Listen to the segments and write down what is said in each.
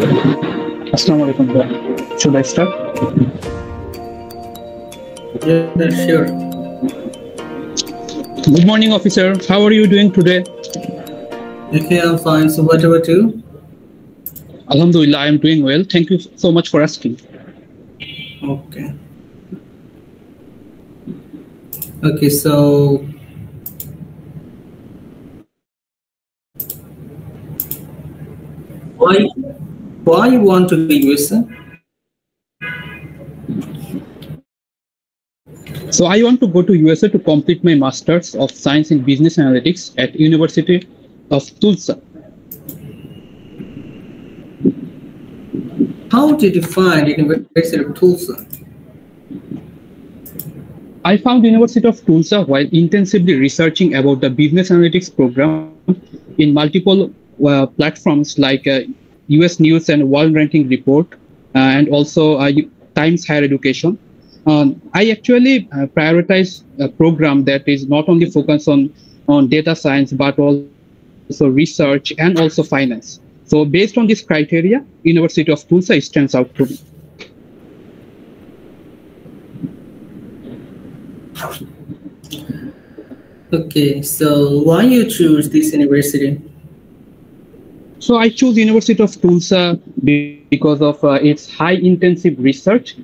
Assalamu alaikum. Should I start? Yeah, sure. Good morning, officer. How are you doing today? Okay, I'm fine. So what about you? Alhamdulillah, I am doing well. Thank you so much for asking. Okay. Okay, so why you want to be USA? So I want to go to USA to complete my Masters of Science in Business Analytics at University of Tulsa. How did you find University of Tulsa? I found University of Tulsa while intensively researching about the business analytics program in multiple platforms like US News and World Ranking Report and also Times Higher Education. I actually prioritize a program that is not only focused on data science, but also research and also finance. So based on this criteria, University of Tulsa stands out to me. Okay, so why you choose this university? So I chose University of Tulsa because of its high-intensive research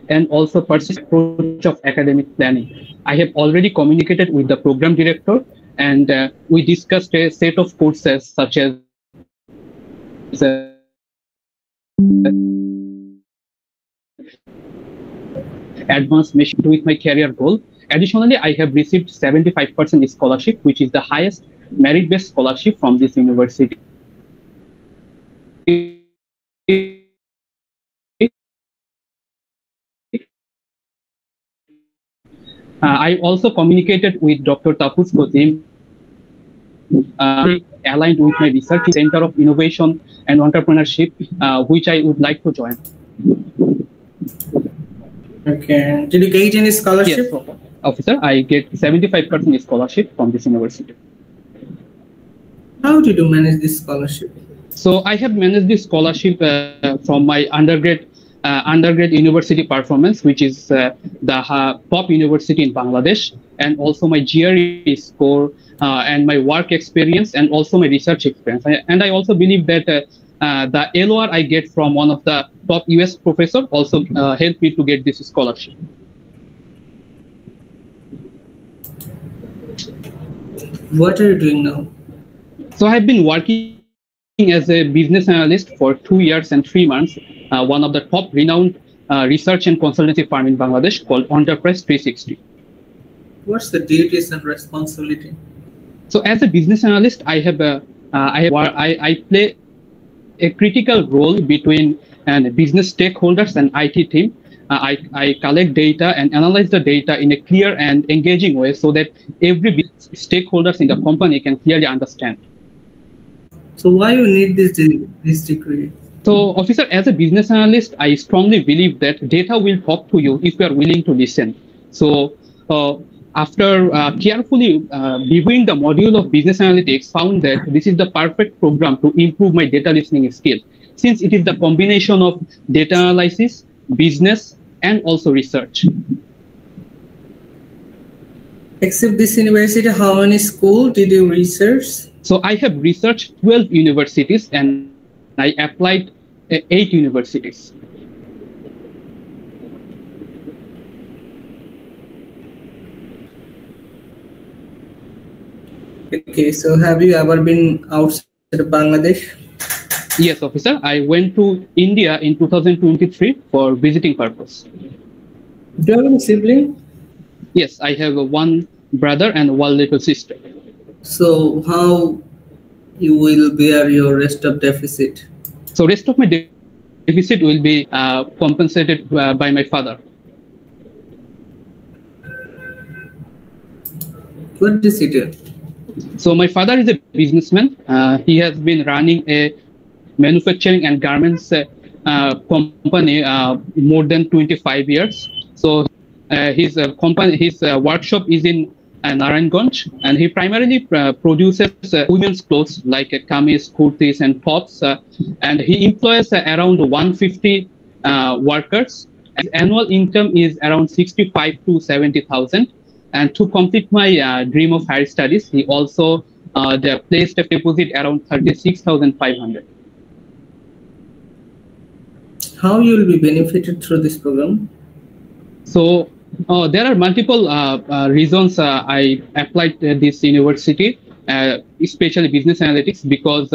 and also persistent approach of academic planning. I have already communicated with the program director, and we discussed a set of courses such as advanced machine with my career goal. Additionally, I have received 75% scholarship, which is the highest merit-based scholarship from this university. I also communicated with Dr. Tapus Kozim, aligned with my research Center of Innovation and Entrepreneurship, which I would like to join. Okay. Did you get any scholarship? Yes, officer. I get 75% scholarship from this university. How did you manage this scholarship? So I have managed this scholarship from my undergrad university performance, which is the top university in Bangladesh, and also my GRE score and my work experience and also my research experience. And I also believe that the LOR I get from one of the top US professors also helped me to get this scholarship. What are you doing now? So I have been working as a business analyst for 2 years and 3 months, one of the top renowned research and consultancy firm in Bangladesh called Enterprise 360. What's the duties and responsibility? So as a business analyst, I play a critical role between business stakeholders and IT team. I collect data and analyze the data in a clear and engaging way so that every stakeholders in the company can clearly understand. So why you need this degree? So, officer, as a business analyst, I strongly believe that data will talk to you if you are willing to listen. So, after carefully reviewing the module of business analytics, found that this is the perfect program to improve my data listening skill, since it is the combination of data analysis, business, and also research. Except this university, how many schools did you research? So I have researched 12 universities and I applied 8 universities. Okay, so have you ever been outside of Bangladesh? Yes, officer. I went to India in 2023 for visiting purpose. Do you have any sibling? Yes, I have one brother and one little sister. So how you will bear your rest of deficit? So rest of my deficit will be compensated by my father. What does he do? So my father is a businessman. He has been running a manufacturing and garments company more than 25 years. So his workshop is in Narayanganj, and he primarily produces women's clothes like kameez, kurtis, and tops, and he employs around 150 workers. His annual income is around 65 to 70,000. And to complete my dream of higher studies, he also placed a deposit around 36,500. How you will be benefited through this program? So there are multiple reasons I applied this university, especially business analytics, because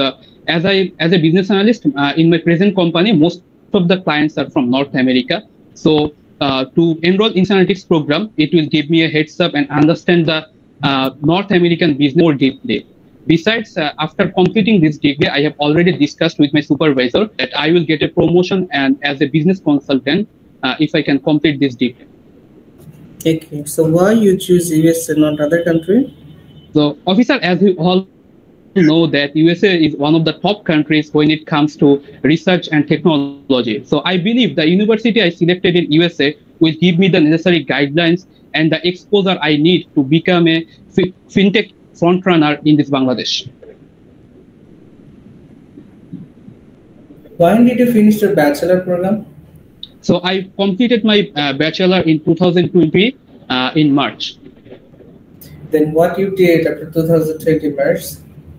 as a business analyst in my present company, most of the clients are from North America. So to enroll in analytics program, it will give me a heads up and understand the North American business more deeply. Besides, after completing this degree, I have already discussed with my supervisor that I will get a promotion and as a business consultant if I can complete this degree. Okay, so why you choose US and not other country? So, officer, as you all know that USA is one of the top countries when it comes to research and technology. So I believe the university I selected in USA will give me the necessary guidelines and the exposure I need to become a fintech frontrunner in this Bangladesh. When did you finish your bachelor program? So I completed my bachelor in 2020 in March. Then what you did after 2020 March?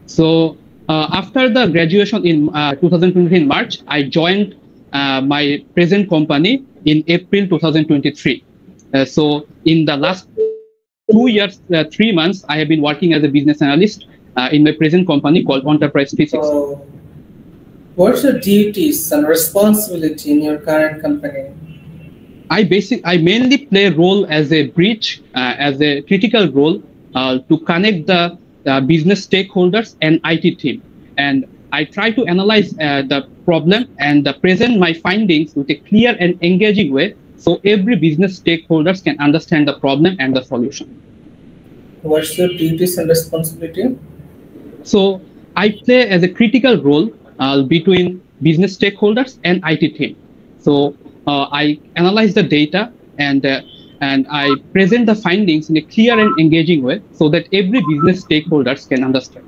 So after the graduation in 2020 in March, I joined my present company in April 2023. So in the last 2 years, 3 months, I have been working as a business analyst in my present company called Enterprise 360. So what's your duties and responsibility in your current company? I mainly play a role as a bridge, as a critical role to connect the business stakeholders and IT team. And I try to analyze the problem and present my findings with a clear and engaging way so every business stakeholders can understand the problem and the solution. What's your duties and responsibility? So I play as a critical role between business stakeholders and IT team. So I analyze the data and I present the findings in a clear and engaging way so that every business stakeholders can understand.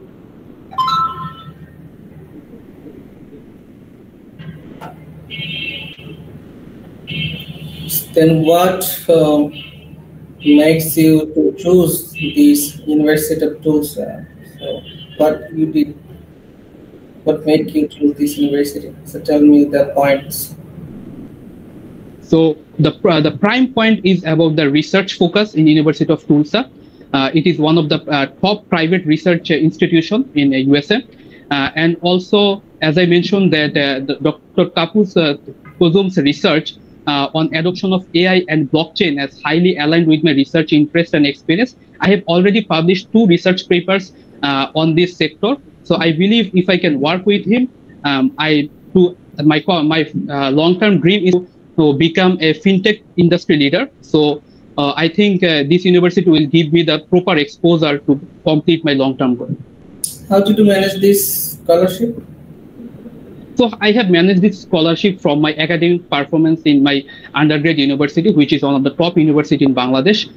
Then what makes you to choose this University of Tulsa? So what you did, what made you choose this university? So tell me the points. So the prime point is about the research focus in University of Tulsa. It is one of the top private research institution in the USA. And also, as I mentioned, that Dr. Kapus Kozum's research on adoption of AI and blockchain as highly aligned with my research interest and experience. I have already published 2 research papers on this sector. So I believe if I can work with him, my long-term dream is to become a fintech industry leader. So I think this university will give me the proper exposure to complete my long-term goal. How did you manage this scholarship? So I have managed this scholarship from my academic performance in my undergrad university, which is one of the top university in Bangladesh,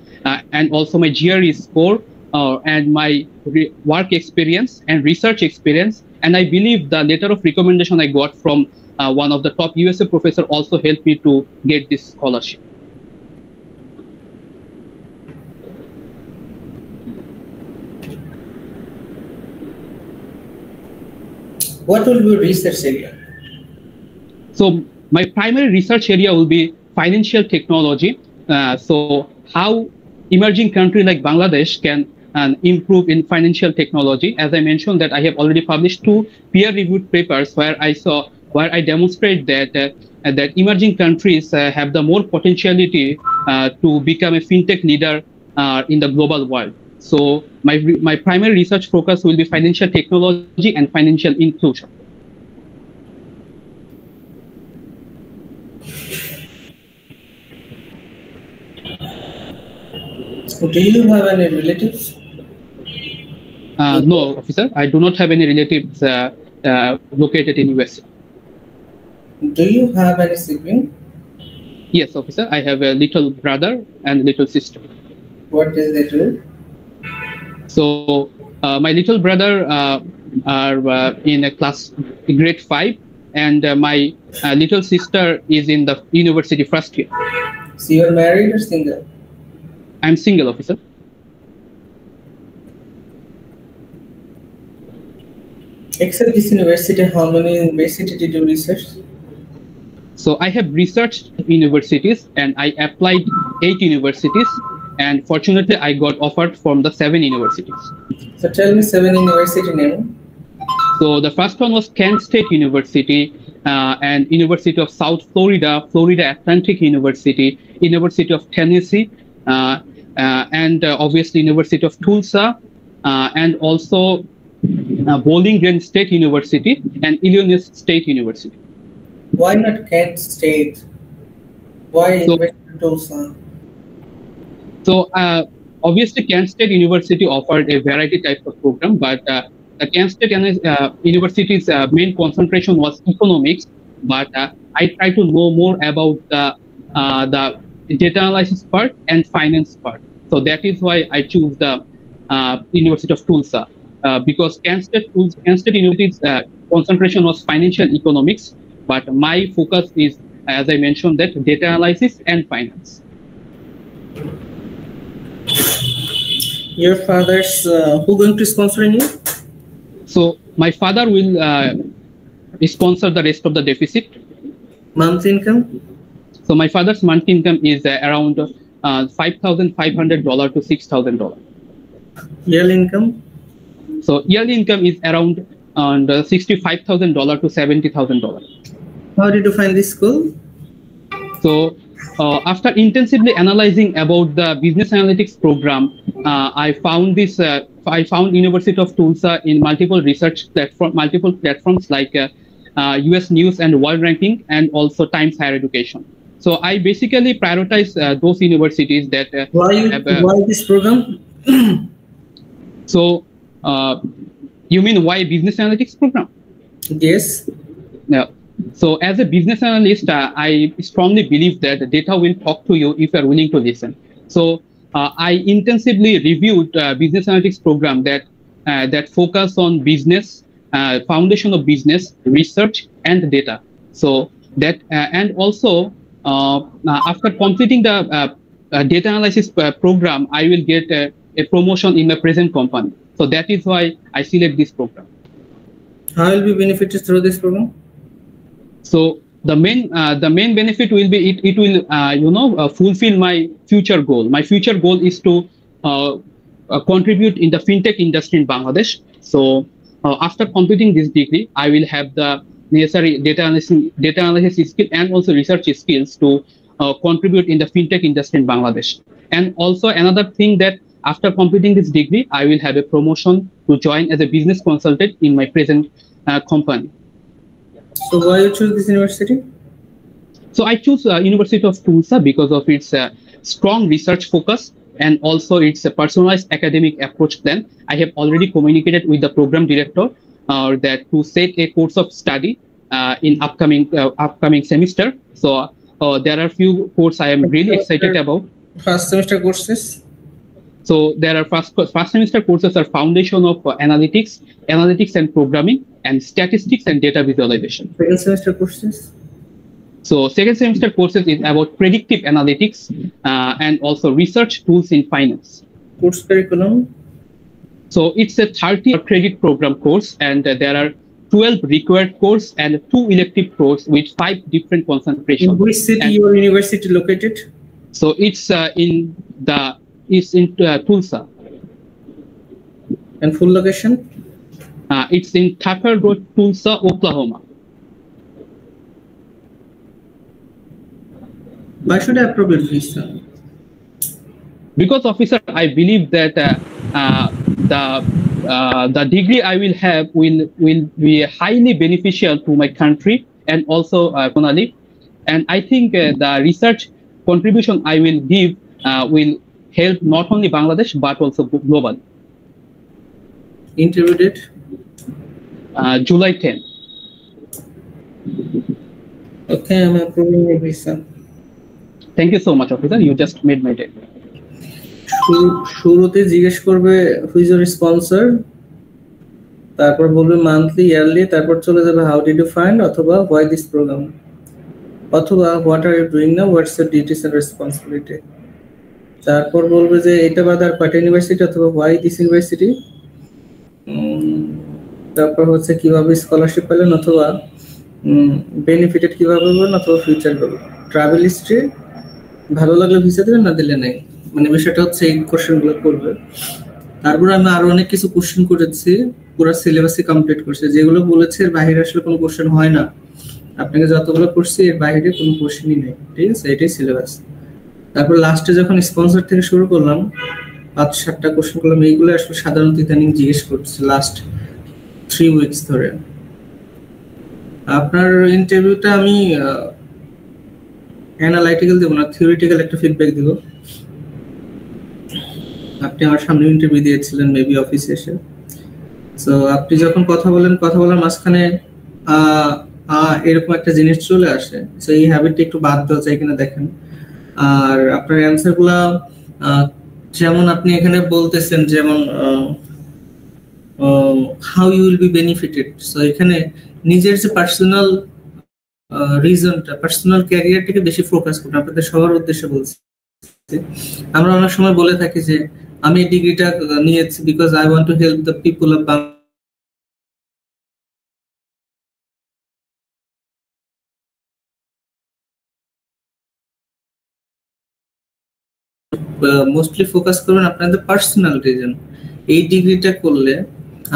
and also my GRE score and my work experience and research experience. And I believe the letter of recommendation I got from one of the top USA professor also helped me to get this scholarship. What will be your research area? So my primary research area will be financial technology. So how emerging country like Bangladesh can improve in financial technology. As I mentioned that I have already published 2 peer-reviewed papers where I demonstrate that emerging countries have the more potentiality to become a fintech leader in the global world. So my primary research focus will be financial technology and financial inclusion. Do you have any relatives? No, officer. I do not have any relatives located in US. Do you have any sibling? Yes, officer. I have a little brother and a little sister. What does they do? So my little brother are in a class grade 5, and my little sister is in the university first year. So you're married or single? I'm single, officer. Except this university, how many universities did you research? So I have researched universities and I applied 8 universities, and fortunately I got offered from the 7 universities. So tell me 7 university name. So the first one was Kent State University, and University of South Florida, Florida Atlantic University, University of Tennessee, and obviously University of Tulsa, and also Bowling Green State University and Illinois State University. Why not Kent State? Why University of Tulsa? So obviously Kent State University offered a variety type of program, but the Kent State University's main concentration was economics, but I try to know more about the data analysis part and finance part. So that is why I choose the University of Tulsa, because Kent State University's concentration was financial economics, but my focus is, as I mentioned, that data analysis and finance. Your father's who going to sponsor you? So my father will sponsor the rest of the deficit. Monthly income? So my father's monthly income is around $5,500 to $6,000. Yearly income? So yearly income is around $65,000 to $70,000. How did you find this school? So after intensively analyzing about the business analytics program, I found this. I found University of Tulsa in multiple platforms like U.S. News and World Ranking, and also Times Higher Education. So I basically prioritize those universities that why this program? So you mean why business analytics program? Yes. Yeah. So as a business analyst, I strongly believe that data will talk to you if you are willing to listen. So I intensively reviewed business analytics program that focus on business, foundation of business, research, and data. So that and also after completing the data analysis program, I will get a promotion in my present company. So that is why I select this program. How will be benefited through this program? So the main benefit will be it will fulfill my future goal. My future goal is to contribute in the fintech industry in Bangladesh. So after completing this degree, I will have the necessary data analysis skill and also research skills to contribute in the fintech industry in Bangladesh. And also another thing, that after completing this degree, I will have a promotion to join as a business consultant in my present company. So why you choose this university? So I choose University of Tulsa because of its strong research focus and also its personalized academic approach plan. I have already communicated with the program director that to set a course of study in upcoming semester. So there are few courses I am really excited about. First semester courses? So there are first semester courses are foundation of analytics and programming, and statistics and data visualization. Second semester courses? So second semester courses is about predictive analytics and also research tools in finance. Course curriculum? So it's a 30 credit program course, and there are 12 required course and 2 elective course with 5 different concentrations. In which city your university located? So it's in Tulsa. And full location? It's in Tucker Road, Tulsa, Oklahoma. Why should I approve your visa? Because, officer, I believe that the degree I will have will be highly beneficial to my country and also personally. And I think the research contribution I will give will help not only Bangladesh but also global. Interview date? July 10. Okay, I'm approving your visa. Thank you so much, officer. You just made my day. শুরুতে জিজ্ঞেস করবে who is your sponsor, তারপর বলবে monthly, yearly, তারপর চলে যাবে how did you find, অথবা why this program, অথবা what are you doing now, what's your duties and responsibility. তারপর বলবে যে এটা বাদে আর কয়টা ইউনিভার্সিটি, অথবা হোয়াই দিস ইউনিভার্সিটি। তারপর হচ্ছে কিভাবে স্কলারশিপ পেলেন, অথবা বেনিফিটেড কিভাবে হবেন, অথবা ফিউচার গোল। ট্রাভেল হিস্ট্রি ভালো লাগলে ভিসা দেবেন, না দিলে নেই, মানে বিষয়টা হচ্ছে এই কোশ্চেনগুলো করবে। তারপর আমি আরো অনেক কিছু কোশ্চেন করেছি, পুরো সিলেবাসই কমপ্লিট করছি, যেগুলো বলেছে এর বাইরে আসলে কোনো কোশ্চেন হয় না। আপনাকে যতগুলো করছি এর বাইরে কোনো কোশ্চেনই নেই, ঠিক আছে, এটাই সিলেবাস। তারপর লাস্টে যখন স্পন্সর থেকে শুরু করলাম 5-7টা কোশ্চেন করলাম, এইগুলো আসলে সাধারণত ইদানিং জিজ্ঞেস করছে লাস্ট 3 উইকস ধরে। আপনার ইন্টারভিউটা আমি অ্যানালাইটিক্যাল দেবো না, থিওরিটিক্যাল একটা ফিডব্যাক দিব। আপনি আমার সামনে ইন্টারভিউ দিয়েছিলেন মেবি অফিসে এসে, সো আপনি যখন কথা বলার মাঝখানে এরকম একটা জিনিস চলে আসে, সো এই হ্যাবিটটা একটু বাদ দেওয়া যায় কিনা দেখেন। আর আপনার অ্যান্সার গুলা যেমন আপনি এখানে বলতেছেন, যেমন how you will be benefited, so এখানে নিজের যে পার্সোনাল রিজনটা, পার্সোনাল ক্যারিয়ারটাকে বেশি ফোকাস করুন। আপনাদের সবার উদ্দেশ্যে বলছি, আমরা অনেক সময় বলে থাকি যে আমি এই ডিগ্রিটা নিয়েছি because I want to help the people of mostly focus করবেন আপনাদের পার্সোনাল রিজন। এই ডিগ্রিটা করলে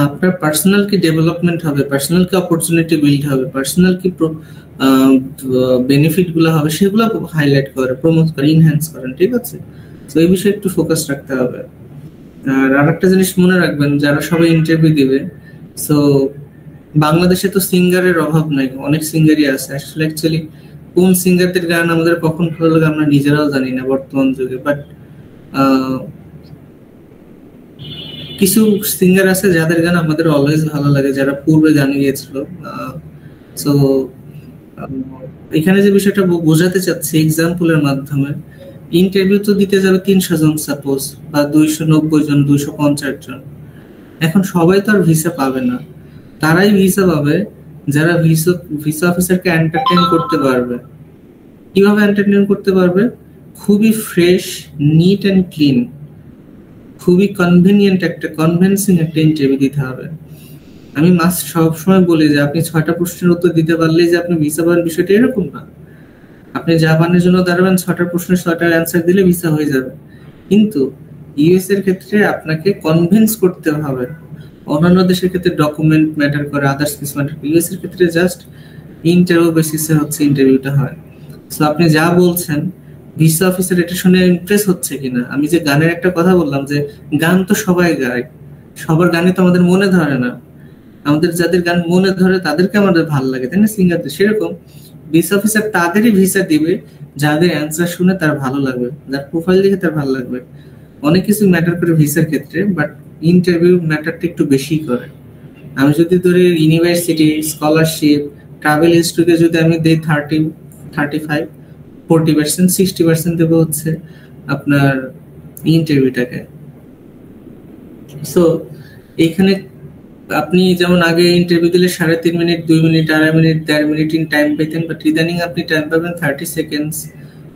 আপনার পার্সোনাল কি ডেভেলপমেন্ট হবে, পার্সোনাল কি অপরচুনিটি বিল্ড হবে, পার্সোনাল কি বেনিফিট গুলো হবে, সেগুলো হাইলাইট করে, প্রমোট করে, ইনহ্যান্স করেন, ঠিক আছে। তো এই বিষয়ে একটু ফোকাস রাখতে হবে। আর আরেকটা জিনিস মনে রাখবেন, যারা সবাই ইন্টারভিউ দিবে, সো বাংলাদেশে তো সিঙ্গারের অভাব নাই, অনেক সিঙ্গারই আছে। আসলে অ্যাকচুয়ালি কোন সিঙ্গারদের গান আমাদের কখন ভালো লাগে আমরা নিজেরাও জানি না বর্তমান যুগে, বাট কিছু সিঙ্গার আছে যাদের গান আমাদের অলওয়েজ ভালো লাগে, যারা পূর্বে গান গিয়েছিল। সো এখানে যে বিষয়টা বোঝাতে চাচ্ছি এক্সাম্পলের মাধ্যমে, ইন্টারভিউ তো দিতে যাবে 300 জন সাপোজ, বা 290 জন, 250 জন। এখন সবাই তো আর ভিসা পাবে না, তারাই ভিসা পাবে যারা ভিসা অফিসারকে এন্টারটেইন করতে পারবে। কিভাবে এন্টারটেইন করতে পারবে? খুবই ফ্রেশ, নিট এন্ড ক্লিন, খুবই কনভিনিয়েন্ট একটা, কনভিন্সিং একটা ইন্টারভিউ দিতে হবে। আমি সবসময় বলি যে আপনি 6টা প্রশ্নের উত্তর দিতে পারলেই যে আপনি ভিসা পাবেন, বিষয়টা এরকম না। আপনি জাপানের জন্য দাঁড়াবেন, 6টা প্রশ্নের 6টার অ্যান্সার দিলে ভিসা হয়ে যাবে, কিন্তু ইউএস এর ক্ষেত্রে আপনাকে কনভিন্স করতে হবে। অন্যান্য দেশের ক্ষেত্রে ডকুমেন্ট ম্যাটার করে, আদার্স কিছু ম্যাটার করে, ইউএস এর ক্ষেত্রে জাস্ট ইন্টারভিউ বেসিসে হচ্ছে ইন্টারভিউটা হয়। সো আপনি যা বলছেন ভিসা অফিসার এটা শুনে ইমপ্রেস হচ্ছে কিনা। আমি যে গানের একটা কথা বললাম, যে গান তো সবাই গায়, সবার গানই তো আমাদের মনে ধরে না। আমাদের যাদের গান মনে ধরে তাদেরকে আমাদের ভালো লাগে, তাই না, সিঙ্গারদের। সেরকম ভিসা অফিসার তাদেরই ভিসা দিবে যাদের অ্যান্সার শুনে তার ভালো লাগবে, যার প্রোফাইল দেখে তার ভালো লাগবে। অনেক কিছু ম্যাটার করে ভিসার ক্ষেত্রে, বাট ইন্টারভিউ ম্যাটারটা একটু বেশি করে। আমি যদি ধরি ইউনিভার্সিটি, স্কলারশিপ, ট্রাভেল হিস্ট্রিকে যদি আমি দিই 30, 35, 40%, 60% দেবো হচ্ছে আপনার ইন্টারভিউটাকে। সো এইখানে আপনি যেমন আগে ইন্টারভিউ দিলে 3.5 minute, 2 minute, 2.5 minute, 1.5 minute time পেতেন, বাট ইদানিং আপনি টাইম পাবেন 30 সেকেন্ডস,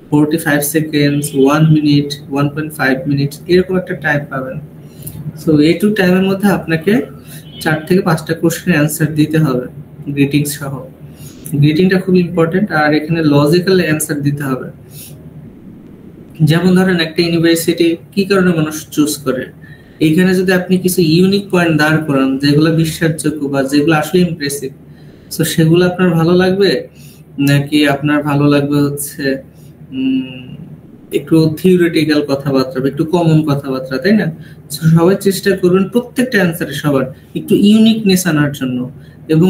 45 সেকেন্ডস, 1 মিনিট, 1.5 মিনিট, এরকম একটা টাইম পাবেন। সো এইটুকু টাইমের মধ্যে আপনাকে 4 থেকে 5টা কোশ্চেনের অ্যান্সার দিতে হবে, গ্রিটিংস সহ। গ্রিটিংটা খুব ইম্পর্টেন্ট, আর এখানে লজিক্যাল অ্যান্সার দিতে হবে। যেমন ধরেন একটা ইউনিভার্সিটি কি কারণে মানুষ চুজ করে, এইখানে যদি আপনি কিছু ইউনিক পয়েন্ট দাঁড় করান যেগুলো বিশ্বাসযোগ্য বা যেগুলো আসলে ইমপ্রেসিভ, সো সেগুলো আপনার ভালো লাগবে, নাকি আপনার ভালো লাগবে হচ্ছে একটু থিওরিটিক্যাল কথাবার্তা, একটু কমন কথাবার্তা, তাই না? সবাই চেষ্টা করবেন প্রত্যেকটা অ্যান্সারে সবার একটু ইউনিকনেস আনার জন্য, এবং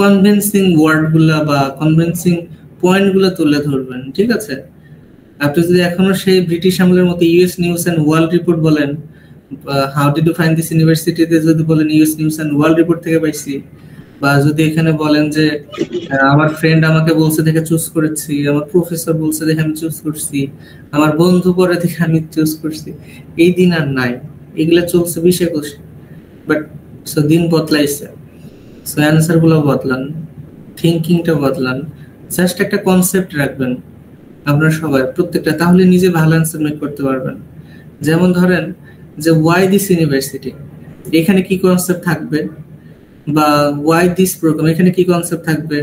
কনভিন্সিং ওয়ার্ডগুলা বা কনভিন্সিং পয়েন্টগুলো তুলে ধরবেন, ঠিক আছে? আপনি যদি এখনো সেই ব্রিটিশ আমলের মতো US News and World Report বলেন, how did you find this ইউনিভার্সিটিতে যদি বলেন US News and World Report থেকে পাইছি, বা যদি এখানে বলেন যে আমার ফ্রেন্ড আমাকে বলছে দেখে চুজ করেছি, আমার প্রফেসর বলছে দেখে আমি চুজ করছি, আমার বন্ধু পরে দেখে আমি চুজ করছি, এই দিন আর নাই। এগুলা চলছে 20-21, বাট দিন বদলাইছে। সো অ্যান্সার গুলো বদলান, থিঙ্কিংটা বদলান, জাস্ট একটা কনসেপ্ট রাখবেন আপনারা সবাই প্রত্যেকটা, তাহলে নিজে ভালো অ্যান্সার মেক করতে পারবেন। যেমন ধরেন যে ওয়াই দিস ইউনিভার্সিটি, এখানে কি কনসেপ্ট থাকবে, বা ওয়াই দিস প্রোগ্রাম, এখানে কি কনসেপ্ট থাকবে,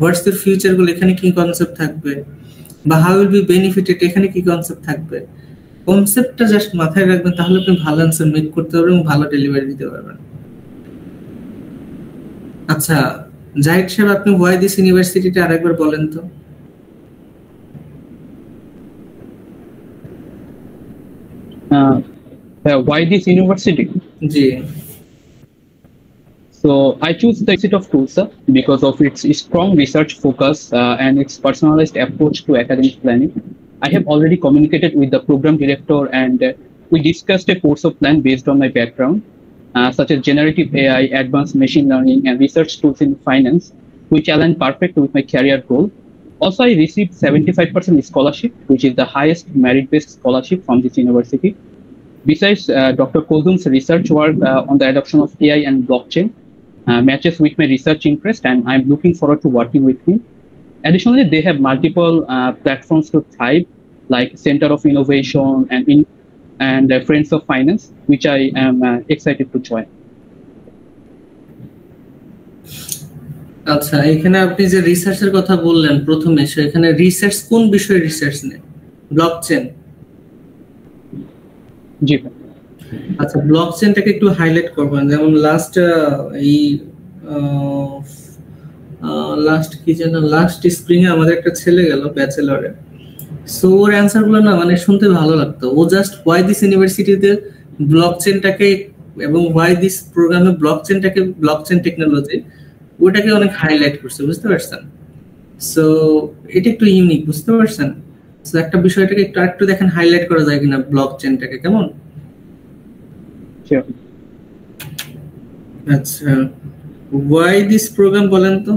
হোয়াটস ইউর ফিউচার গোল, এখানে কি কনসেপ্ট থাকবে, বা হাউ উইল বি বেনিফিটেড, এখানে কি কনসেপ্ট থাকবে। কনসেপ্টটা জাস্ট মাথায় রাখবেন, তাহলে আপনি ভালো অ্যান্সার মেক করতে পারবেন এবং ভালো ডেলিভারি দিতে পারবেন। আচ্ছা জাহিদ সাহেব, আপনি ওয়াই দিস ইউনিভার্সিটিটা আরেকবার বলেন তো। Why this university? G. So I choose the Institute of Tulsa because of its strong research focus and its personalized approach to academic planning. I have already communicated with the program director and we discussed a course of plan based on my background, such as generative AI, advanced machine learning, and research tools in finance, which align perfect with my career goal. Also, I received 75% scholarship, which is the highest merit-based scholarship from this university. Besides, Dr. Kozum's research work on the adoption of AI and blockchain matches with my research interest, and I'm looking forward to working with him. Additionally, they have multiple platforms to thrive, like Center of Innovation and Friends of Finance, which I am excited to join. আচ্ছা, এখানে আপনি যে রিসার্চের কথা বললেন প্রথমে, সেখানে research কোন বিষয়ে রিসার্চ নেন? ব্লকচেন। জি। আচ্ছা, ব্লকচেনটাকে একটু হাইলাইট করবেন। যেমন লাস্ট কি যেন লাস্ট স্প্রিং এ আমাদের একটা ছেলে গেল ব্যাচেলরে, সো ওর অ্যান্সার গুলো না মানে শুনতে ভালো লাগতো। ও জাস্ট ওয়াই দিস ইউনিভার্সিটিতে ব্লকচেনটাকে এবং ওয়াই দিস প্রোগ্রামে ব্লকচেনটাকে, ব্লকচেন টেকনোলজি ওটাকে অনেক হাইলাইট করছে, বুঝতে পারছেন? সো এটা একটু ইউনিক, বুঝতে পারছেন? সো একটা বিষয়টাকে একটু দেখেন হাইলাইট করা যায় কিনা ব্লকচেনটাকে, কেমন? আচ্ছা, ওয়াই দিস প্রোগ্রাম বলেন তো।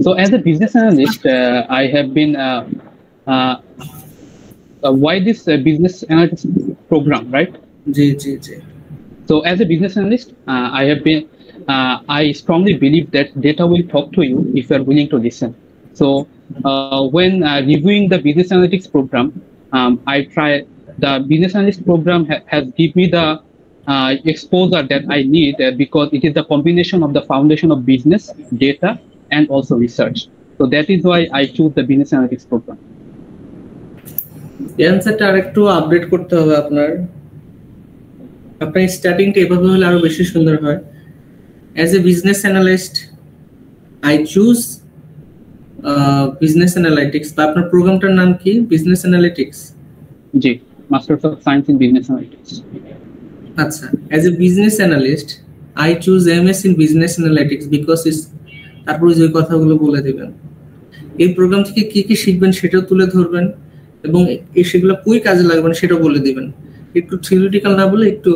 So as a business analyst, I have been why this business analytics program, right? G G G. So as a business analyst, I strongly believe that data will talk to you if you are willing to listen. So when reviewing the business analytics program, the business analyst program has given me the exposure that I need because it is the combination of the foundation of business, data, and also research. So that is why I choose the business analytics program. অ্যানসারটা আরেকটু update করতে হবে আপনার স্টার্টিংটা এভাবে হলে আরো বেশি সুন্দর হয়। As a business analyst I choose business analytics. বা আপনার প্রোগ্রামটার নাম কি? Business analytics. জি, masters of science in business analytics. আচ্ছা, as a business analyst I choose MS in business analytics because it's, তারপরে যে কথাগুলো বলে দিবেন, এই প্রোগ্রাম থেকে কি কি শিখবেন সেটাও তুলে ধরবেন এবং সেগুলো কই কাজে লাগবে সেটাও বলে দিবেন। একটু থিওরিটিক্যাল না বলে একটু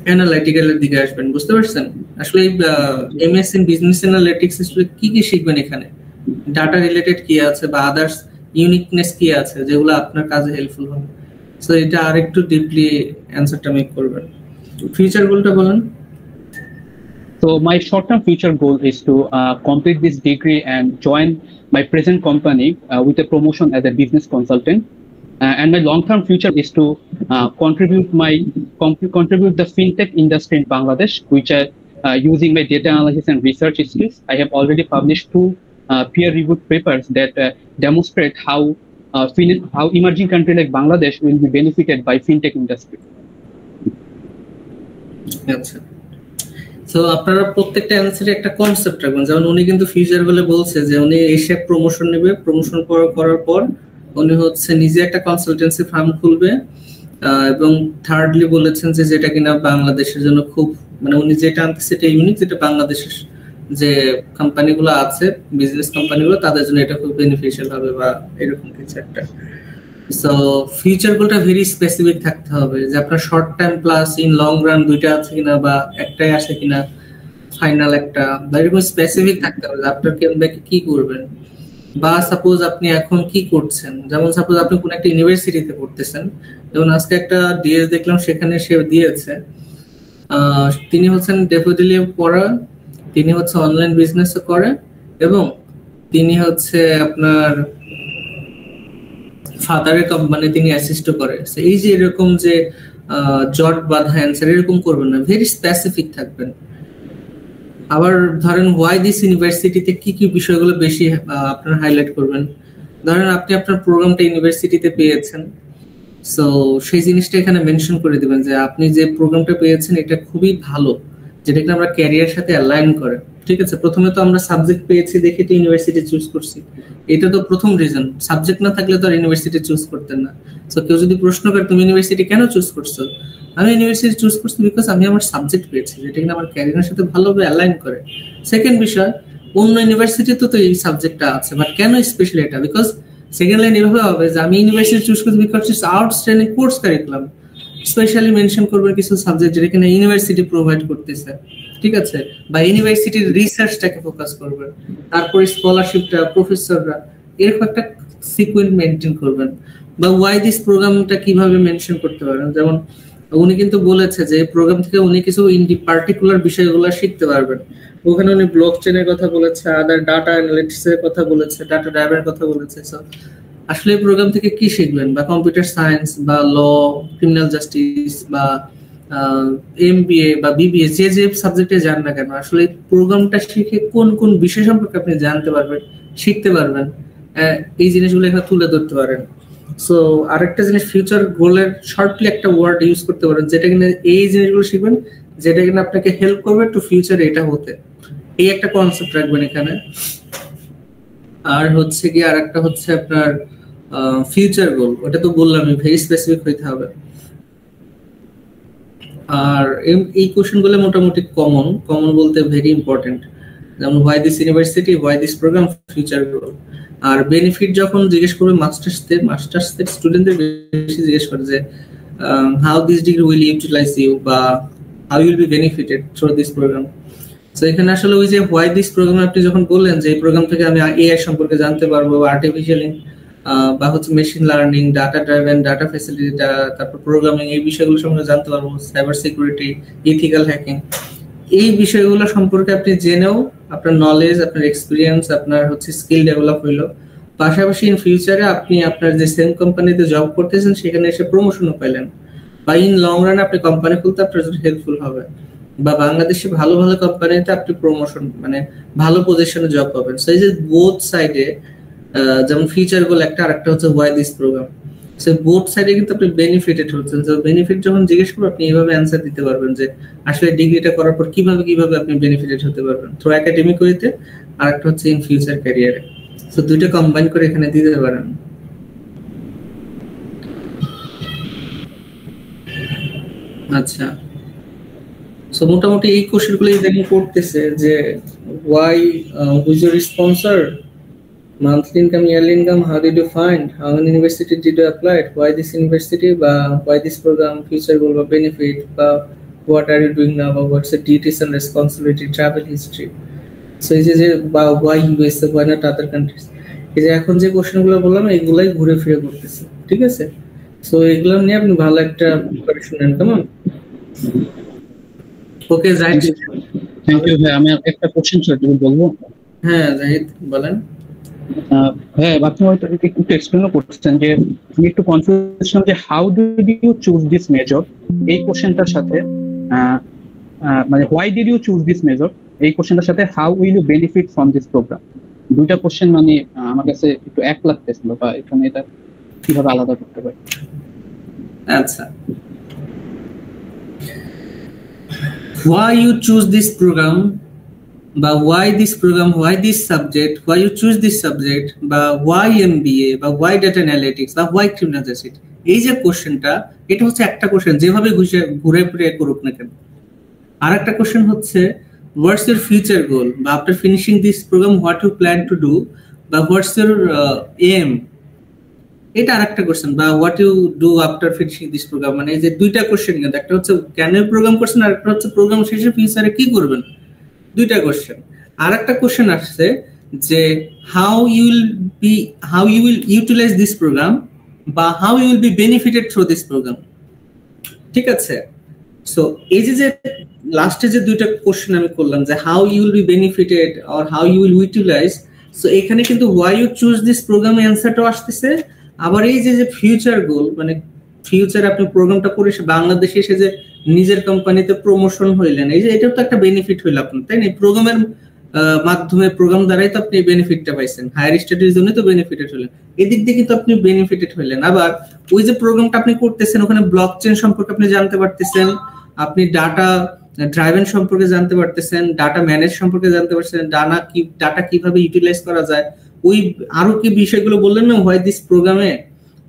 অ্যানালিটিক্যালের দিকে আসবেন, বুঝতে পারছেন? আসলে এমএস ইন বিজনেস অ্যানালিটিক্স আসলে কি কি শিখবেন, এখানে ডাটা রিলেটেড কি আছে বা আদার্স ইউনিকনেস কি আছে যেগুলো আপনার কাজে হেল্পফুল হবে। সো এটা আরেকটু ডিপলি অ্যানসারটা মেক করবেন। ফিউচার গোলটা বলেন। So my short-term future goal is to complete this degree and join my present company with a promotion as a business consultant. And my long-term future is to contribute the fintech industry in Bangladesh, which are using my data analysis and research skills. I have already published 2 peer-reviewed papers that demonstrate how emerging country like Bangladesh will be benefited by fintech industry. আচ্ছা, so আপনারা প্রত্যেকটা অ্যানসারে একটা concept রাখবেন। যেমন উনি কিন্তু future বলে বলছে যে উনি এসে প্রমোশন নেবে, প্রমোশন করার পর উনি হচ্ছে নিজে একটা কনসালটেন্সি ফার্ম খুলবে, এবং থার্ডলি বলেছেন যে যেটা কিনা বাংলাদেশের জন্য খুব, মানে উনি যেটা আনতে সেটা ইউনিক, যেটা বাংলাদেশের যে কোম্পানিগুলো আছে, বিজনেস কোম্পানিগুলো, তাদের জন্য এটা খুব বেনিফিশিয়াল হবে বা এরকম কিছু একটা। সো ফিউচার গোলটা ভেরি স্পেসিফিক থাকতে হবে, যে আপনার short time plus in long run দুইটা আছে কিনা, বা একটাই আছে কিনা ফাইনাল একটা, বা এরকম স্পেসিফিক থাকতে হবে আপনার ব্যাকে কি করবেন। বা সাপোজ আপনি এখন কি করছেন, যেমন সাপোজ আপনি কোন একটা ইউনিভার্সিটিতে পড়তেছেন, যেমন আজকে একটা ডিএস দেখলাম, সেখানে সে দিয়েছে তিনি হচ্ছেন ডেফোডিলিয়াম পড়া, তিনি হচ্ছে অনলাইন বিজনেস করে, এবং তিনি হচ্ছে আপনার ফাদারের কোম্পানি তিনি অ্যাসিস্ট করে। এই যে এরকম যে জট বাঁধা অ্যান্সার এরকম করবেন না, ভেরি স্পেসিফিক থাকবেন। আবার ধরেন ওয়াই দিস ইউনিভার্সিটিতে কি কি বিষয়গুলো বেশি আপনারা হাইলাইট করবেন। ধরেন আপনি আপনার প্রোগ্রামটা ইউনিভার্সিটিতে পেয়েছেন, সো সেই জিনিসটা এখানে মেনশন করে দিবেন যে আপনি যে প্রোগ্রামটা পেয়েছেন এটা খুবই ভালো, যেটা কিনা আমরা ক্যারিয়ার সাথে অ্যালাইন করে। ঠিক আছে, প্রথমে তো আমরা সাবজেক্ট পেয়েছি দেখে তো ইউনিভার্সিটি চুজ করছি, এটা তো প্রথম রিজন। সাবজেক্ট না থাকলে তো আর ইউনিভার্সিটি চুজ করতেন না। সো কেউ যদি প্রশ্ন করে তুমি ইউনিভার্সিটি কেন চুজ করছো, আমি ইউনিভার্সিটি চুজ করছি বিকজ আমি আমার সাবজেক্ট পেয়েছি যেটা কিনা আমার ক্যারিয়ারের সাথে ভালোভাবে অ্যালাইন করে। সেকেন্ড বিষয়, অন্য ইউনিভার্সিটিতে তো এই সাবজেক্টটা আছে, বাট কেন স্পেশালি এটা, বিকজ সেকেন্ড লাইন এভাবে হবে যে আমি ইউনিভার্সিটি চুজ করছি because it's outstanding course curriculum, specially mention করবেন কিছু সাবজেক্ট যেটা কিনা ইউনিভার্সিটি প্রোভাইড করতেছে। ঠিক আছে, বা ইউনিভার্সিটির রিসার্চটাকে ফোকাস করবেন, তারপরে স্কলারশিপটা, প্রফেসররা, এরকম একটা সিকোয়েন্স মেনটেন করবেন। বা ওয়াই দিস প্রোগ্রামটা কিভাবে মেনশন করতে পারেন, যেমন উনি কিন্তু বলেছে যে প্রোগ্রাম থেকে উনি কিছু পার্টিকুলার বিষয়গুলো শিখতে পারবেন। ওখানে উনি ব্লক চেনের কথা বলেছে, আদার ডাটা অ্যানালিটিক্স এর কথা বলেছে, ডাটা ড্রাইভারের কথা বলেছে। আসলে এই প্রোগ্রাম থেকে কি শিখবেন, বা কম্পিউটার সায়েন্স বা ল, ক্রিমিনাল জাস্টিস বা এমবিএ বা বিবিএ, যে যে সাবজেক্টে যান না কেন, আসলে প্রোগ্রামটা শিখে কোন কোন বিষয় সম্পর্কে আপনি জানতে পারবেন, শিখতে পারবেন, এই জিনিসগুলো এখানে তুলে ধরতে পারেন। সো আরেকটা জিনিস, ফিউচার গোলের শর্টলি একটা ওয়ার্ড ইউজ করতে পারেন যেটা কিনা এই জিনিসগুলো শিখবেন যেটা কিনা আপনাকে হেল্প করবে টু ফিউচার এটা হতে, এই একটা কনসেপ্ট রাখবেন এখানে। আর হচ্ছে কি আরেকটা হচ্ছে আপনার ফিউচার গোল, ওটা তো বললামই, ভেরি স্পেসিফিক হইতে হবে। আর এই কোশ্চেন গুলো মোটামুটি কমন বলতে ভেরি ইম্পর্টেন্ট, যেমন why this university, why this programme, future goal. আর বেনিফিট যখন জিজ্ঞেস করবে মাস্টার্সদের স্টুডেন্টদের বেশি জিজ্ঞেস করে যে how this degree will utilise you, বা how you'll be benefited through this programme. তো এখানে আসলে ওই যে হোয়াই দিস প্রোগ্রাম আপনি যখন বললেন যে এই প্রোগ্রাম থেকে আমি এআই সম্পর্কে জানতে পারবো, আর্টিফিশিয়াল বা হচ্ছে machine learning, data driven, data facility, তারপর প্রোগ্রামিং, এই বিষয়গুলো সম্পর্কে জানতে পারবো, সাইবার সিকিউরিটি, ইথিক্যাল হ্যাকিং, এই বিষয়গুলো সম্পর্কে আপনি জেনেও আপনার নলেজ, আপনার এক্সপিরিয়েন্স, আপনার হচ্ছে স্কিল ডেভেলপ হইলো। পাশাপাশি ইন ফিউচারে আপনি আপনার যে সেম কোম্পানিতে জব করতেছেন সেখানে এসে প্রমোশনও পেলেন, বা ইন লং রান আপনি কোম্পানি খুলতে আপনার জন্য হেল্পফুল হবে, বা বাংলাদেশে ভালো ভালো কোম্পানিতে আপনি প্রমোশন মানে ভালো পজিশনে জব পাবেন। সো এই যে বোথ সাইডে, যেমন ফিউচার গোল একটা, আর একটা হচ্ছে why this program, so both সাইডে কিন্তু আপনি বেনিফিটেড হচ্ছেন। তো বেনিফিট যখন জিজ্ঞেস করবেন আপনি এইভাবে অ্যান্সার দিতে পারবেন যে আসলে ডিগ্রিটা করার পর কিভাবে আপনি বেনিফিটেড হতে পারবেন, থ্রু একাডেমিক ওয়েতে, আর একটা হচ্ছে ইন ফিউচার ক্যারিয়ারে। সো দুইটা কম্বাইন করে এখানে দিতে পারেন। আচ্ছা, সো মোটামুটি এই কোশ্চেনগুলো ইদানিং করতেছে যে why, who's your sponsor, monthly income, yearly income, how did you find, how many university did you apply, why this university, বা why this program, future goal বা benefit, বা what are you doing now, বা what's the duties and responsibility, travel history. So এই যে বা why USA, why not other countries, এই যে এখন যে কোশ্চেনগুলো বললাম এগুলাই ঘুরে ফিরে করতেছে। ঠিক আছে, সো এগুলো নিয়ে আপনি ভালো একটা প্রিপারেশন নেন। কেমন? ওকে জাহিদ, থ্যাংক ইউ ভাই। আমি একটা কোশ্চেন ছিল, তুমি বলবো? হ্যাঁ জাহিদ বলেন। হ্যাঁ, আপনি হয়তো একটু এক্সপ্লেনও করছেন যে আমি একটু কনফিউশন যে how did you choose this major, এই কোশ্চেনটার সাথে মানে why did you choose this major, এই কোশ্চেনটার সাথে how will you benefit from this program, দুইটা কোশ্চেন মানে আমার কাছে একটু এক লাগতেছিল, বা এখানে এটা কিভাবে আলাদা করতে পারি। আচ্ছা, why you choose this program, বা why this program, why this subject, why you choose this subject, বা why MBA, বা why data analytics, বা why criminal justice, এই যে কোশ্চেনটা, এটা হচ্ছে একটা কোশ্চেন যেভাবে ঘুরে ফিরে করুক না কেন। আর একটা কোশ্চেন হচ্ছে what's your future goal, বা after finishing this program what you plan to do, বা what's your aim, এটা আরেকটা কোশ্চেন, বা what you do after finishing this program, মানে এই যে দুইটা কোশ্চেন, কিন্তু একটা হচ্ছে কেন প্রোগ্রাম করছেন আর একটা হচ্ছে প্রোগ্রাম শেষে ফিউচারে কি করবেন, দুইটা কোশ্চেন। আর একটা কোশ্চেন আসছে যে how you will utilise this programme বা how you will be benefited through this programme. ঠিক আছে, সো এই যে লাস্টে যে দুইটা কোশ্চেন আমি করলাম যে how you will be benefited or how you will utilise, so এখানে কিন্তু why you choose this programme অ্যান্সারটাও আসতেছে। আবার এই যে ফিউচার গোল, মানে ফিউচার আপনি প্রোগ্রামটা করে বাংলাদেশে এসে যে নিজের কোম্পানিতে প্রমোশন হইলেন, এই যে এটাও তো একটা বেনিফিট হইল আপনার, তাই না? প্রোগ্রামের মাধ্যমে, প্রোগ্রাম দ্বারাই তো আপনি বেনিফিটটা পাইছেন, হায়ার স্টাডির জন্য তো বেনিফিটেড হলেন, এদিক দিয়ে কিন্তু আপনি বেনিফিটেড হইলেন। আবার ওই যে প্রোগ্রামটা আপনি করতেছেন ওখানে ব্লকচেন সম্পর্কে আপনি জানতে পারতেছেন, আপনি ডাটা ড্রাইভেন সম্পর্কে জানতে পারতেছেন, ডাটা ম্যানেজ সম্পর্কে জানতে পারতেছেন, ডাটা কিভাবে ইউটিলাইজ করা যায়, ওই আরো কি বিষয়গুলো বললেন না, হোয়াই দিস প্রোগ্রামে,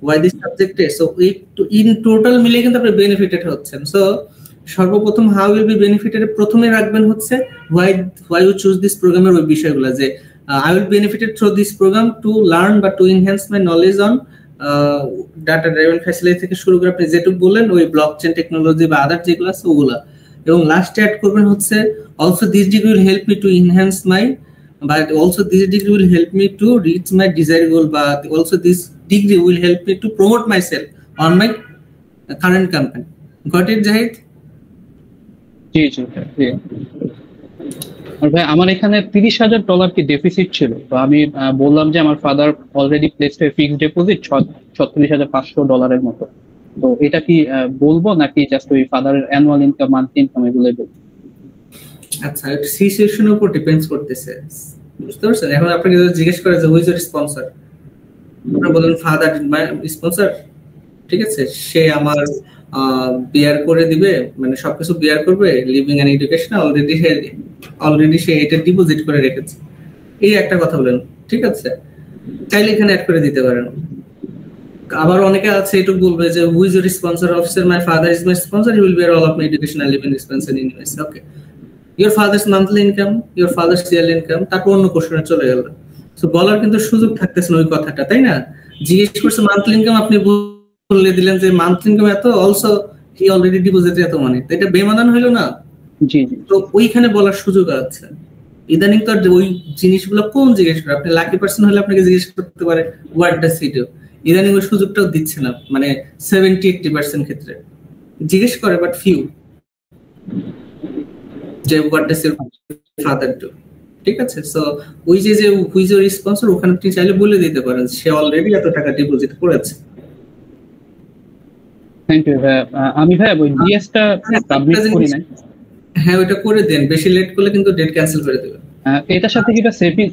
হোয়াই দিস সাবজেক্টে। সো ইন টোটাল মিলে কিন্তু আপনি বেনিফিটেড হচ্ছেন। সো সর্বপ্রথম হাউ উইল বি বেনিফিটেড প্রথমে রাখবেন হচ্ছে হোয়াই ইউ চুজ দিস প্রোগ্রামের ওই বিষয়গুলো, যে I will benefited through this programme to learn বা to enhance my knowledge on data driven facility থেকে শুরু করে আপনি যেটুকু বললেন ওই ব্লকচেন টেকনোলজি বা আদার যেগুলো আছে ওগুলা, এবং লাস্টে অ্যাড করবেন হচ্ছে also this degree will help me two enhance my, but also this degree will help me to reach my desired goal, but also this degree will help me to promote myself on my current company. Got it, Jahid? জি জি জি। আর ভাই আমার এখানে $30,000 কি deficit ছিল, তো আমি বললাম যে আমার father already placed fixed deposit $36,500 মতো, তো এটা কি বলবো নাকি জাস্ট ওই ফাদারের অ্যানুয়াল ইনকাম, মান্থলি ইনকাম এগুলোই বলবো? আচ্ছা, এটা সিচুয়েশনের উপর ডিপেন্ডস করতেছে, বুঝতে পারছেন? এখন আপনাকে যদি জিজ্ঞেস করে যে হু ইজ ইউর স্পন্সর, আপনি বলেন ফাদার মাই স্পন্সর, ঠিক আছে, সে আমার বিয়ার করে দিবে, মানে সবকিছু বিয়ার করবে, লিভিং এন্ড এডুকেশন অলরেডি সে এটা ডিপোজিট করে রেখেছে, এই একটা কথা বলেন, ঠিক আছে, চাইলে এখানে অ্যাড করে দিতে পারেন। আবার অনেকে আছে এটুকু বলবে যে who is your sponsor officer, my father is my sponsor, he will bear all of my education and living expense in US. Okay, your father's monthly income, your father's yearly income, তারপর অন্য কোশ্চেনে চলে গেল। So বলার কিন্তু সুযোগ থাকতেছে না ওই কথাটা, তাই না? জিজ্ঞেস করছে মান্থলি ইনকাম, আপনি বলে দিলেন যে মান্থলি ইনকাম এত, অলসো হি অলরেডি ডিপোজিটেড এত মানি, তো এটা বেমানান হইলো না? জি জি। তো ওইখানে বলার সুযোগ আছে। ইদানিং তো ওই জিনিসগুলো কোন জিজ্ঞেস করে, আপনি লাকি পার্সন হলে আপনাকে জিজ্ঞেস করতে পারে হোয়াট ডাজ হি ডু, ইদানিং ওই সুযোগটাও দিচ্ছে না, মানে 70-80% ক্ষেত্রে জিজ্ঞেস করে, বাট ফিউ, যে what does your father do, ঠিক আছে? সো ওই যে হু ইজ ইউর স্পন্সর, ওখানে আপনি চাইলে বলে দিতে পারেন সে অলরেডি এত টাকা ডিপোজিট করেছে। থ্যাংক ইউ ভাই। আমি ভাই ওই ডিএসটা সাবমিট করি নাই। হ্যাঁ, ওটা করে দেন, বেশি লেট করলে কিন্তু ডেট ক্যান্সেল করে দেবে। এটার সাথে কি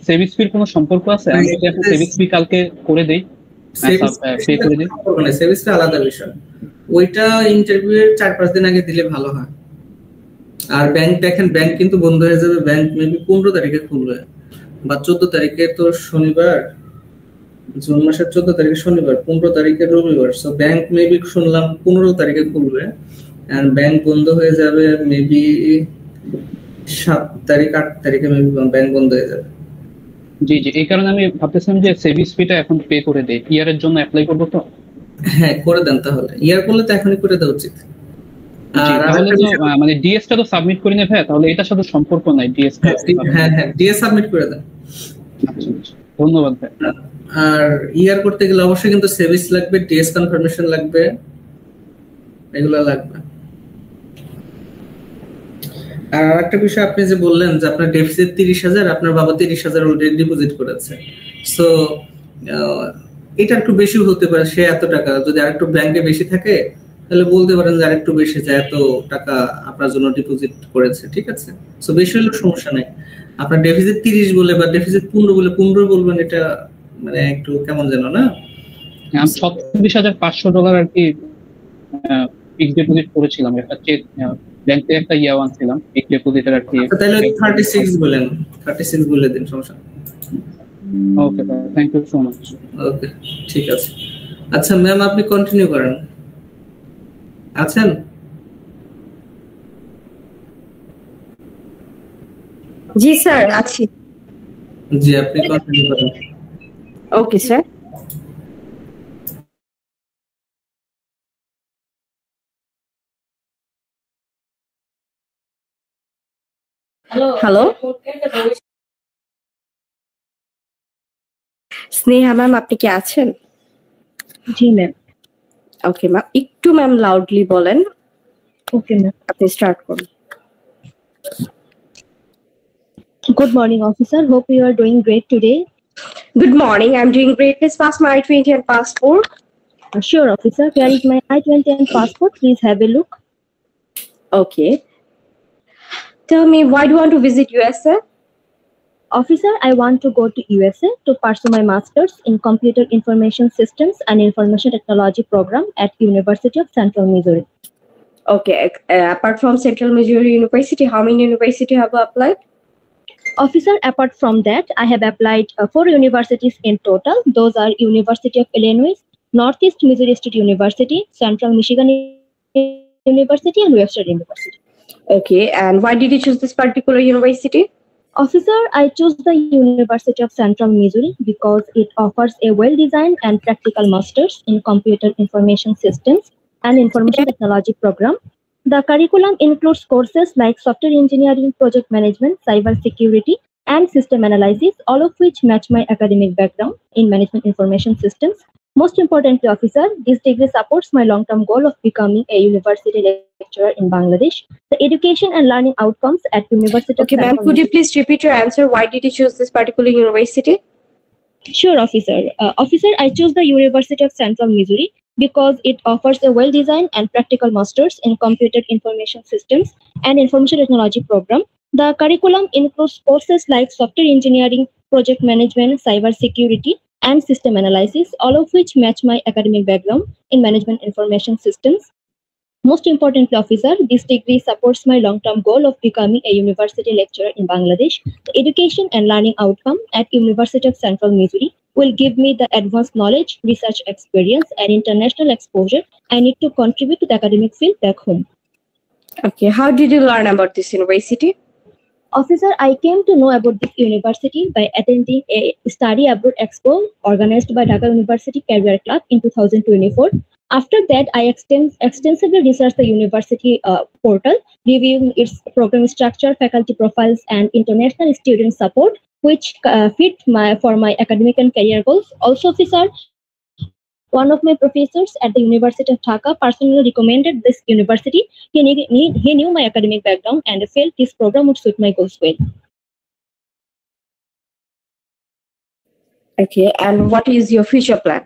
সেভিস ফির কোনো সম্পর্ক আছে? আমি যদি এখন সেভিস ফি কালকে করে দেই, পে করে দেই, মানে সেভিসটা আলাদা বিষয়, ওইটা ইন্টারভিউ এর 4-5 দিন আগে দিলে ভালো হয়। আর ব্যাংক দেখেন, ব্যাংক কিন্তু বন্ধ হয়ে যাবে, ব্যাংক মেবি 15 তারিখে খুলবে বা 14 তারিখে, তো শনিবার, জুন মাসের 14 তারিখে শনিবার, 15 তারিখে রবিবার, সো ব্যাংক মেবি শুনলাম 15 তারিখে খুলবে, এন্ড ব্যাংক বন্ধ হয়ে যাবে মেবি 7 তারিখ 8 তারিখে মেবি ব্যাংক বন্ধ হয়ে যাবে। জি জি, এই কারণে আমি ভাবতেছিলাম যে সেভিস ফিটা এখন পে করে দেই, ইয়ারের জন্য অ্যাপ্লাই করব। তো হ্যাঁ, করে দেন, তাহলে ইয়ার করলে তো এখনই করে দেওয়া উচিত। তাহলে তো মানে ডিএসটা তো সাবমিট করি না ভাই, তাহলে এটার সাথে সম্পর্ক নাই ডিএসটা? হ্যাঁ হ্যাঁ, ডিএস সাবমিট করে দেন। আচ্ছা, ধন্যবাদ ভাই। আর ইয়ার করতে গেলে অবশ্যই কিন্তু সেভিস লাগবে, ডিএস কনফার্মেশন লাগবে, এগুলো লাগবে। আর একটা বিষয়, আপনি যে বললেন যে আপনার ডেফিসিট 30,000, আপনার বাবা 30,000 অলরেডি ডিপোজিট করেছে, সো এটা একটু বেশি হতে পারে, সে এত টাকা যদি আরেকটু ব্যাংকে বেশি থাকে তাহলে বলতে পারেন যে আরেকটু বেশি, যে এত টাকা আপনার জন্য ডিপোজিট করেছে, ঠিক আছে? সো বেশি হলেও সমস্যা নেই, আপনার ডেফিসিট 30 বলে বা ডেফিসিট 15 বলে 15 বলবেন, এটা মানে একটু কেমন যেন না। আমি $36,500 আর কি ফিক্সড ডিপোজিট করেছিলাম, একটা চেক ব্যাংক থেকে একটা ইয়া আনছিলাম ফিক্সড ডিপোজিটের আর কি। তাহলে 36 বলেন, 36 বলে দিন, সমস্যা। ওকে ভাই, থ্যাংক ইউ সো মাচ। ওকে, ঠিক আছে। আচ্ছা ম্যাম, আপনি কন্টিনিউ করেন। আছেন? জি স্যার, আছি। জি, আপনি কন্টিনিউ করেন। Okay sir. Hello Sneha ma'am, আপনি কি আছেন? জি ম্যাম। ওকে ম্যাম, একটু ম্যাম লাউডলি বলেন। Okay ma'am. আপনি স্টার্ট করুন। Good morning, officer. Hope you are doing great today. Good morning, I'm doing great. Please pass my I-20 and passport. Sure, officer. Here is my I-20 and passport. Please have a look. Okay. Tell me, why do you want to visit USA? Officer, I want to go to USA to pursue my master's in Computer Information Systems and Information Technology program at University of Central Missouri. Okay. Apart from Central Missouri University, how many university have you applied? Officer, apart from that, I have applied 4 universities in total. Those are University of Illinois, Northeast Missouri State University, Central Michigan University, and Webster University. Okay, and why did you choose this particular university? Officer, I chose the University of Central Missouri because it offers a well-designed and practical master's in Computer Information Systems and Information Technology program. The curriculum includes courses like software engineering, project management, cyber security, and system analysis, all of which match my academic background in management information systems. Most importantly, officer, this degree supports my long-term goal of becoming a university lecturer in Bangladesh. The education and learning outcomes at University Okay, of ma'am, Central could you please repeat your answer? Why did you choose this particular university? Sure, officer. Officer, I chose the University of Central Missouri because it offers a well-designed and practical master's in Computer Information Systems and Information Technology program. The curriculum includes courses like software engineering, project management, cyber security, and system analysis, all of which match my academic background in management information systems. Most importantly, officer, this degree supports my long-term goal of becoming a university lecturer in Bangladesh. The education and learning outcome at University of Central Missouri will give me the advanced knowledge, research experience, and international exposure I need to contribute to the academic field back home. Okay, how did you learn about this university? Officer, I came to know about this university by attending a study abroad expo organized by Dhaka University Career Club in 2024. After that, I extensively researched the university portal, reviewing its program structure, faculty profiles, and international student support, which fit for my academic and career goals. Also, officer, one of my professors at the University of Dhaka personally recommended this university. He knew my academic background and felt this program would suit my goals well. Okay, and what is your future plan?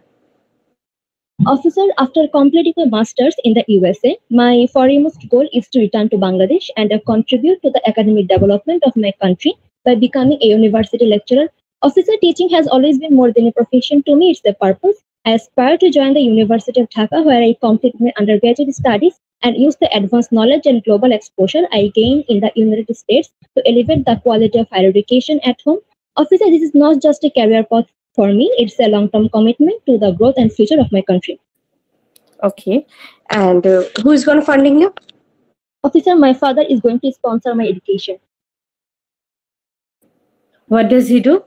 Officer, after completing my master's in the USA, my foremost goal is to return to Bangladesh and contribute to the academic development of my country by becoming a university lecturer. Officer, teaching has always been more than a profession to me, it's a purpose. I aspire to join the University of Dhaka, where I complete my undergraduate studies and use the advanced knowledge and global exposure I gain in the United States to elevate the quality of higher education at home. Officer, this is not just a career path for me, it's a long-term commitment to the growth and future of my country. Okay, and who is going to funding you? Officer, my father is going to sponsor my education. What does he do?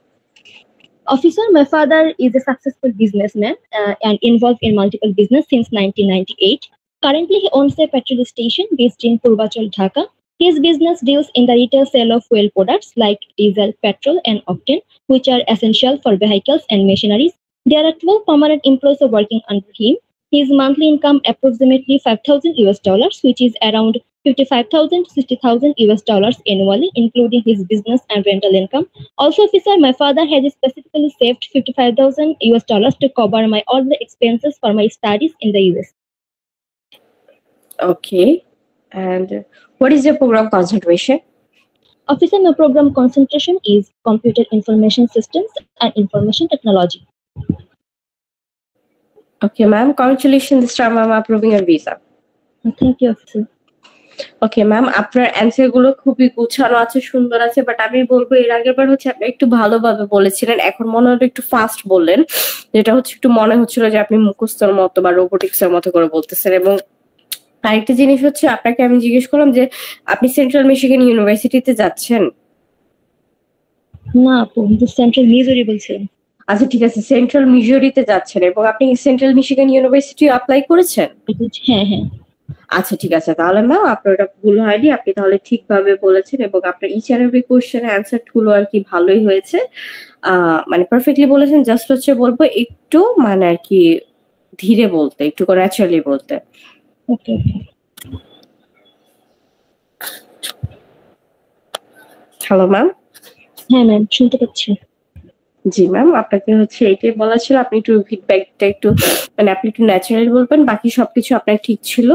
Officer, my father is a successful businessman and involved in multiple business since 1998. Currently, he owns a petrol station based in Purvachal, Dhaka. His business deals in the retail sale of fuel products like diesel, petrol, and octane, which are essential for vehicles and machineries. There are 12 permanent employees working under him. His monthly income approximately $5,000, which is around $55,000 to $60,000 annually, including his business and rental income. Also, officer, my father has specifically saved $55,000 to cover all the expenses for my studies in the US. Okay, and what is your program concentration? Officer, my program concentration is Computer Information Systems and Information Technology. Okay, ma'am, congratulations, this time I'm approving your visa. Thank you, officer. Okay ma'am, আপনার answer গুলো খুবই গুছানো আছে, সুন্দর আছে, but আমি বলবো এর আগের বার হচ্ছে আপনি একটু ভালোভাবে বলেছিলেন, এখন মনে হলো একটু ফাস্ট বললেন, যেটা হচ্ছে একটু মনে হচ্ছিল যে আপনি মুখস্থর মতো বা রোবোটিক্স এর মতো করে বলতেছেন। এবং আরেকটা জিনিস হচ্ছে, আপনাকে আমি জিজ্ঞেস করলাম যে আপনি সেন্ট্রাল মিশিগান ইউনিভার্সিটিতে যাচ্ছেন? না আপু, সেন্ট্রাল মিজোরি বলছেন। আচ্ছা ঠিক আছে, সেন্ট্রাল মিজোরিতে যাচ্ছেন এবং আপনি সেন্ট্রাল মিশিগান ইউনিভার্সিটি অ্যাপ্লাই করেছেন? হ্যাঁ হ্যাঁ। আচ্ছা ঠিক আছে, তাহলে ম্যাম আপনার ওটা ভুল হয়নি, আপনি তাহলে ঠিকভাবে বলেছেন এবং আপনার ইচ এন্ড এভরি কোশ্চেনের অ্যান্সার গুলো আর কি ভালোই হয়েছে, মানে পারফেক্টলি বলেছেন। জাস্ট হচ্ছে বলবো একটু মানে আর কি ধীরে বলতে, একটু ন্যাচারালি বলতে। ওকে। Hello ma'am. হ্যাঁ ম্যাম, শুনতে পাচ্ছি। জি ম্যাম, আপনাকে হচ্ছে এইটাই বলা ছিল, আপনি একটু ফিডব্যাকটা একটু মানে আপনি একটু ন্যাচারালি বলবেন, বাকি সবকিছু আপনার ঠিক ছিল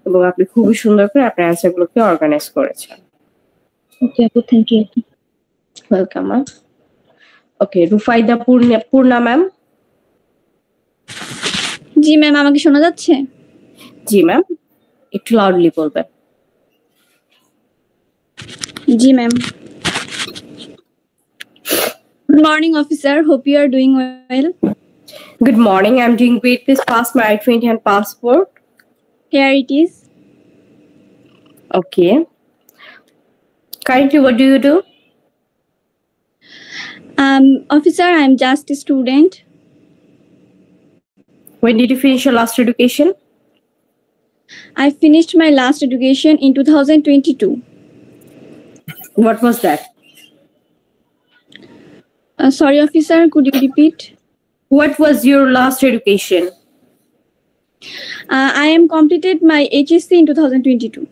এবং আপনি খুবই সুন্দর করে আপনার অ্যান্সার গুলোকে অর্গানাইজ করেছেন। ওকে আপু, thank you. Welcome ma'am. Okay, Rufaida Purna ma'am. জি ম্যাম, আমাকে শোনা যাচ্ছে? জি ম্যাম, একটু লাউডলি বলবেন। জি ma'am. Good morning, officer. Hope you are doing well. Good morning. I'm doing great. Please pass my I-20 and passport. Here it is. Okay. Currently, what do you do? Officer, I'm just a student. When did you finish your last education? I finished my last education in 2022. What was that? Sorry, officer, could you repeat? What was your last education? I am completed my HSC in 2022.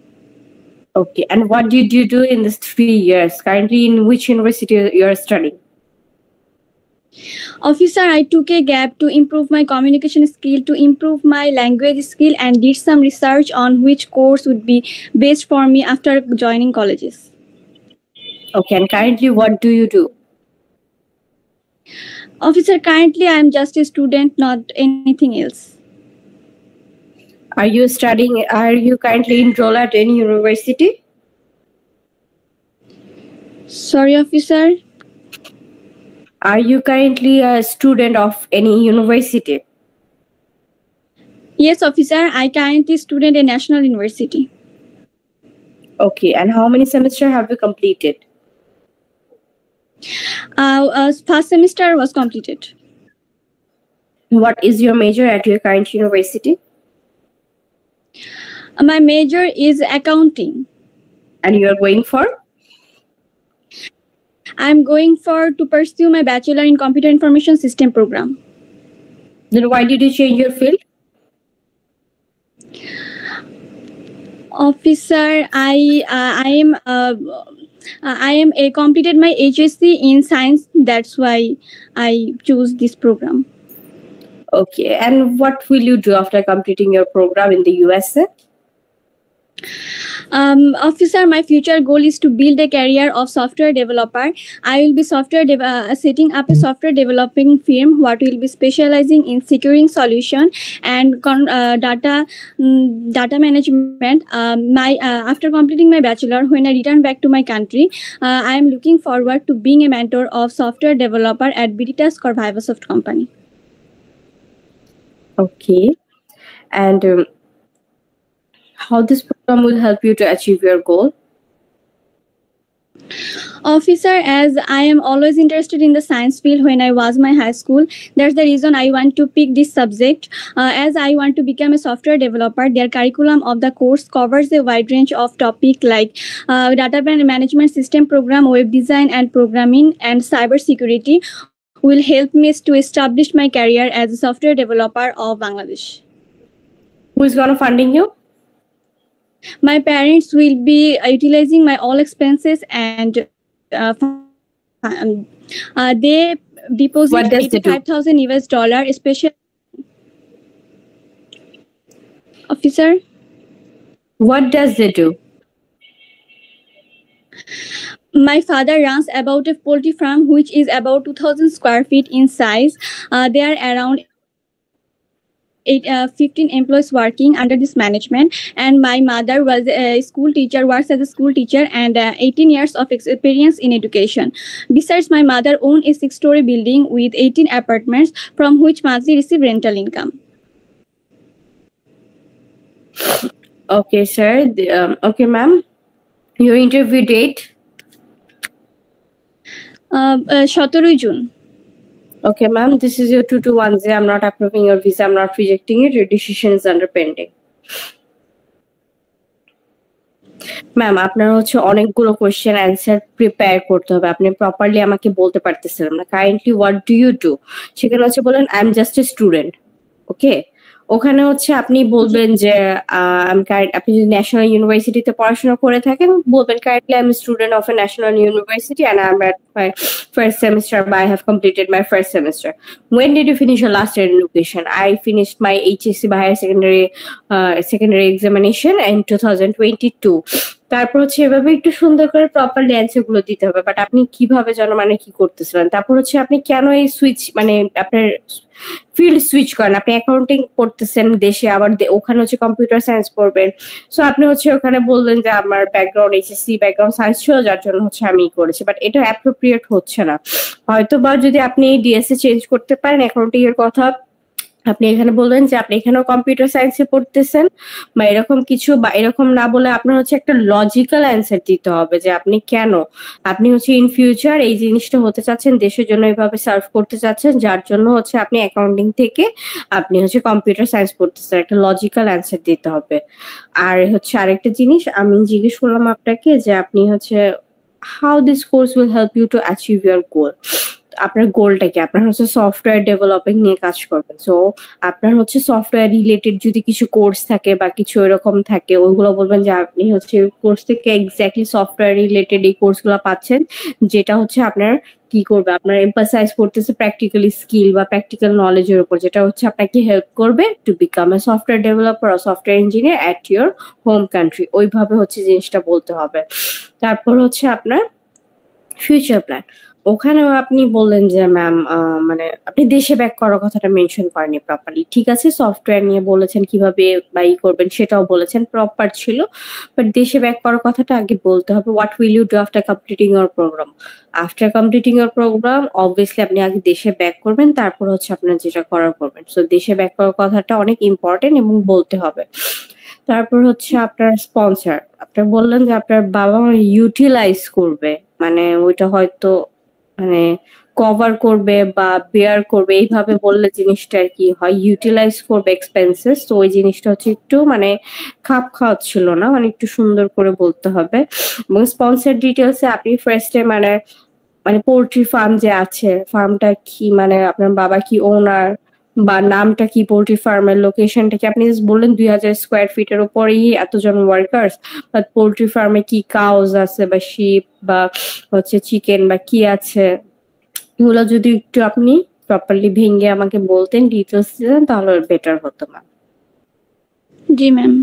Okay. And what did you do in these 3 years? Currently, in which university you are studying? Officer, I took a gap to improve my communication skill, to improve my language skill, and did some research on which course would be best for me after joining colleges. Okay. And currently, what do you do? Officer, currently I am just a student, not anything else. Are you currently enrolled at any university? Sorry, officer. Are you currently a student of any university? Yes, officer, I currently student a national university. Okay. And how many semesters have you completed? First semester was completed. What is your major at your current university? My major is accounting. And you are going for? I'm going to pursue my bachelor in computer information system program. Then why did you change your field? Officer, I am completed my HSC in science. That's why I choose this program. Okay. And what will you do after completing your program in the USA? Officer, my future goal is to build a career of software developer. I will be setting up a software developing firm what will be specializing in securing solution and data management. After completing my bachelor, when I return back to my country, I am looking forward to being a mentor of software developer at Biditask or Vivasoft company. Okay. And how this program will help you to achieve your goal? Officer, as I am always interested in the science field when I was my high school, that's the reason I want to pick this subject. As I want to become a software developer, their curriculum of the course covers a wide range of topics like data management system program, web design and programming, and cyber security will help me to establish my career as a software developer of Bangladesh. Who is going to funding you? My parents will be utilizing my all expenses and they deposit $85,000 US, especially. Officer? What does they do? My father runs about a poultry farm which is about 2,000 square feet in size. There are around 15 employees working under this management, and my mother was a school teacher, works as a school teacher, and 18 years of experience in education. Besides, my mother owns a 6-story building with 18 apartments from which monthly receive rental income. Okay, sir. Okay, ma'am. Your interview date? 17 June. Okay, ma'am, this is your 2210. I'm not approving your visa. I'm not rejecting it. Your decision is under pending. Ma'am আপনার হচ্ছে অনেকগুলো question answer prepare করতে হবে, আপনি properly আমাকে বলতে পারতেছিলেন না। Currently what do you do, সেখানে হচ্ছে বলেন I am just a student. Okay, ওখানে হচ্ছে আপনি বলবেন যে আপনি যদি ন্যাশনাল ইউনিভার্সিটিতে পড়াশোনা করে থাকেন বলবেন currently I am student of a national university and I'm at my first semester, but I have completed my first semester. When did you finish your last year in education? I finished my HSC by higher secondary examination in 2022. তারপর হচ্ছে এভাবে একটু সুন্দর করে properly answer গুলো দিতে হবে। But আপনি কিভাবে যেন মানে কি করতেছিলেন, তারপর হচ্ছে আপনি কেন এই সুইচ মানে আপনার ফিল্ড সুইচ করেন, আপনি অ্যাকাউন্টিং পড়তেছেন দেশে, আবার ওখানে হচ্ছে কম্পিউটার সায়েন্স পড়বেন। সো আপনি হচ্ছে ওখানে বললেন যে আমার ব্যাকগ্রাউন্ড এইচএসসি ব্যাকগ্রাউন্ড সায়েন্স ছিল যার জন্য হচ্ছে আমি করেছি, বাট এটা অ্যাপ্রোপ্রিয়েট হচ্ছে না। হয়তো বা যদি আপনি ডিএসসি চেঞ্জ করতে পারেন অ্যাকাউন্টিং এর কথা, আপনি এখানে বলবেন যে আপনি এখানেও কম্পিউটার সায়েন্সে পড়তেছেন বা এরকম কিছু, বা এরকম না বলে আপনার হচ্ছে একটা লজিক্যাল অ্যান্সার দিতে হবে যে আপনি কেন আপনি হচ্ছে ইন ফিউচার এই জিনিসটা হতে চাচ্ছেন, দেশের জন্য এইভাবে সার্ভ করতে চাচ্ছেন, যার জন্য হচ্ছে আপনি অ্যাকাউন্টিং থেকে আপনি হচ্ছে কম্পিউটার সায়েন্স পড়তেছেন, একটা লজিক্যাল অ্যান্সার দিতে হবে। আর হচ্ছে আরেকটা জিনিস আমি জিজ্ঞেস করলাম আপনাকে যে আপনি হচ্ছে how this course will help you to achieve your goal, আপনার গোলটা কি? আপনার হচ্ছে সফটওয়্যার ডেভেলপিং নিয়ে কাজ করবেন, সো আপনার হচ্ছে সফটওয়্যার রিলেটেড যদি কিছু কোর্স থাকে বা কিছু এরকম থাকে ওইগুলো বলবেন যে আপনি হচ্ছে কোর্স থেকে এক্স্যাক্টলি সফটওয়্যার রিলেটেড এই কোর্সগুলো পাচ্ছেন, যেটা হচ্ছে আপনার কি করবে, আপনার এমফাসাইজ করতেছে প্র্যাকটিক্যালি স্কিল বা প্র্যাকটিক্যাল নলেজের উপর, যেটা হচ্ছে আপনাকে হেল্প করবে to become a software developer আর software engineer at your home country. ওইভাবে হচ্ছে জিনিসটা বলতে হবে। তারপর হচ্ছে আপনার ফিউচার প্ল্যান, ওখানেও আপনি বললেন যে ম্যাম মানে আপনি দেশে ব্যাক করার কথাটা মেনশন করেনি প্রপারলি। ঠিক আছে, সফটওয়্যার নিয়ে বলেছেন কিভাবে বাই করবেন সেটাও বলেছেন, প্রপার ছিল, বাট দেশে ব্যাক করার কথাটা আগে বলতে হবে। What will you do after completing your program? After completing your program obviously আপনি আগে দেশে ব্যাক করবেন, তারপর হচ্ছে আপনার যেটা করার করবেন। সো দেশে ব্যাক করার কথাটা অনেক ইম্পর্টেন্ট এবং বলতে হবে। তারপর হচ্ছে আপনার স্পন্সর, আপনার বললেন যে আপনার বাবা ইউটিলাইজ করবে, মানে ওইটা হয়তো মানে কভার করবে বা বেয়ার করবে, এইভাবে বললে জিনিসটা আর কি হয়, ইউটিলাইজ করবে এক্সপেন্সেস। তো ওই জিনিসটা হচ্ছে একটু মানে খাপ খাওয়াচ্ছিল না, মানে একটু সুন্দর করে বলতে হবে। এবং স্পন্সর ডিটেলসে আপনি ফার্স্টে মানে পোল্ট্রি ফার্ম যে আছে, ফার্মটা কি, মানে আপনার বাবা কি ওনার বা নামটা কি, পোল্ট্রি ফার্মের লোকেশনটা কি, আপনি বললেন 2000 স্কোয়ার ফিটের উপরেই এতজন ওয়ার্কার্স, বাট পোল্ট্রি ফার্মে কি কাউজ আছে বা শিপ বা হচ্ছে চিকেন বা কি আছে, এগুলো যদি একটু আপনি প্রপারলি ভেঙে আমাকে বলতেন, ডিটেলস দিতেন, তাহলে বেটার হতো ম্যাম। জি ম্যাম।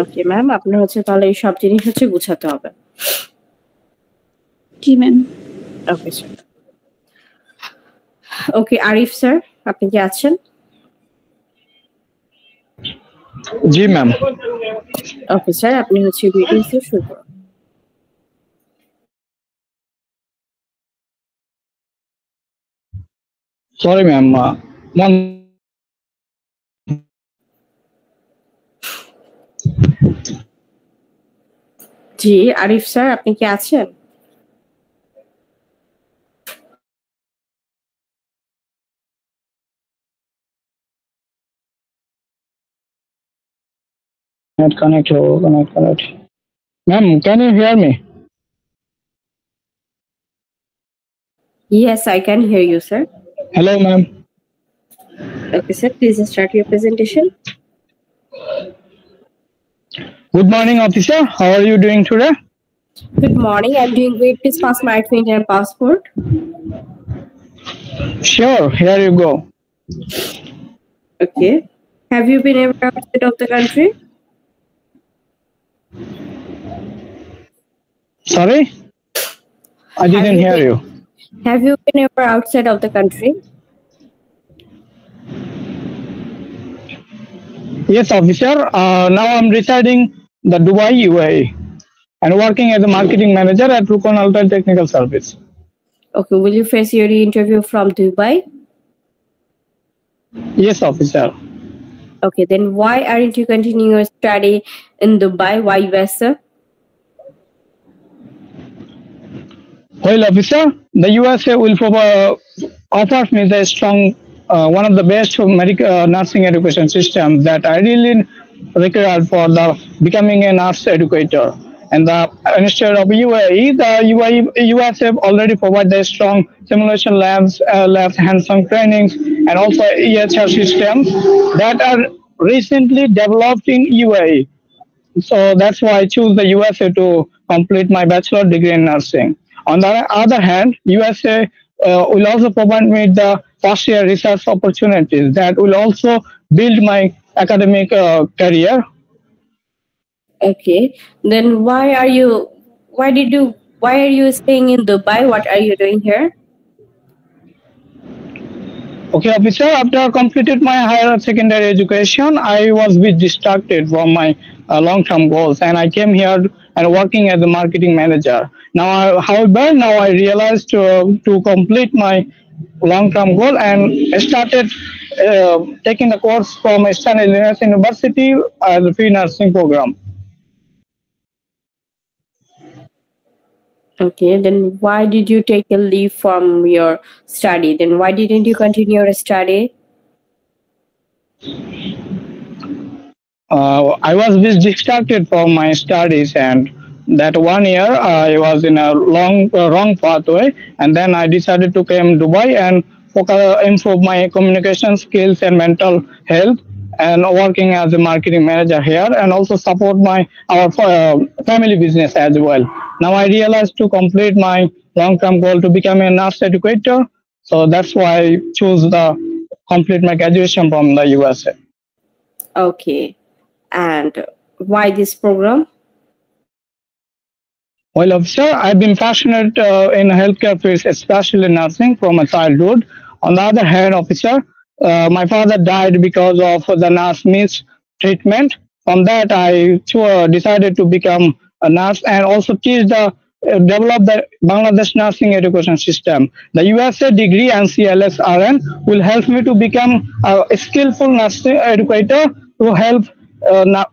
ওকে ম্যাম, আপনার হচ্ছে তাহলে এই সব জিনিস হচ্ছে গুছাতে হবে। জি ma'am. Okay sir. Okay Arif sir, আপনি কি আছেন? জি ম্যাম। ওকে স্যার, আপনি হচ্ছে গ্রিটিংস দিয়ে শুরু করুন। Sorry ma'am, one. জি আরিফ স্যার, আপনি কি আছেন? Connect. Ma'am, can you hear me? Yes, I can hear you, sir. Hello ma'am. Okay, sir, please start your presentation. Good morning officer, how are you doing today? Good morning, I'm doing great. Please pass my Indian passport. Sure, here you go. Okay. Have you been ever outside of the country? Sorry? I didn't hear you. Have you been ever outside of the country? Yes officer, now I'm residing the Dubai, UAE and working as a marketing manager at Rukon Altai Technical Service. Okay, will you face your interview from Dubai? Yes officer. Okay, then why aren't you continuing your study in Dubai? Why USA? Well officer, the USA will offer me the strong, one of the best medical nursing education system that I really required for the becoming a nurse educator. And instead of UAE, the US have already provided strong simulation labs, hands-on trainings, and also EHR systems that are recently developed in UAE. So that's why I choose the USA to complete my bachelor degree in nursing. On the other hand, USA will also provide me the first-year research opportunities that will also build my academic career. Okay. Then why are you staying in Dubai? What are you doing here? Okay, officer, after I completed my higher secondary education, I was a bit distracted from my long-term goals, and I came here and working as a marketing manager. However, now I realized to complete my long-term goal, and I started taking the course from Eastern Illinois University as a free nursing program. Okay, then why did you take a leave from your study? Then why didn't you continue your study? I was distracted from my studies, and that 1 year I was in a wrong pathway, and then I decided to come to Dubai and improve my communication skills and mental health, and working as a marketing manager here, and also support our family business as well. Now I realized to complete my long-term goal to become a nurse educator, so that's why I chose to complete my graduation from the USA. Okay, and why this program? Well, officer, I've been passionate in healthcare fields, especially nursing, from a childhood. On the other hand, officer, my father died because of the nurse mistreatment. From that, I decided to become a nurse and also develop the Bangladesh nursing education system. The USA degree and CLS-RN will help me to become a skillful nursing educator to help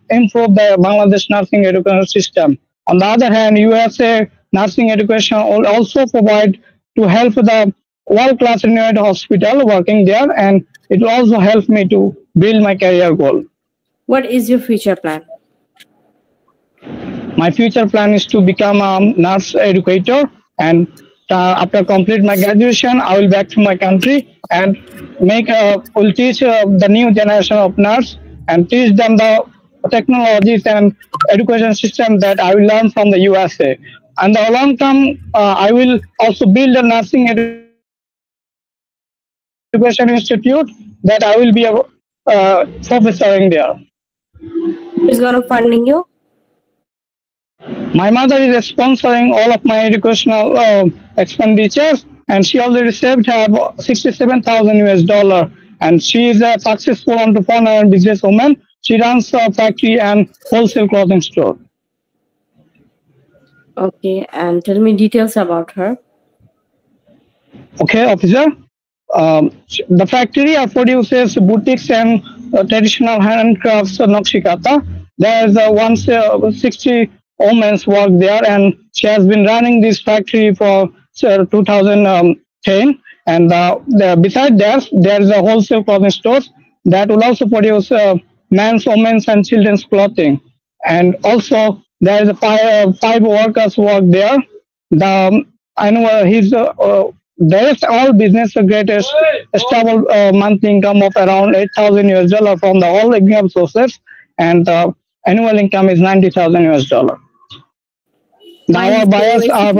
improve the Bangladesh nursing education system. On the other hand, USA nursing education will also provide to help the world-class renowned hospital working there, and it will also help me to build my career goal. What is your future plan? My future plan is to become a nurse educator, and after complete my graduation, I will back to my country and will teach the new generation of nurse and teach them the technologies and education system that I will learn from the USA. And the long term, I will also build a nursing education institute that I will be a professor in there. Who's going to funding you? My mother is sponsoring all of my educational expenditures, and she already saved her $67,000 US, and she is a successful entrepreneur and businesswoman. She runs a factory and wholesale clothing store. Okay, and tell me details about her. Okay, officer. The factory produces boutiques and traditional handcrafts Nokshikata. There is 60 women work there, and she has been running this factory for 2010. And beside that, there is a wholesale clothing store that will also produce men's, women's, and children's clothing. And also, there is five workers work there. Direct all business greatest stable monthly income of around $8,000 US from the all income sources, and annual income is $90,000 US. Our buyers are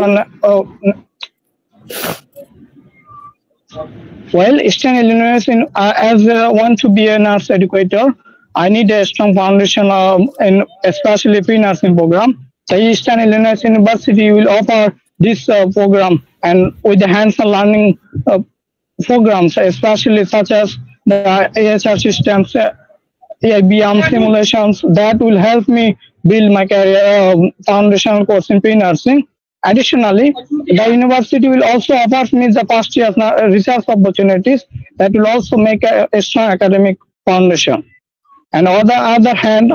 well, Eastern Illinois, as want to be a nurse educator, I need a strong foundation in especially pre-nursing program. The Eastern Illinois University will offer this program, and with the hands-on learning programs, especially such as the AHR systems, AIBM simulations, that will help me build my career foundational course in pre-nursing. Additionally, the university will also offer me the first year research opportunities that will also make a strong academic foundation. And on the other hand,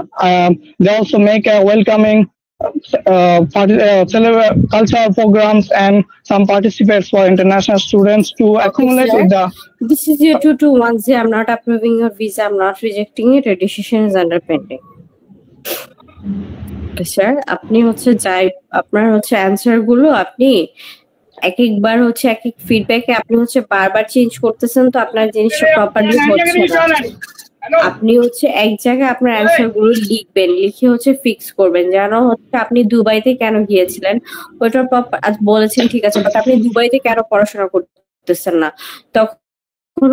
they also make a welcoming cultural programs and some participants for international students to accumulate with the... This is your 221. I'm not approving your visa. I'm not rejecting it. A decision is under pending. Sir আপনি হচ্ছে যাই আপনার হচ্ছে answer গুলো আপনি এক একবার হচ্ছে এক এক ফিডব্যাকে আপনি হচ্ছে বারবার চেঞ্জ করতেছেন, তো আপনার জিনিসটা প্রপারলি হচ্ছে না। আপনি হচ্ছে এক জায়গায় আপনার অ্যান্সার গুলো লিখবেন, লিখে হচ্ছে ফিক্স করবেন, যেন হচ্ছে আপনি দুবাইতে কেন গিয়েছিলেন ওইটা বলেছেন ঠিক আছে, বাট আপনি দুবাইতে কেন পড়াশোনা করতেছেন না, তখন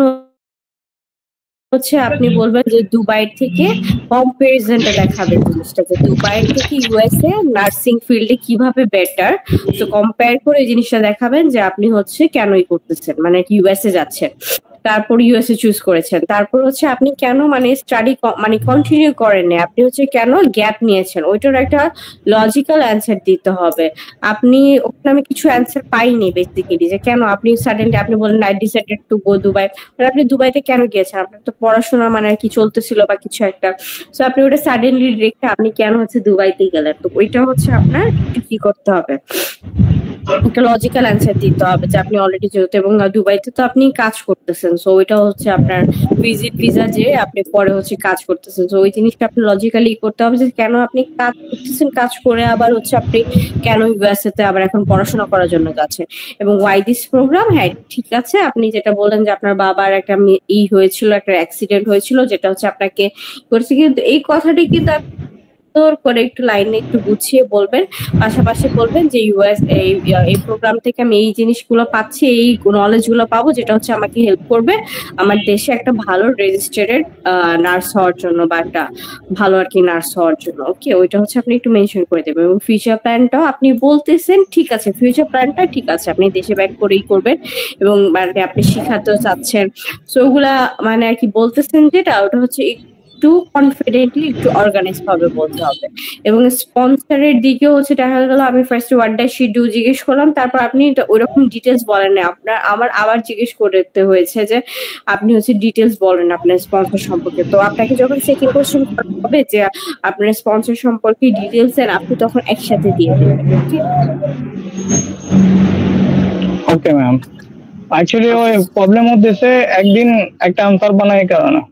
হচ্ছে আপনি বলবেন যে দুবাই থেকে কম্পারিজনটা দেখাবেন জিনিসটা, যে দুবাই থেকে ইউএসএ নার্সিং ফিল্ডে কিভাবে বেটার, তো কম্পেয়ার করে এই জিনিসটা দেখাবেন যে আপনি হচ্ছে কেনই করতেছেন, মানে ইউএসএ যাচ্ছেন, তারপর ইউএসএ চুজ করেছেন, তারপর হচ্ছে আপনি কেন মানে স্টাডি মানে কন্টিনিউ করেন না, আপনি হচ্ছে কেন গ্যাপ নিয়েছেন, ওইটার একটা লজিক্যাল অ্যান্সার দিতে হবে। আপনি ওখানে আমি কিছু অ্যান্সার পাইনি বেসিক্যালি, যে কেন আপনি সাডেনলি আপনি বলেন I decided to go Dubai, আপনি দুবাইতে কেন গিয়েছেন, আপনার তো পড়াশোনা মানে কি চলতেছিল বা কিছু একটা, সো আপনি ওটা সাডেনলি রেখে আপনি কেন হচ্ছে দুবাইতে গেলেন, তো ওইটা হচ্ছে আপনার কি করতে হবে, একটা লজিক্যাল অ্যান্সার দিতে হবে যে আপনি অলরেডি যেহেতু এবং দুবাইতে তো আপনি কাজ করতেছেন, সো ওইটা হচ্ছে আপনার ভিজিট ভিসা যে আপনি পরে হচ্ছে কাজ করতেছেন, সো ওই জিনিসটা আপনি লজিক্যালি করতে হবে যে কেন আপনি কাজ করতেছেন, কাজ করে আবার হচ্ছে আপনি কেন ইউএসএ তে আবার এখন পড়াশোনা করার জন্য যাচ্ছেন, এবং ওয়াই দিস প্রোগ্রাম। হ্যাঁ ঠিক আছে, আপনি যেটা বলেন যে আপনার বাবার একটা হয়েছিল, একটা অ্যাক্সিডেন্ট হয়েছিল যেটা হচ্ছে আপনাকে করেছে, কিন্তু এই কথাটি কিন্তু করে একটু লাইনে একটু গুছিয়ে বলবেন, পাশাপাশি বলবেন যে ইউএস এই প্রোগ্রাম থেকে আমি এই জিনিসগুলো পাচ্ছি, এই নলেজ গুলো পাবো যেটা হচ্ছে আমাকে হেল্প করবে আমার দেশে একটা ভালো রেজিস্ট্রেটেড নার্স হওয়ার জন্য বা একটা ভালো আর কি নার্স হওয়ার জন্য। ওকে, ওইটা হচ্ছে আপনি একটু মেনশন করে দেবেন। এবং ফিউচার প্ল্যানটাও আপনি বলতেছেন ঠিক আছে, ফিউচার প্ল্যানটা ঠিক আছে, আপনি দেশে ব্যাক করেই করবেন এবং মানে আপনি শিখাতেও চাচ্ছেন, সো ওগুলা মানে আর কি বলতেছেন যেটা ওটা হচ্ছে একটু কনফিডেন্টলি একটু অর্গানাইজ ভাবে বলতে হবে। এবং স্পন্সরের দিকেও হচ্ছে দেখা গেল আমি first what does she do জিজ্ঞেস করলাম, তারপর আপনি ওইরকম ডিটেলস বলেন না, আপনার আমার আবার জিজ্ঞেস করতে হয়েছে যে আপনি হচ্ছে ডিটেলস বলেন আপনার স্পন্সর সম্পর্কে, তো আপনাকে যখন সেকেন্ড কোশ্চেন হবে যে আপনার স্পন্সর সম্পর্কে ডিটেলস দেন, আপনি তখন একসাথে দিয়ে দেবেন। ওকে ম্যাম, অ্যাকচুয়ালি ওই প্রবলেম হচ্ছে একদিন একটা আনসার বানাই কারণে।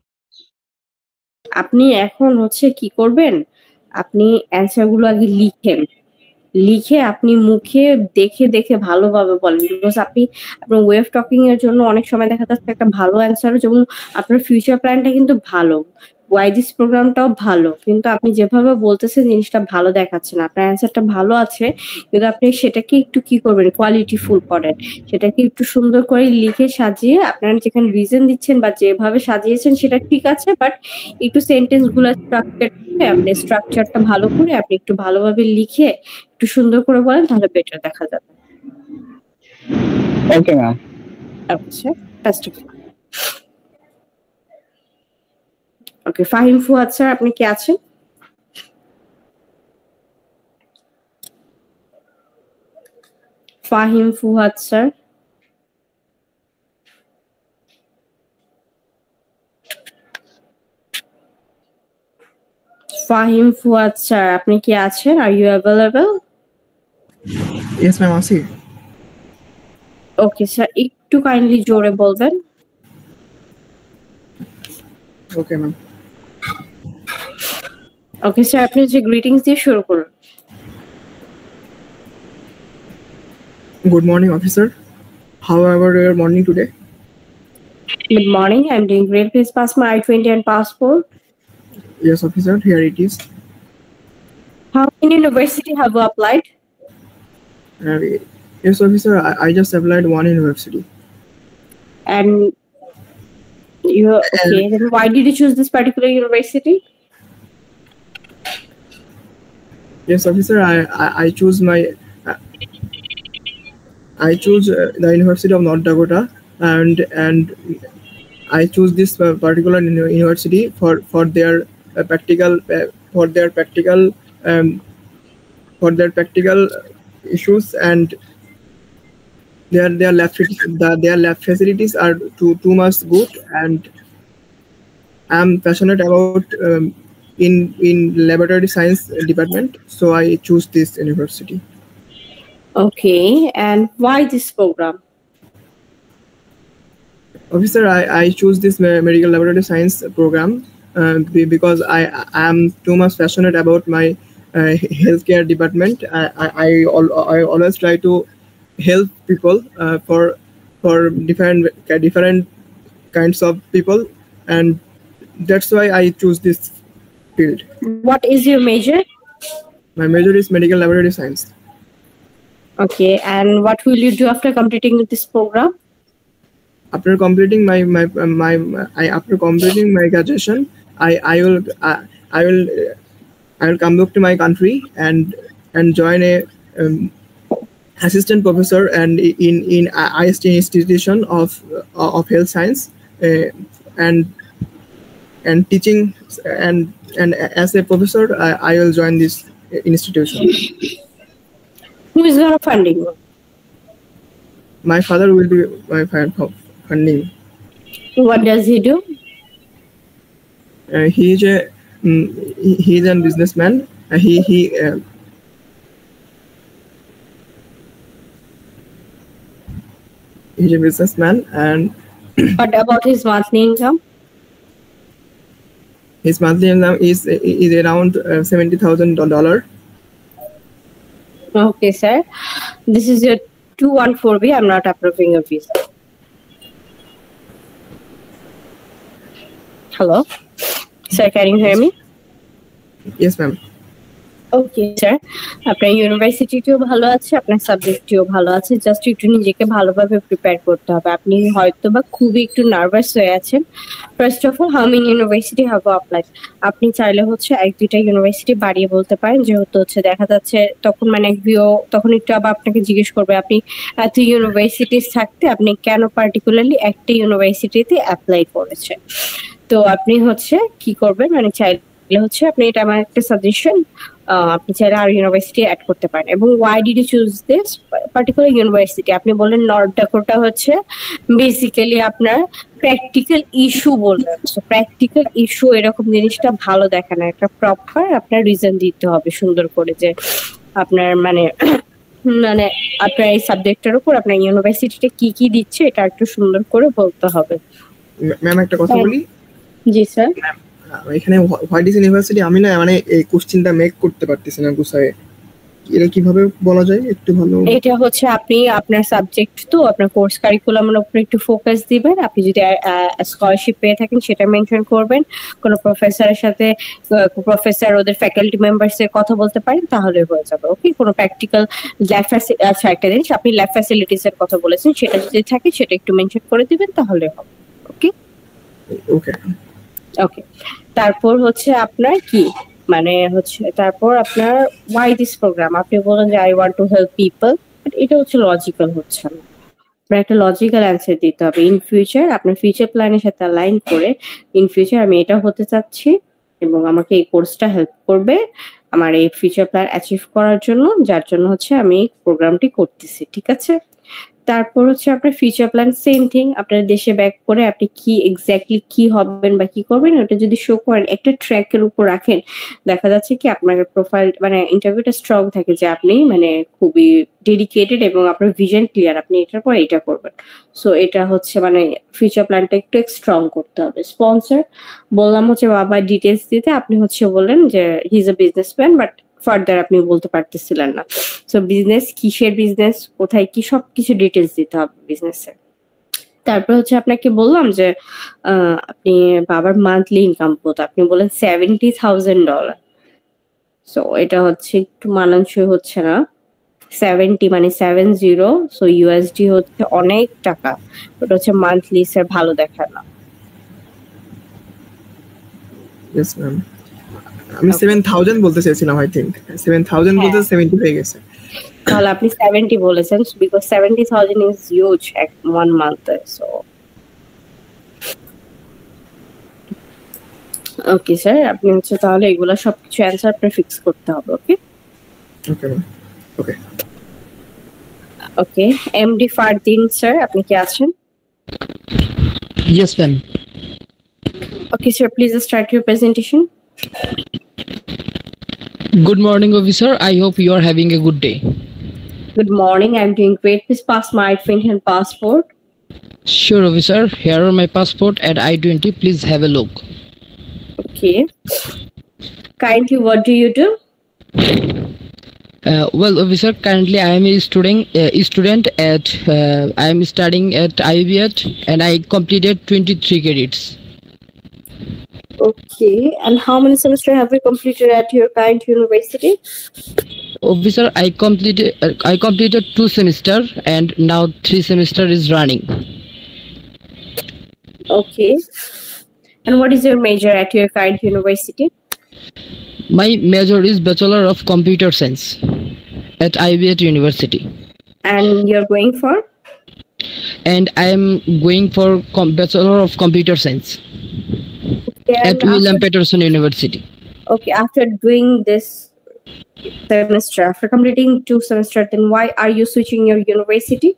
আপনি এখন হচ্ছে কি করবেন, আপনি অ্যান্সার গুলো আগে লিখে আপনি মুখে দেখে দেখে ভালোভাবে বলেন, বিকজ আপনি আপনার ওয়ে অফ টকিং এর জন্য অনেক সময় দেখা যাচ্ছে একটা ভালো অ্যান্সার, যেমন আপনার ফিউচার প্ল্যানটা কিন্তু ভালো, ওয়াইডিস প্রোগ্রামটাও ভালো, কিন্তু আপনি যেভাবে বলতেছেন জিনিসটা ভালো দেখাচ্ছে না, আপনার অ্যান্সারটা ভালো আছে কিন্তু আপনি সেটাকে একটু কি করবেন কোয়ালিটিফুল করেন, সেটাকে একটু সুন্দর করে লিখে সাজিয়ে আপনারা যেখানে রিজন দিচ্ছেন বা যেভাবে সাজিয়েছেন সেটা ঠিক আছে, বাট একটু সেন্টেন্স গুলো স্ট্রাকচারটা ভালো করে আপনি একটু ভালোভাবে লিখে একটু সুন্দর করে বলেন, তাহলে বেটার দেখা যাবে। ওকে ম্যাম, আচ্ছা first of okay, Fahim Fuad sir আপনি কি আছেন? ফাহিম ফুয়াদ স্যার, ফাহিম ফুয়াদ স্যার আপনি কি আছেন? Are you available? Yes ma'am আছি। ওকে স্যার, একটু কাইন্ডলি জোরে বলবেন। Okay ma'am. ওকে স্যার, আপনি যে গ্রিটিংস দিয়ে শুরু করুন। Good morning, officer. How are your morning today? Good morning, I'm doing great. Please pass my I-20 and passport. Yes, officer. Here it is. How many university have you applied? Yes, officer. I just applied one university. And you okay? Then why did you choose this particular university? Yes, officer. I choose my. I choose the University of North Dakota, and I choose this particular university for their practical issues, and their lab facilities are too much good, and I'm passionate about in laboratory science department, so I choose this university. Okay, and why this program? Officer, I choose this medical laboratory science program because I am too much passionate about my healthcare department. I always try to help people for different kinds of people, and that's why I choose this field. What is your major? My major is medical laboratory science. Okay, and what will you do after completing this program? After completing my graduation, I will come back to my country and join a assistant professor and in IST institution of health science and teaching and as a professor I will join this institution. Who is going to funding you? My father will be my funding. What does he do? He is a businessman. He's a businessman, and What about his monthly income? his monthly income is around $70,000. Okay, sir. This is your 214B. I'm not approving your visa. Hello? Sir, can you hear me? Yes, ma'am. Okay sir, আপনার ইউনিভার্সিটিটিও ভালো আছে, আপনার সাবজেক্টটিও ভালো আছে, just একটু নিজেকে ভালোভাবে prepare করতে হবে। আপনি হয়তো বা খুবই একটু নার্ভাস হয়ে আছেন। First of all, how many university have applied? আপনি চাইলে হচ্ছে 1-2টা ইউনিভার্সিটি বাড়িয়ে বলতে পারেন, যেহেতু হচ্ছে দেখা যাচ্ছে তখন মানে তখন একটু আবার আপনাকে জিজ্ঞেস করবে আপনি এত ইউনিভার্সিটিস থাকতে আপনি কেন পার্টিকুলারলি একটা ইউনিভার্সিটিতে অ্যাপ্লাই করেছেন। তো আপনি হচ্ছে কি করবেন, মানে চাইলে হচ্ছে আপনি, এটা আমার একটা সাজেশন, আপনি চাইলে আর ইউনিভার্সিটি অ্যাড করতে পারেন। এবং why did you choose this particular university? আপনি বললেন নর্থ ডাকোটা হচ্ছে বেসিক্যালি আপনার প্র্যাকটিক্যাল ইস্যু বললেন। প্র্যাকটিক্যাল ইস্যু এরকম জিনিসটা ভালো দেখে না, একটা প্রপার আপনার রিজন দিতে হবে সুন্দর করে, যে আপনার মানে আপনার এই সাবজেক্টের উপর আপনার ইউনিভার্সিটিটা কি কি দিচ্ছে এটা একটু সুন্দর করে বলতে হবে। ম্যাম একটা কথা বলি। জি স্যার। এখানে হোয়াইট ইজ ইউনিভার্সিটি আমি না মানে এই কোশ্চেনটা মেক করতে পারতেছি না গুছায়ে, এটা কিভাবে বলা যায় একটু ভালো? এটা হচ্ছে আপনি আপনার সাবজেক্ট তো আপনার কোর্স কারিকুলামের উপর একটু ফোকাস দিবেন। আপনি যদি স্কলারশিপ পেয়ে থাকেন সেটা মেনশন করবেন, কোনো প্রফেসরের সাথে প্রফেসর ওদের ফ্যাকাল্টি মেম্বার্স এর কথা বলতে পারেন, তাহলে হয়ে যাবে। ওকে, কোনো প্র্যাকটিক্যাল ল্যাব ফ্যাসিলিটি, আচ্ছা একটা জিনিস আপনি ল্যাব ফ্যাসিলিটিস এর কথা বলেছেন, সেটা যদি থাকে সেটা একটু মেনশন করে দিবেন, তাহলে হবে। ওকে ওকে ওকে। তারপর হচ্ছে আপনার কি মানে হচ্ছে, তারপর আপনার ওয়াই দিস প্রোগ্রাম? আপনি বলেন যে I want to help people, but এটা হচ্ছে লজিক্যাল হচ্ছে না। আপনার একটা লজিক্যাল অ্যান্সার দিতে হবে। ইন ফিউচার আপনার ফিউচার প্ল্যানের সাথে অ্যালাইন করে, ইন ফিউচার আমি এটা হতে চাচ্ছি এবং আমাকে এই কোর্সটা হেল্প করবে আমার এই ফিউচার প্ল্যান অ্যাচিভ করার জন্য, যার জন্য হচ্ছে আমি এই প্রোগ্রামটি করতেছি। ঠিক আছে। তারপর হচ্ছে আপনার ফিউচার প্ল্যান সেম থিং, আপনার দেশে ব্যাক করে আপনি কি এক্স্যাক্টলি কি হবেন বা কি করবেন ওটা যদি শো করেন, একটা ট্র্যাকের উপর রাখেন, দেখা যাচ্ছে কি আপনার প্রোফাইল মানে ইন্টারভিউটা স্ট্রং থাকে, যে আপনি মানে খুবই ডেডিকেটেড এবং আপনার ভিশন ক্লিয়ার, আপনি এটার পর এটা করবেন। সো এটা হচ্ছে মানে ফিউচার প্ল্যানটা একটু স্ট্রং করতে হবে। স্পন্সর বললাম হচ্ছে বাবা ডিটেলস দিতে, আপনি হচ্ছে বললেন যে he is a businessman, but further আপনি বলতে পারতেছিলেন না। সো বিজনেস, কিসের বিজনেস, কোথায় কি, সবকিছু ডিটেলস দিতে হবে বিজনেসের। তারপর হচ্ছে আপনাকে বললাম যে আপনি বাবার মান্থলি ইনকাম কত, আপনি বলেন $70,000। সো এটা হচ্ছে একটু মানানসই হচ্ছে না। 70 মানে 70, সো ইউএসডি হচ্ছে অনেক টাকা, ওটা হচ্ছে মান্থলি, স্যার ভালো দেখায় না। ইয়েস ম্যাম, আমি 7,000 বলতে চাইছিলাম, আই থিংক 7,000 বলতে 70 হয়ে গেছে। তাহলে আপনি 70 বলেছেন, because 70,000 is huge one month. So okay sir, আপনি হচ্ছে তাহলে এগুলা সবকিছু অ্যান্সার আপনার ফিক্স করতে হবে। Okay okay ma'am. ওকে ওকে। এমডি ফারদিন স্যার, আপনি কি আছেন? Yes, ma'am. Okay, sir, please start your presentation. Good morning, officer. I hope you are having a good day. Good morning, I'm doing great. Please pass my print and passport. Sure, officer. Here are my passport and I-20. Please have a look. Okay. Currently, what do you do? Well, officer, currently I am a student at I am studying at IBH, and I completed 23 credits. Okay. And how many semesters have you completed at your current university? Officer, I completed 2 semesters, and now 3 semester is running. Okay. And what is your major at your current university? My major is Bachelor of Computer Science at IBH University. And you're going for? And I am going for Bachelor of Computer Science at William Peterson University. Okay, after doing this semester, after completing 2 semesters, then why are you switching your university?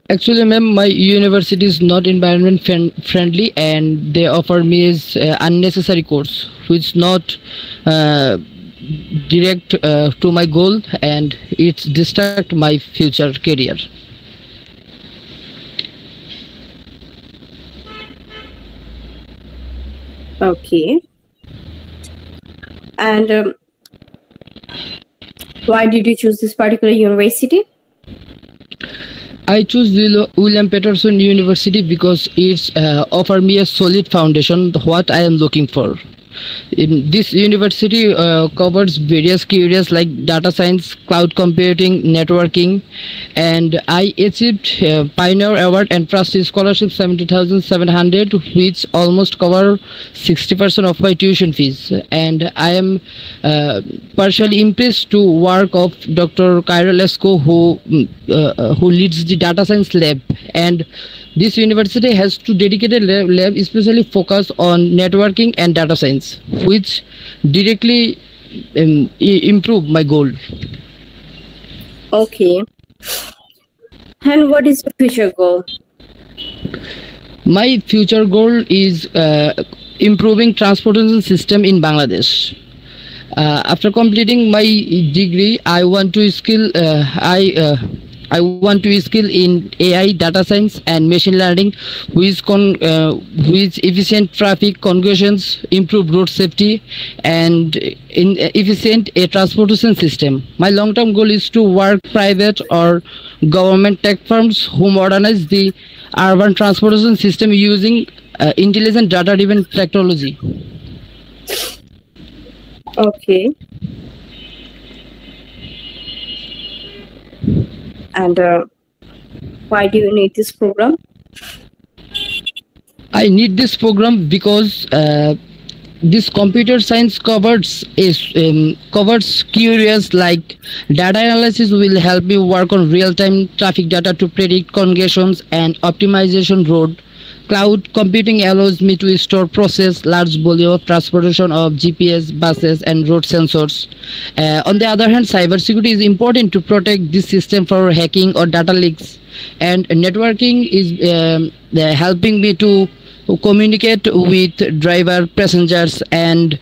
Actually, ma'am, my university is not environment friendly, and they offer me is unnecessary course, which not direct to my goal, and it's distract my future career. Okay. And why did you choose this particular university? I choose William Peterson University because it's offer me a solid foundation, what I am looking for. In this university covers various careers like data science, cloud computing, networking, and I achieved Pioneer Award and Trustee Scholarship 70,700, which almost cover 60% of my tuition fees. And I am partially impressed to work of Dr. Kyril Esko, who leads the data science lab, and this university has 2 dedicated lab especially focused on networking and data science, which directly improve my goal. Okay. And what is your future goal? My future goal is improving transportation system in Bangladesh. After completing my degree, I want to skill in AI, data science, and machine learning, which efficient traffic congestions, improve road safety, and in efficient transportation system. My long-term goal is to work private or government tech firms who modernize the urban transportation system using intelligent data-driven technology. Okay. And why do you need this program? I need this program because this computer science covers careers like data analysis will help me work on real-time traffic data to predict congestions and optimization road. Cloud computing allows me to store, process large volume of transportation of GPS, buses, and road sensors. On the other hand, cybersecurity is important to protect this system for hacking or data leaks. And networking is helping me to communicate with driver, passengers, and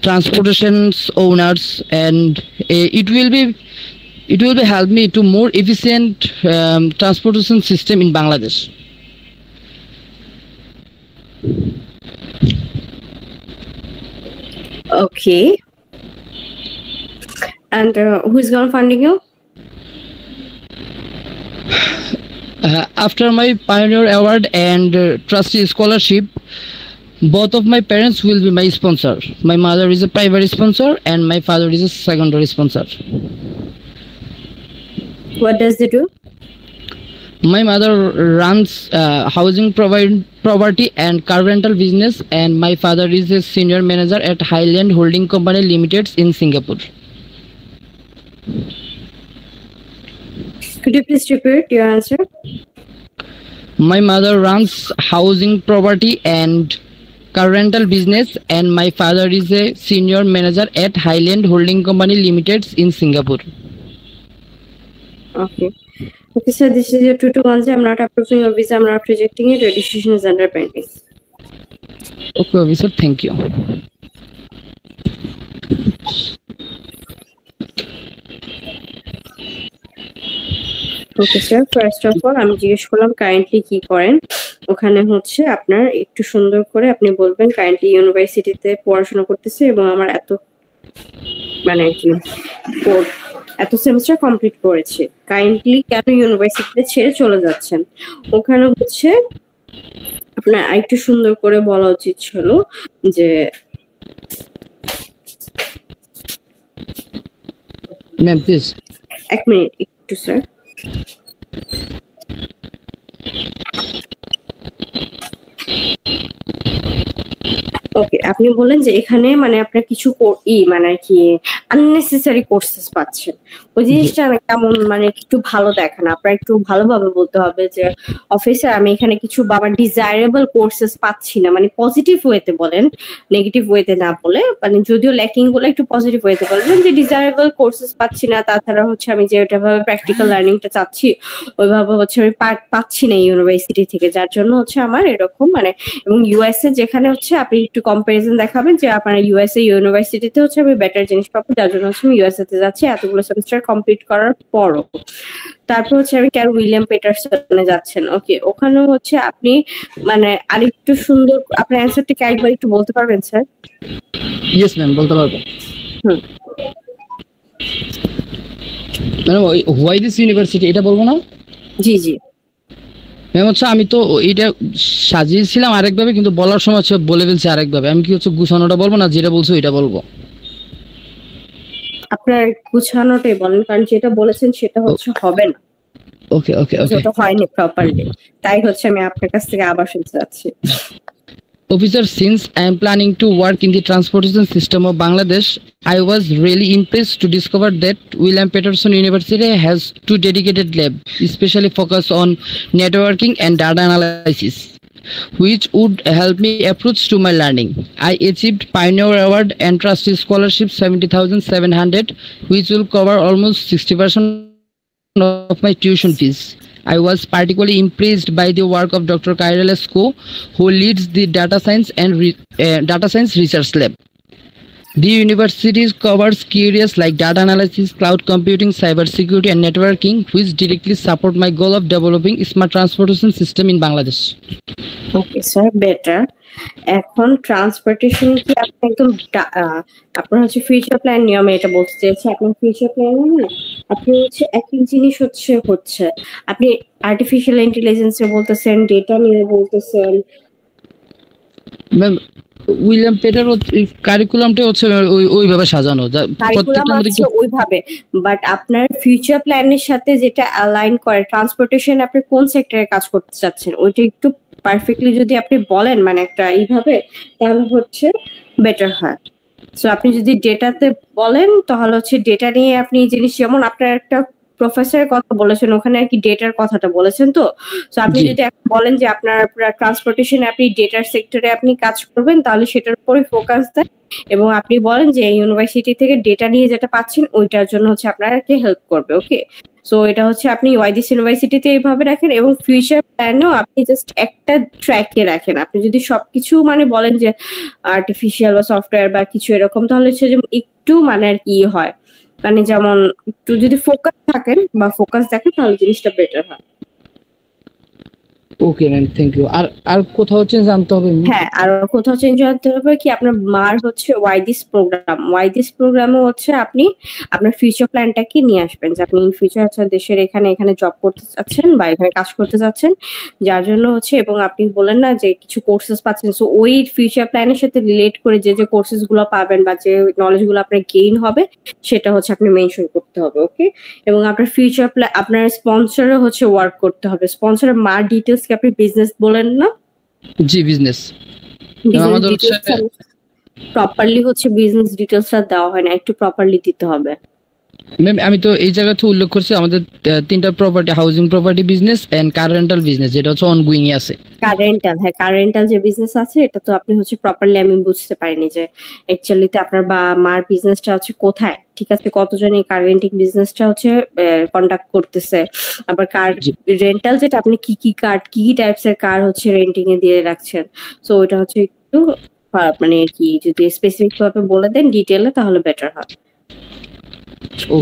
transportation owners. And it will help me to more efficient transportation system in Bangladesh. Okay. And who is going to funding you? After my Pioneer Award and Trustee Scholarship, both of my parents will be my sponsor. My mother is a primary sponsor and my father is a secondary sponsor. What does they do? My mother runs housing property and car rental business, and my father is a senior manager at Highland Holding Company Limited in Singapore. Could you please repeat your answer? My mother runs housing property and car rental business, and my father is a senior manager at Highland Holding Company Limited in Singapore. Okay. Okay, sir, this is your 221. I'm not approving your visa. I'm not rejecting it. Your decision is under pending. Okay, officer. Thank you. Okay sir, first of all আমি জিজ্ঞেস করলাম currently কি করেন। ওখানে হচ্ছে আপনার একটু সুন্দর করে আপনি বলবেন কারেন্টলি ইউনিভার্সিটিতে পড়াশোনা করতেছে এবং আমার এত মানে কি এত সেমিস্টার কমপ্লিট করেছে, কাইন্ডলি কেন ইউনিভার্সিটিতে ছেড়ে চলে যাচ্ছেন। ওখানে হচ্ছে আপনার আরেকটু সুন্দর করে বলা উচিত ছিল যে ম্যাম প্লিজ 1 মিনিট একটু স্যার। ওকে, আপনি বলেন যে এখানে মানে আপনার কিছু মানে কি আননেসেসারি কোর্সেস পাচ্ছেন, ওই জিনিসটা কেমন মানে একটু ভালো দেখেন। আপনার একটু ভালোভাবে বলতে হবে যে অফিসার আমি এখানে কিছু বাবা ডিজায়ারেবল কোর্সেস পাচ্ছি না, মানে পজিটিভ ওয়েতে বলেন, নেগেটিভ ওয়েতে না বলে, মানে যদিও ল্যাকিং গুলো একটু পজিটিভ ওয়েতে বলবেন যে ডিজায়ারেবল কোর্সেস পাচ্ছি না, তাছাড়া হচ্ছে আমি যেটা ভাবে প্র্যাকটিক্যাল লার্নিংটা চাচ্ছি ওইভাবে হচ্ছে আমি পাচ্ছি না ইউনিভার্সিটি থেকে, যার জন্য হচ্ছে আমার এরকম মানে। এবং ইউএসএ যেখানে হচ্ছে আপনি একটু কম্পারিজন দেখাবেন যে আপনার ইউএসএ ইউনিভার্সিটিতে হচ্ছে আমি বেটার জিনিস পাবো, যার জন্য হচ্ছে আমি ইউএসএ তে যাচ্ছি এতগুলো সেমিস্টার কমপ্লিট করার পরও। তারপর হচ্ছে আমি কেন উইলিয়াম পেটারসনে যাচ্ছেন। ওকে, ওখানে হচ্ছে আপনি মানে আরেকটু সুন্দর আপনার অ্যানসারটা একবার একটু বলতে পারবেন স্যার? ইয়েস ম্যাম, বলতে পারবো। মানে হোয়াই দিস ইউনিভার্সিটি এটা বলবো না? জি জি ম্যাম হচ্ছে আমি তো এটা সাজিয়েছিলাম আরেকভাবে, কিন্তু বলার সময় হচ্ছে বলে ফেলছি আরেকভাবে। আমি কি হচ্ছে গুছানোটা বলবো না যেটা বলছো এটা বলবো? আপনার গুছানোটাই বলেন, কারণ যেটা বলেছেন সেটা হচ্ছে হবে না। ওকে ওকে ওকে, যেটা হয়নি প্রপারলি, তাই হচ্ছে আমি আপনার কাছ থেকে আবার শুনতে চাচ্ছি। Officer, since I am planning to work in the transportation system of Bangladesh, I was really impressed to discover that William Paterson University has 2 dedicated labs, especially focused on networking and data analysis, which would help me approach to my learning. I achieved Pioneer Award and Trustee Scholarship 70,700, which will cover almost 60% of my tuition fees. I was particularly impressed by the work of Dr. Kairal Esko, who leads the Data Science Research Lab. The university covers areas like data analysis, cloud computing, cybersecurity, and networking, which directly support my goal of developing a smart transportation system in Bangladesh. Okay sir, better. এখন transportation কি আপনি একদম আপনার হচ্ছে future plan নিয়মে এটা বলতে চাইছি। আপনার ফিউচার প্ল্যান না, আপনি হচ্ছে একই জিনিস হচ্ছে আপনি আর্টিফিশিয়াল ইন্টেলিজেন্সে বলতেছেন, ডেটা নিয়ে বলতেছেন। ম্যাম উইলিয়াম পেটার কারিকুলামটা হচ্ছে ওইভাবে সাজানো, কারিকুলাম আছে ওইভাবে, বাট আপনার ফিউচার প্ল্যানের সাথে যেটা অ্যালাইন করে ট্রান্সপোর্টেশন, আপনি কোন সেক্টরে কাজ করতে চাচ্ছেন ওইটা একটু পারফেক্টলি যদি আপনি বলেন মানে একটা এইভাবে, তাহলে হচ্ছে বেটার হয়। সো আপনি যদি ডেটাতে বলেন তাহলে হচ্ছে ডেটা নিয়ে আপনি জিনিস, যেমন আপনার একটা প্রফেসরের কথা বলেছেন ওখানে আর কি ডেটার কথাটা বলেছেন, তো সো আপনি যদি বলেন যে আপনার ট্রান্সপোর্টেশনে আপনি ডেটার সেক্টরে আপনি কাজ করবেন, তাহলে সেটার উপরে ফোকাস দেন এবং আপনি বলেন যে ইউনিভার্সিটি থেকে ডেটা নিয়ে যেটা পাচ্ছেন ওইটার জন্য হচ্ছে আপনাকে হেল্প করবে। ওকে, সো এটা হচ্ছে আপনি ওয়াইদিস ইউনিভার্সিটিতে এইভাবে রাখেন এবং ফিউচার প্ল্যানও আপনি জাস্ট একটা ট্র্যাকে রাখেন। আপনি যদি সবকিছু মানে বলেন যে আর্টিফিশিয়াল বা সফটওয়্যার বা কিছু এরকম, তাহলে হচ্ছে যে একটু মানে আর কি হয়, মানে যেমন একটু যদি ফোকাস থাকেন বা ফোকাস দেখেন তাহলে জিনিসটা বেটার হয়। Okay ma'am, thank you. আর কোথাও চেঞ্জ আনতে হবে? হ্যাঁ, আর কোথাও চেঞ্জ আনতে হবে কি, আপনার মার হচ্ছে ওয়াইদিস প্রোগ্রামে হচ্ছে আপনি আপনার ফিউচার প্ল্যানটাকে নিয়ে আসবেন যে আপনি ইন ফিউচার হচ্ছে দেশের এখানে জব করতে চাচ্ছেন বা এখানে কাজ করতে চাচ্ছেন, যার জন্য হচ্ছে, এবং আপনি বলেন না যে কিছু কোর্সেস পাচ্ছেন, সো ওই ফিউচার প্ল্যানের সাথে রিলেট করে যে কোর্সেস গুলো পাবেন বা যে নলেজ গুলো আপনার গেইন হবে সেটা হচ্ছে আপনি মেনশন করতে হবে। ওকে, এবং আপনার ফিউচার প্ল্যান, আপনার স্পন্সরও হচ্ছে ওয়ার্ক করতে হবে। স্পন্সরের মার ডিটেলস কি আপনি বিজনেস বলেন না? জি, বিজনেস। আমাদের প্রপারলি হচ্ছে বিজনেস ডিটেইলসটা দেওয়া হয় না, একটু প্রপারলি দিতে হবে। ম্যাম আমি তো এই জায়গাতে উল্লেখ করছি আমাদের 3টা property, housing property business and car rental business, যেটা হচ্ছে অনগোয়িং আছে। কার রেন্টাল, হ্যাঁ কার রেন্টাল যে বিজনেস আছে এটা তো আপনি হচ্ছে প্রপারলি আমি বুঝতে পারিনি যে অ্যাকচুয়ালি তে আপনার বা মার বিজনেসটা হচ্ছে কোথায়, ঠিক আছে, কতজন এই কার রেন্টিং বিজনেসটা হচ্ছে কন্ডাক্ট করতেছে, আবার কার রেন্টাল যেটা আপনি কি টাইপস এর কার হচ্ছে রেন্টিং এ দিয়ে রাখছেন, সো ওটা হচ্ছে একটু মানে কি যদি স্পেসিফিক ভাবে বলে দেন ডিটেইলে তাহলে বেটার হয়।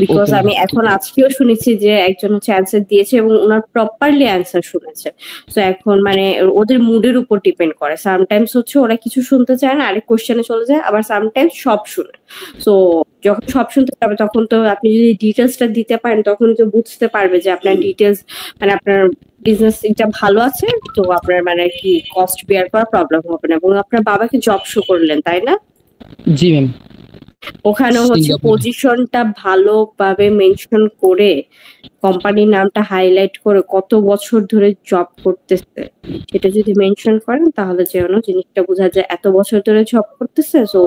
বিকজ আমি এখন আজকেও শুনেছি যে একজন হচ্ছে অ্যান্সার দিয়েছে এবং ওনার প্রপারলি অ্যান্সার শুনেছে। তো এখন মানে ওদের মুডের উপর ডিপেন্ড করে, সামটাইমস হচ্ছে ওরা কিছু শুনতে চায় না, আরেক কোশ্চেনে চলে যায়, আবার সামটাইমস সব শুনে। তো যখন সব শুনতে পারবে তখন তো আপনি যদি ডিটেলসটা দিতে পারেন তখন তো বুঝতে পারবে যে আপনার ডিটেলস মানে আপনার বিজনেস এটা ভালো আছে, তো আপনার মানে কি কস্ট বেয়ার করা প্রবলেম হবে না। এবং আপনার বাবাকে জব শো করলেন তাই না? জি ম্যাম। ওখানে হচ্ছে পজিশনটা ভালোভাবে মেনশন করে কোম্পানির নামটা হাইলাইট করে কত বছর ধরে জব করতেছে সেটা যদি মেনশন করেন তাহলে যেন জিনিসটা বোঝা যায় এত বছর ধরে জব করতেছে, তো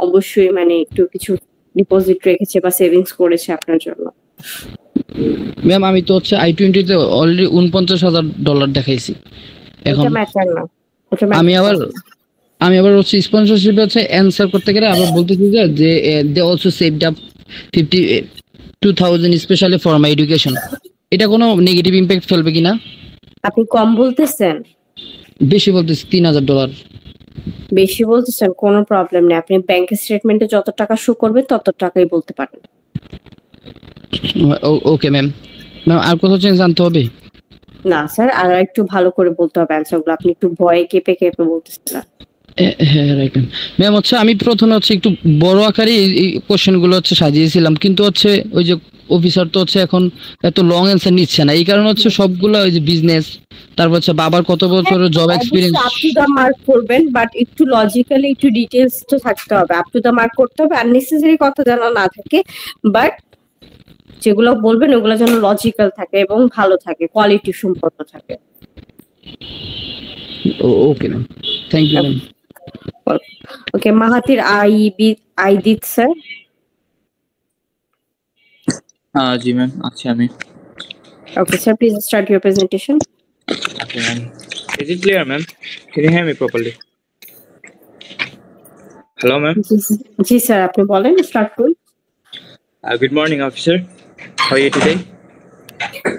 অবশ্যই মানে একটু কিছু ডিপোজিট রেখেছে বা সেভিংস করেছে আপনার জন্য। ম্যাম আমি তো হচ্ছে I-20 তে অলরেডি $49,000 দেখাইছি। এখন আমি আবার হচ্ছে স্পন্সরশিপ হচ্ছে অ্যানসার করতে গেলে আবার বলতেছি যে they also saved up 52,000 specially for my education. এটা কোনো নেগেটিভ ইমপ্যাক্ট ফেলবে কিনা? আপনি কম বলতেছেন? বেশি বলতেছি, $3,000। বেশি বলতেছেন, কোনো প্রবলেম নেই, আপনি ব্যাংক স্টেটমেন্টে যত টাকা শো করবে তত টাকাই বলতে পারেন। Okay ma'am. ম্যাম আর কোথাও জানতে হবে? না স্যার, আর একটু ভালো করে বলতে হবে অ্যানসারগুলো, আপনি একটু ভয়ে কেঁপে কেঁপে বলতেছেন। হ্যাঁ রাইট ম্যাম। হচ্ছে আমি প্রথমে হচ্ছে একটু বড় আকারে এই কোশ্চেনগুলো হচ্ছে সাজিয়েছিলাম, কিন্তু হচ্ছে ওই যে অফিসার তো হচ্ছে এখন এত লং অ্যান্সার নিচ্ছে না, এই কারণে হচ্ছে সবগুলো ওই যে বিজনেস, তারপর হচ্ছে বাবার কত বছরের job experience. Up to the mark করবেন, বাট একটু লজিক্যালি একটু ডিটেইলস তো থাকতে হবে, আপ টু দা মার্ক করতে হবে, আননেসেসারি কথা যেন না থাকে, বাট যেগুলো বলবেন ওগুলো যেন লজিক্যাল থাকে এবং ভালো থাকে, কোয়ালিটি সম্পন্ন থাকে। Okay ma'am, thank you ma'am. Okay, Mahatir Aidit sir. জি ম্যাম, আচ্ছা আমি। Okay sir, please start your presentation. Okay ma'am. Is it clear ma'am? Can you hear me properly? Hello ma'am. Ji sir, আপনি বলেন, start করুন। Good morning officer. How are you today?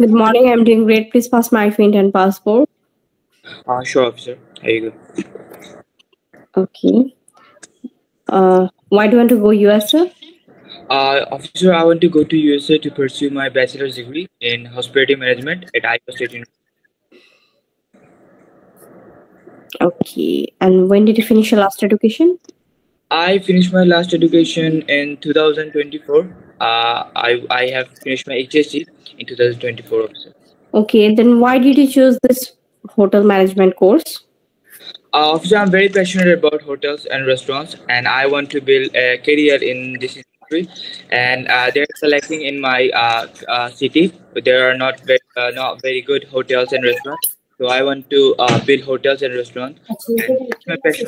Good morning, I'm doing great. Please pass my print and passport. Sure officer. Here you go. Okay. Why do you want to go US sir? Officer, I want to go to USA to pursue my bachelor's degree in hospitality management at Iowa State University. Okay, and when did you finish your last education? I finished my last education in 2024. I have finished my HSC in 2024 officer. Okay, then why did you choose this hotel management course? Officer, I'm very passionate about hotels and restaurants, and I want to build a career in this industry. And they're selecting in my city, but there are not very good hotels and restaurants. So I want to build hotels and restaurants. And it's my passion.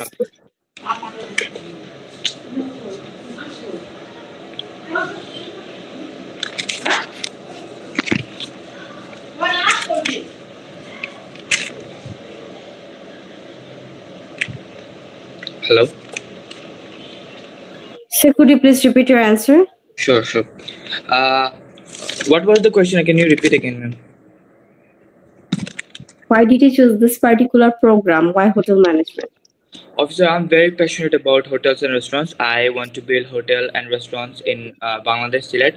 Hello. Sir, could you please repeat your answer? Sure. What was the question? Can you repeat again, ma'am? Why did you choose this particular program? Why hotel management? Officer, I'm very passionate about hotels and restaurants. I want to build hotel and restaurants in Bangladesh, Sylhet.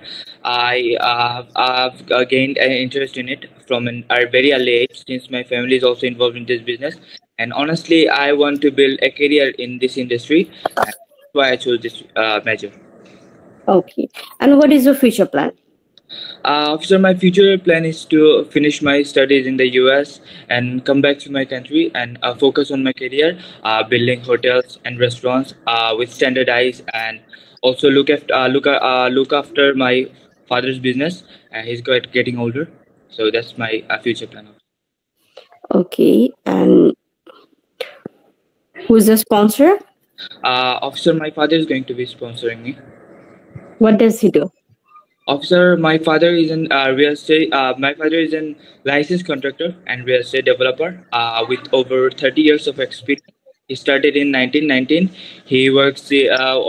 I've gained an interest in it from a very early age, since my family is also involved in this business. And honestly, I want to build a career in this industry. That's why I chose this major. Okay, and what is your future plan? Officer, my future plan is to finish my studies in the US and come back to my country and focus on my career, building hotels and restaurants with standardized, and also look after my father's business. He's getting older, so that's my future plan. Okay, and who's the sponsor? Officer, my father is going to be sponsoring me. What does he do? Officer, my father is in real estate. My father is a licensed contractor and real estate developer with over 30 years of experience. He started in 1919. He works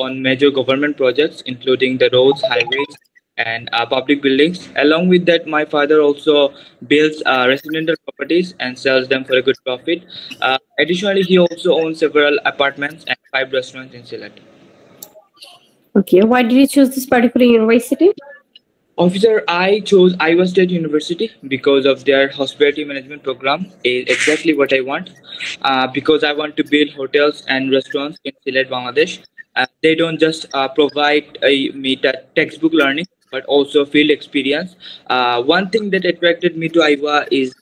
on major government projects, including the roads, highways, and public buildings. Along with that, my father also builds residential properties and sells them for a good profit. Additionally, he also owns several apartments and 5 restaurants in Sylhet. Okay, why did you choose this particular university? Officer, I chose Iowa State University because of their hospitality management program. Is exactly what I want. Because I want to build hotels and restaurants in Sylhet, Bangladesh. They don't just provide me textbook learning, but also field experience. One thing that attracted me to Iowa is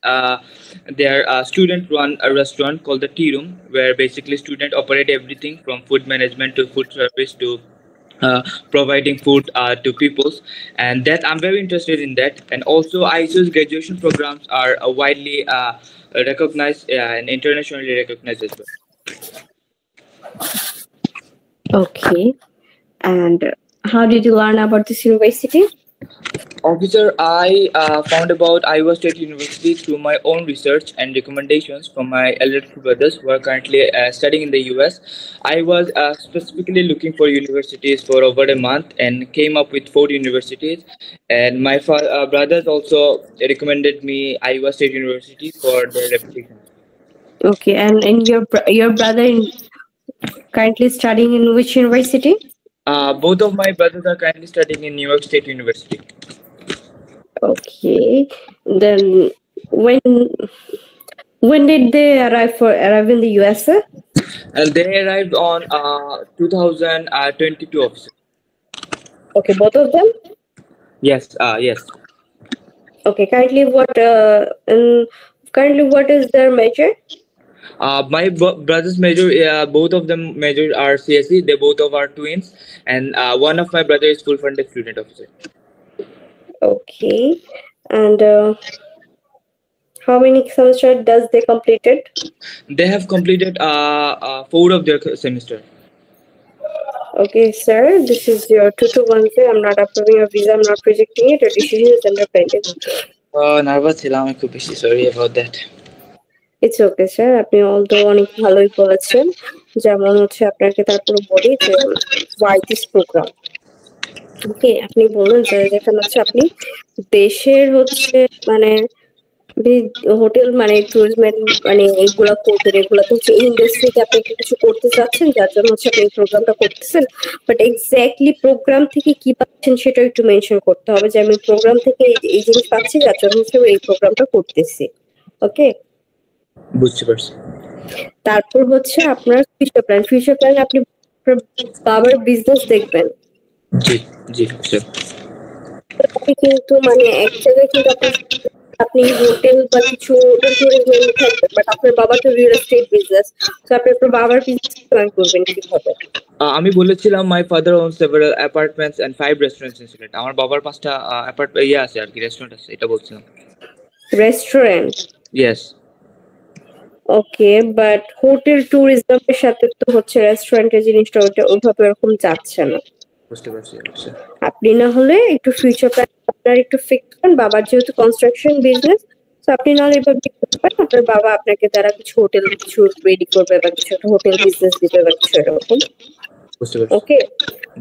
their student-run a restaurant called the Tea Room, where basically students operate everything from food management to food service to providing food to peoples, and that I'm very interested in that. And also ISO's graduation programs are widely recognized and internationally recognized as well. Okay. And how did you learn about this university? Officer, I found about Iowa State University through my own research and recommendations from my elder two brothers who are currently studying in the US. I was specifically looking for universities for over a month and came up with 4 universities. And my brothers also recommended me Iowa State University for their reputation. Okay, and your brother currently studying in which university? Both of my brothers are currently studying in New York State University. Okay, then when did they arrive in the US? And they arrived on 2022, officer. Okay, both of them? Yes, yes. Okay, currently what is their major? My brother's major, both of them major are CSE. They both of are twins, and one of my brother is full funded student, officer. Okay, and how many semesters does they completed? They have completed 4 of their semester. Okay, sir, this is your 2210. I'm not approving your visa. I'm not rejecting it. Your decision is under pending. Nervous ছিলাম একটু বেশি, sorry about that. It's okay, sir. আপনি although অনেক ভালোই বলেছেন, যেমন হচ্ছে আপনাকে তারপরে বলি যে why this program. ওকে, আপনি বলুন যে যেখানে হচ্ছে আপনি দেশের হচ্ছে মানে হোটেল মানে ট্যুরিজম মানে এইগুলা করবেন, এগুলা তো হচ্ছে এই ইন্ডাস্ট্রিতে আপনি কিছু করতে চাচ্ছেন, যার জন্য হচ্ছে আপনি এই প্রোগ্রামটা করতেছেন। বাট এক্স্যাক্টলি প্রোগ্রাম থেকে কি পাচ্ছেন সেটা একটু মেনশন করতে হবে, যে আমি প্রোগ্রাম থেকে এই জিনিস পাচ্ছি, যার জন্য হচ্ছে এই প্রোগ্রামটা করতেছি। ওকে, বুঝতে পারছি। তারপর হচ্ছে আপনার ফিউচার প্ল্যান আপনি বাবার বিজনেস দেখবেন। জি জি স্যার। আপনি কিন্তু মানে এক জায়গায় কিন্তু আপনি হোটেল বা কিছু ট্যুরিজম থাকবেন, বাট আপনার বাবা তো রিয়েল এস্টেট বিজনেস, তো আপনি আপনার বাবার বিজনেস প্ল্যান করবেন কিভাবে? আমি বলেছিলাম my father own several apartments and 5 restaurants in Sylhet. আমার বাবার 5টা আছে আর কি, রেস্টুরেন্ট আছে, এটা বলছিলাম। Restaurant? Yes. Okay, but hotel ট্যুরিজমের সাথে তো হচ্ছে রেস্টুরেন্টের জিনিসটা ওটা ওইভাবে এরকম যাচ্ছে না। বুঝতে পারছি। আপনি না হলে একটু ফিউচার প্ল্যান আপনার একটু ফিক্স করেন, বাবার যেহেতু কনস্ট্রাকশন বিজনেস, তো আপনি নাহলে এভাবে করতে পারেন, আপনার বাবা আপনাকে তারা কিছু হোটেল কিছু রেডি করবে বা কিছু একটা হোটেল বিজনেস দিবে বা কিছু এরকম। ওকে,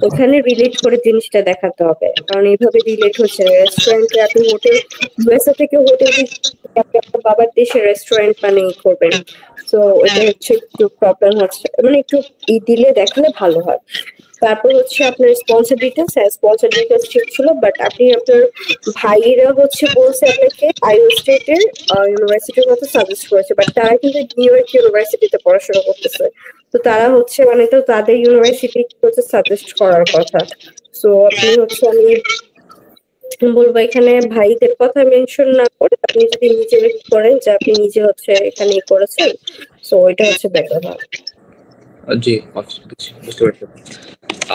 ওখানে রিলেট করে জিনিসটা দেখাতে হবে, কারণ এইভাবে রিলেট হচ্ছে রেস্টুরেন্টে আপনি হোটেল ইউএসএ থেকে হোটেল আপনার বাবার দেশে রেস্টুরেন্ট মানে করবেন, তো এটা হচ্ছে একটু প্রবলেম হচ্ছে, মানে একটু দিলে দেখালে ভালো হয়। তারপর হচ্ছে আপনার স্পন্সর ডিটেলস ঠিক ছিল, বাট আপনি আপনার ভাইয়েরা হচ্ছে বলছে আপনাকে আইও স্টেটের ইউনিভার্সিটির কথা সাজেস্ট করেছে, বাট তারা কিন্তু নিউ ইয়র্ক ইউনিভার্সিটিতে পড়াশোনা করতেছে, তো তারা হচ্ছে মানে তো তাদের ইউনিভার্সিটি হচ্ছে সাজেস্ট করার কথা। সো আপনি হচ্ছে আমি বলবো এখানে ভাইদের কথা মেনশন না করে আপনি যদি নিজে করেন যে আপনি নিজে হচ্ছে এখানে করেছেন, সো এটা হচ্ছে বেটার হয়। জি বুঝতে পারছি।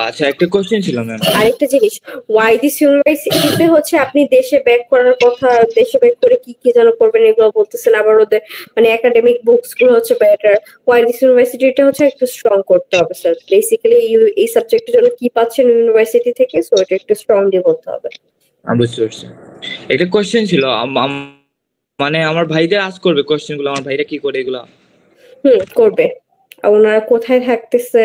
আচ্ছা, একটা কোশ্চেন ছিল ম্যাম। আরেকটা জিনিস, ওয়াই দিস ইউনিভার্সিটিতে হচ্ছে আপনি দেশে ব্যাক করার কথা, দেশে ব্যাক করে কি কি যেন করবেন এগুলো বলতেছেন, আবার ওদের মানে একাডেমিক বুকস গুলো হচ্ছে বেটার, ওয়াই দিস ইউনিভার্সিটিটা হচ্ছে একটু স্ট্রং করতে হবে স্যার। বেসিক্যালি এই সাবজেক্টের জন্য কি পাচ্ছেন ইউনিভার্সিটি থেকে, সো এটা একটু স্ট্রংলি বলতে হবে। আমি বুঝতে পারছি। একটা কোশ্চেন ছিল, মানে আমার ভাইদের আস্ক করবে কোশ্চেন গুলো, আমার ভাইরা কি করে এগুলো? করবে। ওনারা কোথায় থাকতেছে,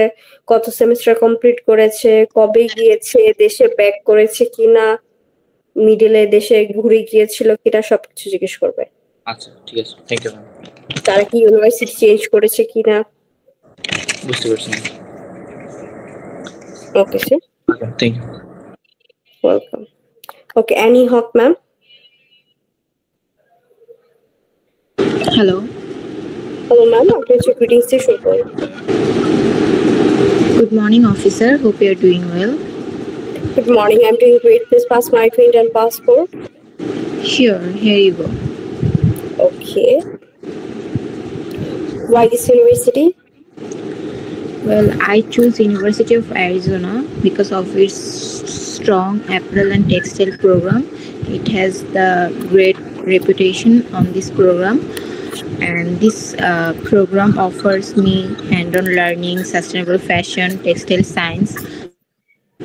কত সেমিস্টার কমপ্লিট করেছে, কবে গিয়েছে, দেশে ব্যাক করেছে কিনা, মিডলে দেশে ঘুরে গিয়েছিল কিনা, সবকিছু জিজ্ঞেস করবে। আচ্ছা ঠিক আছে, থ্যাংক ইউ ম্যাম। তারা কি ইউনিভার্সিটি চেঞ্জ করেছে কিনা। বুঝতে পারছি। Okay sir, thank you. Welcome. Okay, Annie Hawk, ma'am. Hello. Hello, ma'am. আপনার greetings দিয়ে শুরু করুন। Good morning, officer. Hope you are doing well. Good morning. I'm doing great. Please pass my print and passport. Sure. Here you go. Okay. Why this university? Well, I choose University of Arizona because of its strong apparel and textile program. It has the great reputation on this program, and this program offers me hand-on learning, sustainable fashion, textile science,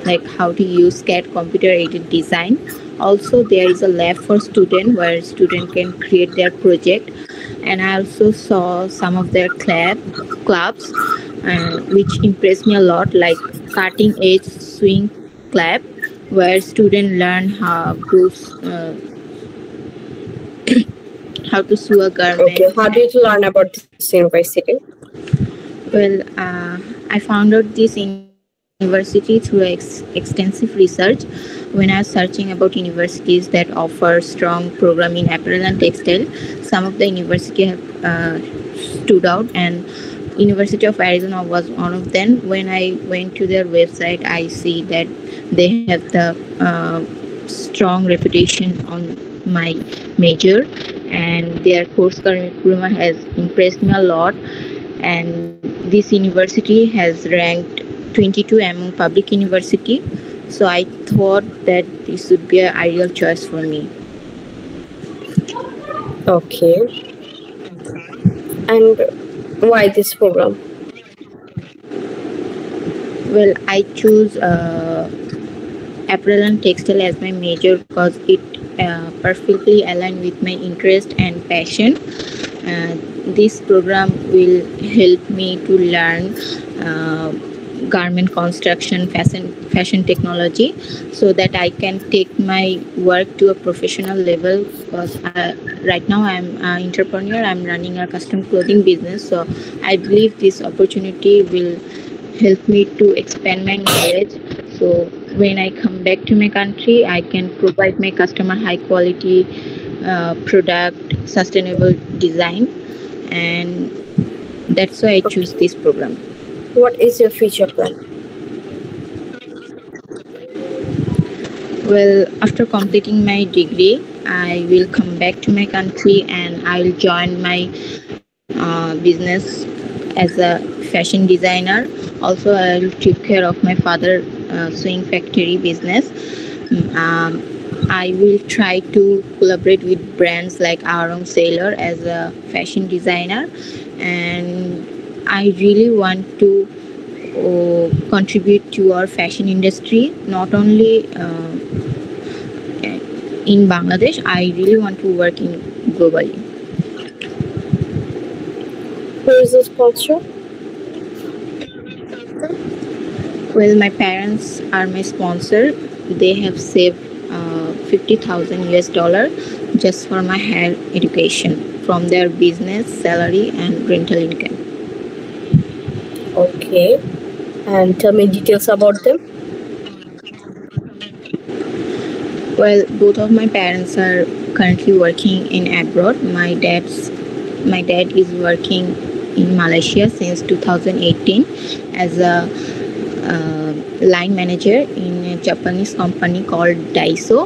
like how to use CAD computer-aided design. Also, there is a lab for students where students can create their project, and I also saw some of their clubs which impressed me a lot, like cutting edge swing club where students learn how to sew a garment. Okay, how did you learn about this university? Well, I found out this university through extensive research. When I was searching about universities that offer strong program in apparel and textile, some of the university have stood out, and University of Arizona was one of them. When I went to their website, I see that they have the strong reputation on my major, and their course curriculum has impressed me a lot, and this university has ranked 22 among public university, so I thought that this would be an ideal choice for me. Okay. And why this program? Well, I choose apparel and textile as my major because it perfectly aligns with my interest and passion. This program will help me to learn garment construction, fashion technology, so that I can take my work to a professional level. Because right now I'm an entrepreneur, I'm running a custom clothing business, so I believe this opportunity will help me to expand my knowledge. So when I come back to my country, I can provide my customer high quality product, sustainable design, and that's why I choose this program. What is your future plan? Well, after completing my degree, I will come back to my country and I will join my business as a fashion designer. Also, I will take care of my father's sewing factory business. I will try to collaborate with brands like Aarong Sailor as a fashion designer, and I really want to contribute to our fashion industry, not only in Bangladesh. I really want to work in globally. Who is the sponsor? Well, my parents are my sponsor. They have saved $50,000 just for my higher education from their business, salary, and rental income. Okay. And tell me details about them. Well, both of my parents are currently working in abroad. My dad is working in Malaysia since 2018 as a line manager in a Japanese company called Daiso.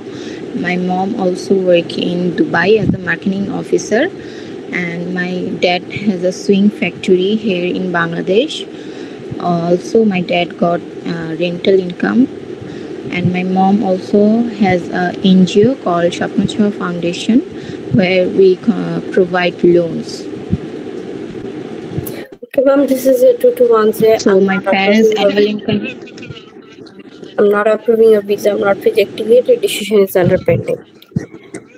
My mom also works in Dubai as a marketing officer, and my dad has a sewing factory here in Bangladesh. Also, my dad got rental income, and my mom also has an NGO called Shapnochha Foundation where we provide loans. Okay, ma'am, this is a 2-to-1. So my parents' annual income. I'm not approving your visa. I'm not rejecting it. The decision is under pending.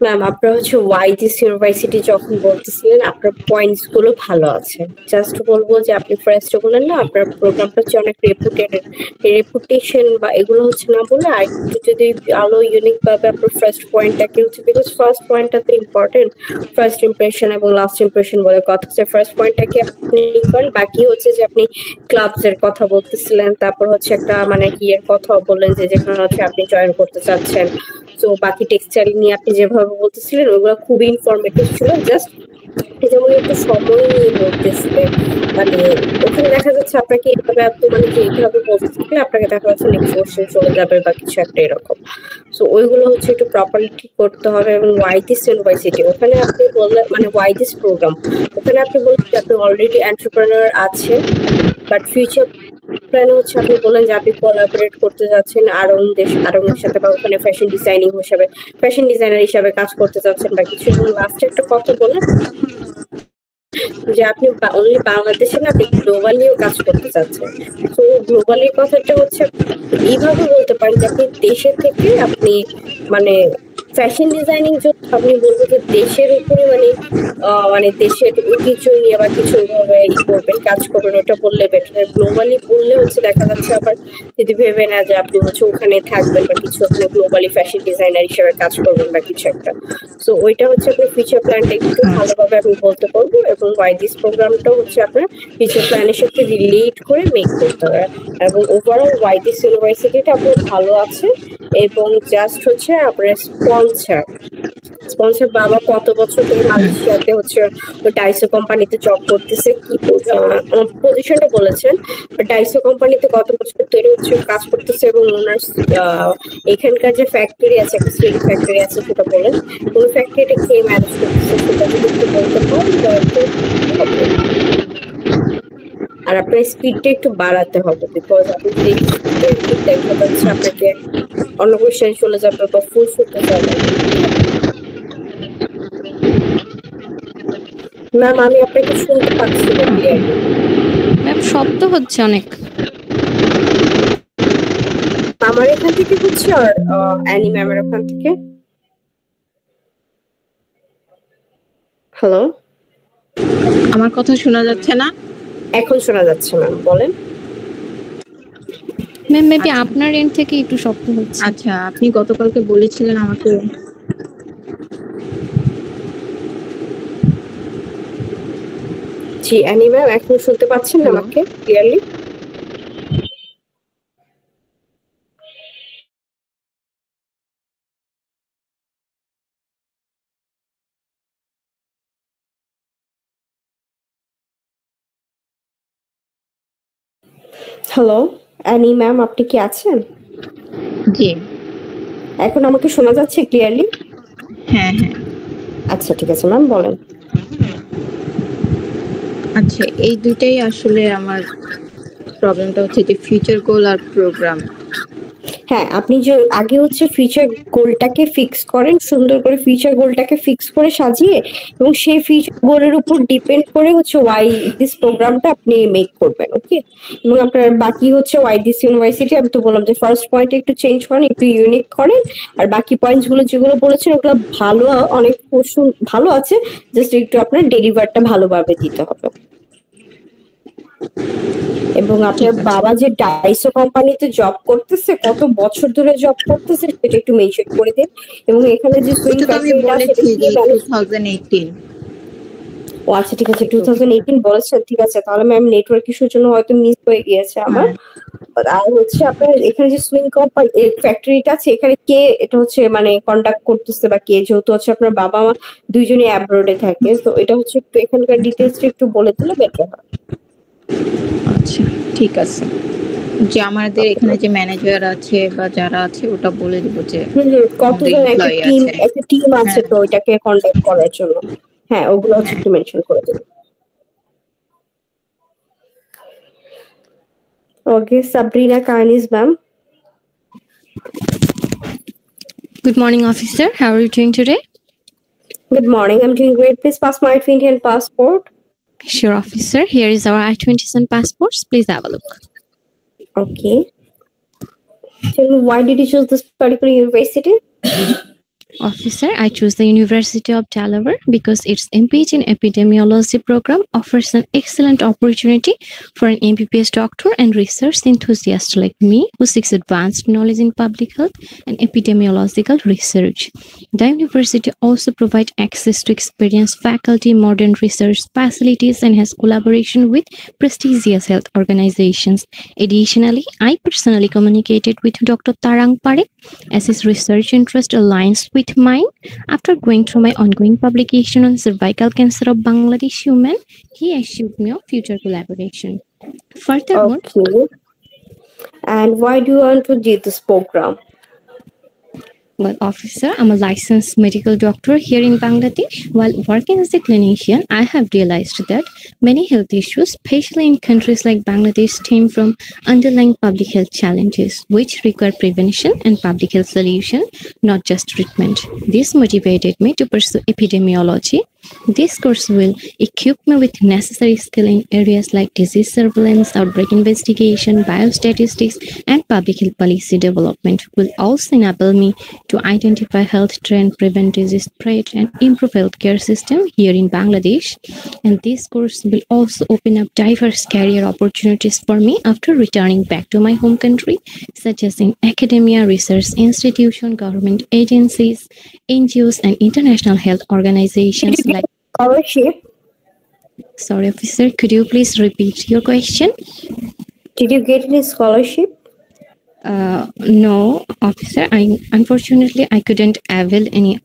Ma'am আপনারা হচ্ছে why this university যখন বলতেছিলেন আপনার points গুলো ভালো আছে, just বলবো যে আপনি ফার্স্টে বললেন না আপনার প্রোগ্রামটা হচ্ছে অনেক রেপুটেশন বা এগুলো হচ্ছে না বলে আর একটু যদি আলো ইউনিক ভাবে আপনার ফার্স্ট পয়েন্টটাকে হচ্ছে, বিকজ ফার্স্ট পয়েন্টটা তো ইম্পর্টেন্ট, ফার্স্ট ইমপ্রেশন এবং লাস্ট ইমপ্রেশন বলে কথা হচ্ছে। ফার্স্ট পয়েন্টটাকে আপনি করেন, বাকি হচ্ছে যে আপনি ক্লাবস এর কথা বলতেছিলেন, তারপর হচ্ছে একটা মানে কি এর কথা বললেন যে যেখানে হচ্ছে আপনি জয়েন করতে চাচ্ছেন, তো বাকি টেক্সটাইল নিয়ে আপনি যেভাবে বলতেছিলেন ওগুলো খুবই ইনফরমেটিভ ছিল। জাস্ট যেমন একটু সময় নিয়ে বলতেছিলেন, মানে ওখানে দেখা যাচ্ছে আপনাকে এইভাবে মানে যে এইভাবে বলতে থাকলে আপনাকে দেখা যাচ্ছে নেক্সট কোশ্চেন চলে যাবে বা কিছু একটা এরকম। সো ওইগুলো হচ্ছে একটু প্রপারলি ঠিক করতে হবে। এবং ওয়াই দিস ইউনিভার্সিটি, ওখানে আপনি বললেন মানে ওয়াই দিস প্রোগ্রাম, ওখানে আপনি বললেন যে আপনি অলরেডি এন্টারপ্রেনার আছেন, বাট ফিউচার প্ল্যানে হচ্ছে আপনি বললেন যে আপনি কোলাবোরেট করতে যাচ্ছেন আরঙের সাথে, বা ওখানে ফ্যাশন ডিজাইনার হিসাবে কাজ করতে যাচ্ছেন বা কিছু। লাস্ট একটা কথা বলেন যে আপনি অনলি বাংলাদেশে না, আপনি গ্লোবালিও কাজ করতে চাচ্ছেন। তো গ্লোবালি কথাটা হচ্ছে এইভাবে বলতে পারেন যে আপনি দেশে থেকে আপনি মানে ফ্যাশন ডিজাইনিং যদি আপনি বলবেন যে দেশের উপরে মানে দেশের ঐতিহ্য নিয়ে বা কিছু ভাবে করবেন, কাজ করবেন, ওটা বললে বেটার। গ্লোবালি বললে হচ্ছে দেখা যাচ্ছে আবার যদি ভেবে না যে আপনি হচ্ছে ওখানে থাকবেন বা কিছু, আপনি গ্লোবালি ফ্যাশন ডিজাইনার হিসেবে কাজ করবেন বা কিছু একটা। সো ওইটা হচ্ছে আপনার ফিউচার প্ল্যানটা একটু ভালোভাবে আমি বলতে পারবো। এবং ওয়াই দিস প্রোগ্রামটা হচ্ছে আপনার ফিউচার প্ল্যানের সাথে রিলেট করে মেক করতে হবে। এবং ওভারঅল ওয়াই দিস ইউনিভার্সিটিটা আপনার ভালো আছে। এবং জাস্ট হচ্ছে আপনার স্পন্সর বাবা কত বছর ধরে মালয়েশিয়াতে হচ্ছে ডাইসো কোম্পানিতে জব করতেছে, কি পজিশনটা বলেছেন, ডাইসো কোম্পানিতে কত বছর ধরে হচ্ছে কাজ করতেছে, এবং ওনার এখানকার যে ফ্যাক্টরি আছে, একটা স্টিল ফ্যাক্টরি আছে সেটা বলেন, কোন ফ্যাক্টরিটা কে ম্যানেজ করতেছে সেটা যদি একটু বলতে পারেন। আর আপনার স্পিডটা একটু বাড়াতে হবে, বিকজ আপনি দেখা যাচ্ছে আপনাকে অন্য কোশ্চেন চলে যাবে বা ফুল ফুটতে যাবে। ম্যাম আমি আপনাকে শুনতে পাচ্ছি না ক্লিয়ারলি। ম্যাম শব্দ হচ্ছে অনেক আমার এখান থেকে হচ্ছে আর অ্যানি ম্যামের ওখান থেকে। হ্যালো, আমার কথা শোনা যাচ্ছে না? এখন শোনা যাচ্ছে ম্যাম, বলেন। ম্যাম মেবি আপনার এন্ড থেকে একটু শব্দ হচ্ছে। আচ্ছা, আপনি গতকালকে বলেছিলেন আমাকে। জি অ্যানি ম্যাম, এখন শুনতে পাচ্ছেন না আমাকে ক্লিয়ারলি? হ্যালো অ্যানি ম্যাম, আপনি কি আছেন? জি, এখন আমাকে শোনা যাচ্ছে ক্লিয়ারলি? হ্যাঁ হ্যাঁ। আচ্ছা ঠিক আছে ম্যাম, বলেন। আচ্ছা, এই দুইটাই আসলে আমার প্রবলেমটা হচ্ছে যে ফিউচার গোল আর প্রোগ্রাম। হ্যাঁ, আপনি যে আগে হচ্ছে ফিউচার গোলটাকে ফিক্স করেন, সুন্দর করে ফিউচার গোলটাকে ফিক্স করে সাজিয়ে, এবং সেই ফিউচার গোলের উপর ডিপেন্ড করে হচ্ছে ওয়াই দিস প্রোগ্রামটা আপনি মেক করবেন। ওকে, এবং আপনার বাকি হচ্ছে ওয়াই দিস ইউনিভার্সিটি, আমি তো বললাম যে ফার্স্ট পয়েন্ট একটু চেঞ্জ করেন, একটু ইউনিক করেন, আর বাকি পয়েন্টস গুলো যেগুলো বলেছেন ওগুলো ভালো, অনেক ভালো আছে, জাস্ট একটু আপনার ডেলিভারটা ভালোভাবে দিতে হবে। এবং আপনার বাবা যে ডাইসো কোম্পানিতে জব করতেছে, কত বছর ধরে জব করতেছে সেটা একটু মেনশন করে দিন। এবং এখানে যে সুইং ফ্যাক্টরিটা আছে সেটা 2018। ও আচ্ছা ঠিক আছে, 2018 বলেছেন, ঠিক আছে। তাহলে ম্যাম নেটওয়ার্ক ইস্যুর জন্য হয়তো মিস হয়ে গিয়েছে আমার। আর হচ্ছে আপনার এখানে যে সুইং কোম্পানি ফ্যাক্টরিটা আছে, এখানে কে এটা হচ্ছে মানে কন্ডাক্ট করতেছে বা কে, যেহেতু হচ্ছে আপনার বাবা মা দুইজনই অ্যাব্রোডে থাকে, তো এটা হচ্ছে একটু এখানকার ডিটেইলসটা একটু বলে দিলে বেটার হয়। আচ্ছা ঠিক আছে, যে আমাদের এখানে যে ম্যানেজার আছে বা যারা আছে ওটা বলে দিব যে কতজন একটা টিম আছে, তো ওইটাকে কন্টাক্ট করার জন্য। হ্যাঁ, ওগুলো হচ্ছে একটু মেনশন করে দিন। ওকে, সাবরিনা কানিজ ma'am. Good morning, officer. How are you doing today? Good morning. I'm doing great. Please pass my Indian passport. Sure, officer. Here is our I-27 passports. Please have a look. Okay. Tell me, why did you choose this particular university? Officer, I choose the University of Delaware because its MPH in Epidemiology program offers an excellent opportunity for an MBBS doctor and research enthusiast like me who seeks advanced knowledge in public health and epidemiological research. The university also provides access to experienced faculty, modern research facilities, and has collaboration with prestigious health organizations. Additionally, I personally communicated with Dr. Tarang Parekh as his research interest aligns with mine. After going through my ongoing publication on cervical cancer of Bangladeshi women, he assured me of future collaboration. Furthermore, Okay. And why do you want to do this program? well, officer, I'm a licensed medical doctor here in Bangladesh. While working as a clinician, I have realized that many health issues, especially in countries like Bangladesh, stem from underlying public health challenges, which require prevention and public health solution, not just treatment. This motivated me to pursue epidemiology. This course will equip me with necessary skill in areas like disease surveillance, outbreak investigation, biostatistics, and public health policy development. Will also enable me to identify health trends, prevent disease spread, and improve healthcare system here in Bangladesh. And this course will also open up diverse career opportunities for me after returning back to my home country, such as in academia, research institution, government agencies, NGOs, and international health organizations like Scholarship? Sorry, officer, could you please repeat your question? Did you get any scholarship? No, officer. Unfortunately I couldn't avail any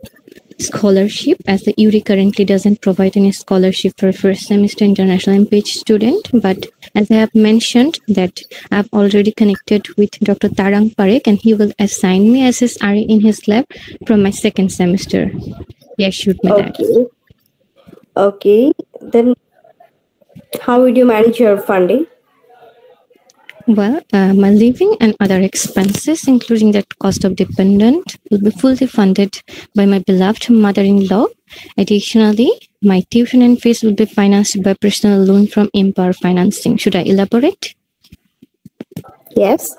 scholarship as the URI currently doesn't provide any scholarship for first semester international MPH student. But as I have mentioned that I've already connected with Dr. Tarang Parekh and he will assign me as his RA in his lab from my second semester. Yes, shoot me that. Okay. Then how would you manage your funding? Well, my living and other expenses, including the cost of dependent, will be fully funded by my beloved mother-in-law. Additionally, my tuition and fees will be financed by personal loan from Empower Financing. Should I elaborate? Yes.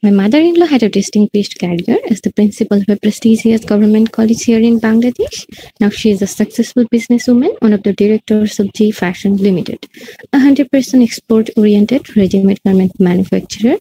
My mother-in-law had a distinguished career as the principal of a prestigious government college here in Bangladesh. Now she is a successful businesswoman, one of the directors of J Fashion Limited, a 100% export-oriented ready-made garment manufacturer.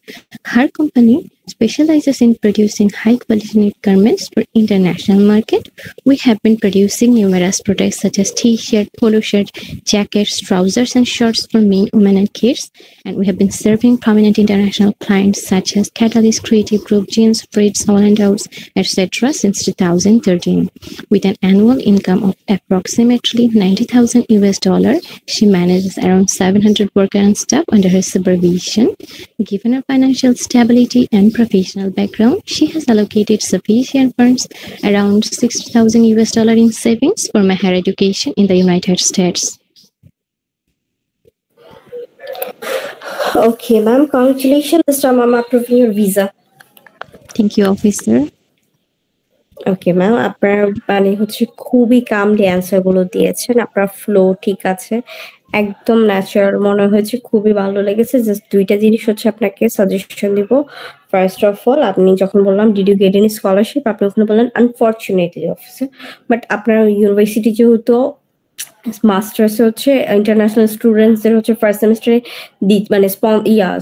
Her company specializes in producing high-quality knit garments for international market. We have been producing numerous products such as t-shirt, polo shirt, jackets, trousers, and shorts for men, women, and kids. And we have been serving prominent international clients such as Catalyst Creative Group, Jeans, Fritz, Holland House, etc. since 2013. With an annual income of approximately $90,000, she manages around 700 workers and staff under her supervision. Given her financial stability and professional background, she has allocated sufficient funds, around $60,000 in savings for my higher education in the United States. Okay, ma'am. Congratulations, Mr. Ma'am, approving your visa. Thank you, officer. Okay ma'am, আপনার মানে হচ্ছে খুবই কামলি answer গুলো দিয়েছেন, আপনার flow ঠিক আছে, একদম ন্যাচারাল মনে হয়েছে, খুবই ভালো লেগেছে। জাস্ট দুইটা জিনিস হচ্ছে আপনাকে সাজেশন দিব। ফার্স্ট অফ অল, আপনি যখন বললাম did you get any scholarship, আপনি ওখানে বললেন আনফর্চুনেটলি অফিসার, বাট আপনার ইউনিভার্সিটি যেহেতু মাস্টার্স হচ্ছে ইন্টারন্যাশনাল স্টুডেন্টসদের হচ্ছে ফার্স্ট সেমিস্টারে মানে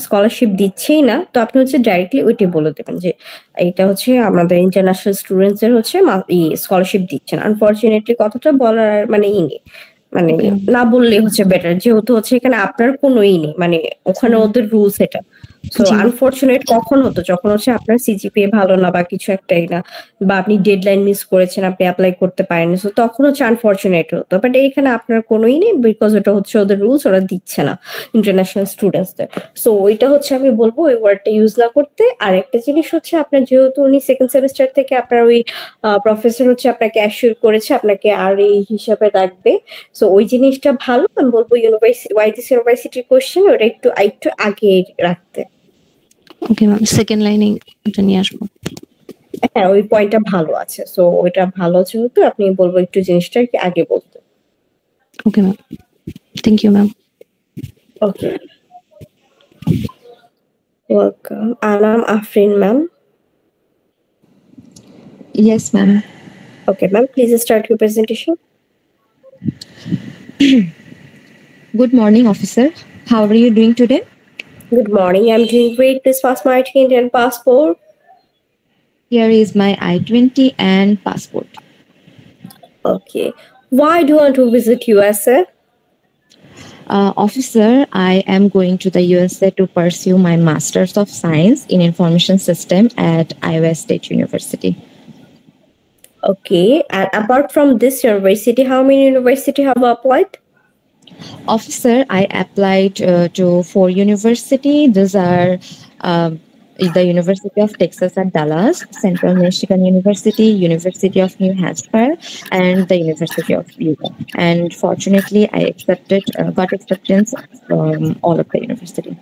স্কলারশিপ দিচ্ছেই না, তো আপনি হচ্ছে ডাইরেক্টলি ওইটাই বলে দেবেন যে এটা হচ্ছে আমাদের ইন্টারন্যাশনাল স্টুডেন্টসদের হচ্ছে স্কলারশিপ দিচ্ছেন। আনফর্চুনেটলি কথাটা বলার মানে নেই, মানে না বললে হচ্ছে বেটার, যেহেতু হচ্ছে এখানে আপনার কোনো নেই, মানে ওখানে ওদের রুলস এটা। সো আনফর্চুনেট কখন হতো, যখন হচ্ছে আপনার সিজিপিএ ভালো না বা কিছু একটাই না, বা আপনি ডেডলাইন মিস করেছেন, আপনি অ্যাপ্লাই করতে পারেননি, সো তখন হচ্ছে আনফর্চুনেট হতো। বাট এখানে আপনার কোনোই নেই, বিকজ ওটা হচ্ছে ওদের রুলস, ওরা দিচ্ছে না ইন্টারন্যাশনাল স্টুডেন্টসদের। সো ওইটা হচ্ছে আমি বলবো ওই ওয়ার্ডটা ইউজ না করতে। আর একটা জিনিস হচ্ছে, আপনার যেহেতু উনি সেকেন্ড সেমিস্টার থেকে আপনার ওই প্রফেসর হচ্ছে আপনাকে অ্যাসিওর করেছে আপনাকে আর এই হিসাবে রাখবে, সো ওই জিনিসটা ভালো। আমি বলবো ইউনিভার্সিটি ওয়াইটিসি ইউনিভার্সিটির কোশ্চেন ওটা একটু আগে রাখতে। ওকে ম্যাম, সেকেন্ড লাইনে এটা নিয়ে আসবো। হ্যাঁ, ওই পয়েন্টটা ভালো আছে, সো ওইটা ভালো যেহেতু আপনি বলবো একটু জিনিসটা কি আগে বলতে। Okay ma'am, thank you ma'am. Okay, welcome. আর ma'am Afrin ma'am. Yes, ma'am. Okay, ma'am, please start your presentation. Good morning, officer. How are you doing today? Good morning. I'm doing great. Please pass my ID and passport. Here is my I-20 and passport. Okay. Why do you want to visit USA? Officer, I am going to the USA to pursue my Masters of Science in Information System at Iowa State University. Okay. And apart from this university, how many university have applied? Officer, I applied to 4 universities. These are the University of Texas at Dallas, Central Michigan University, University of New Hampshire, and the University of Utah. And fortunately, I got acceptance from all of the university.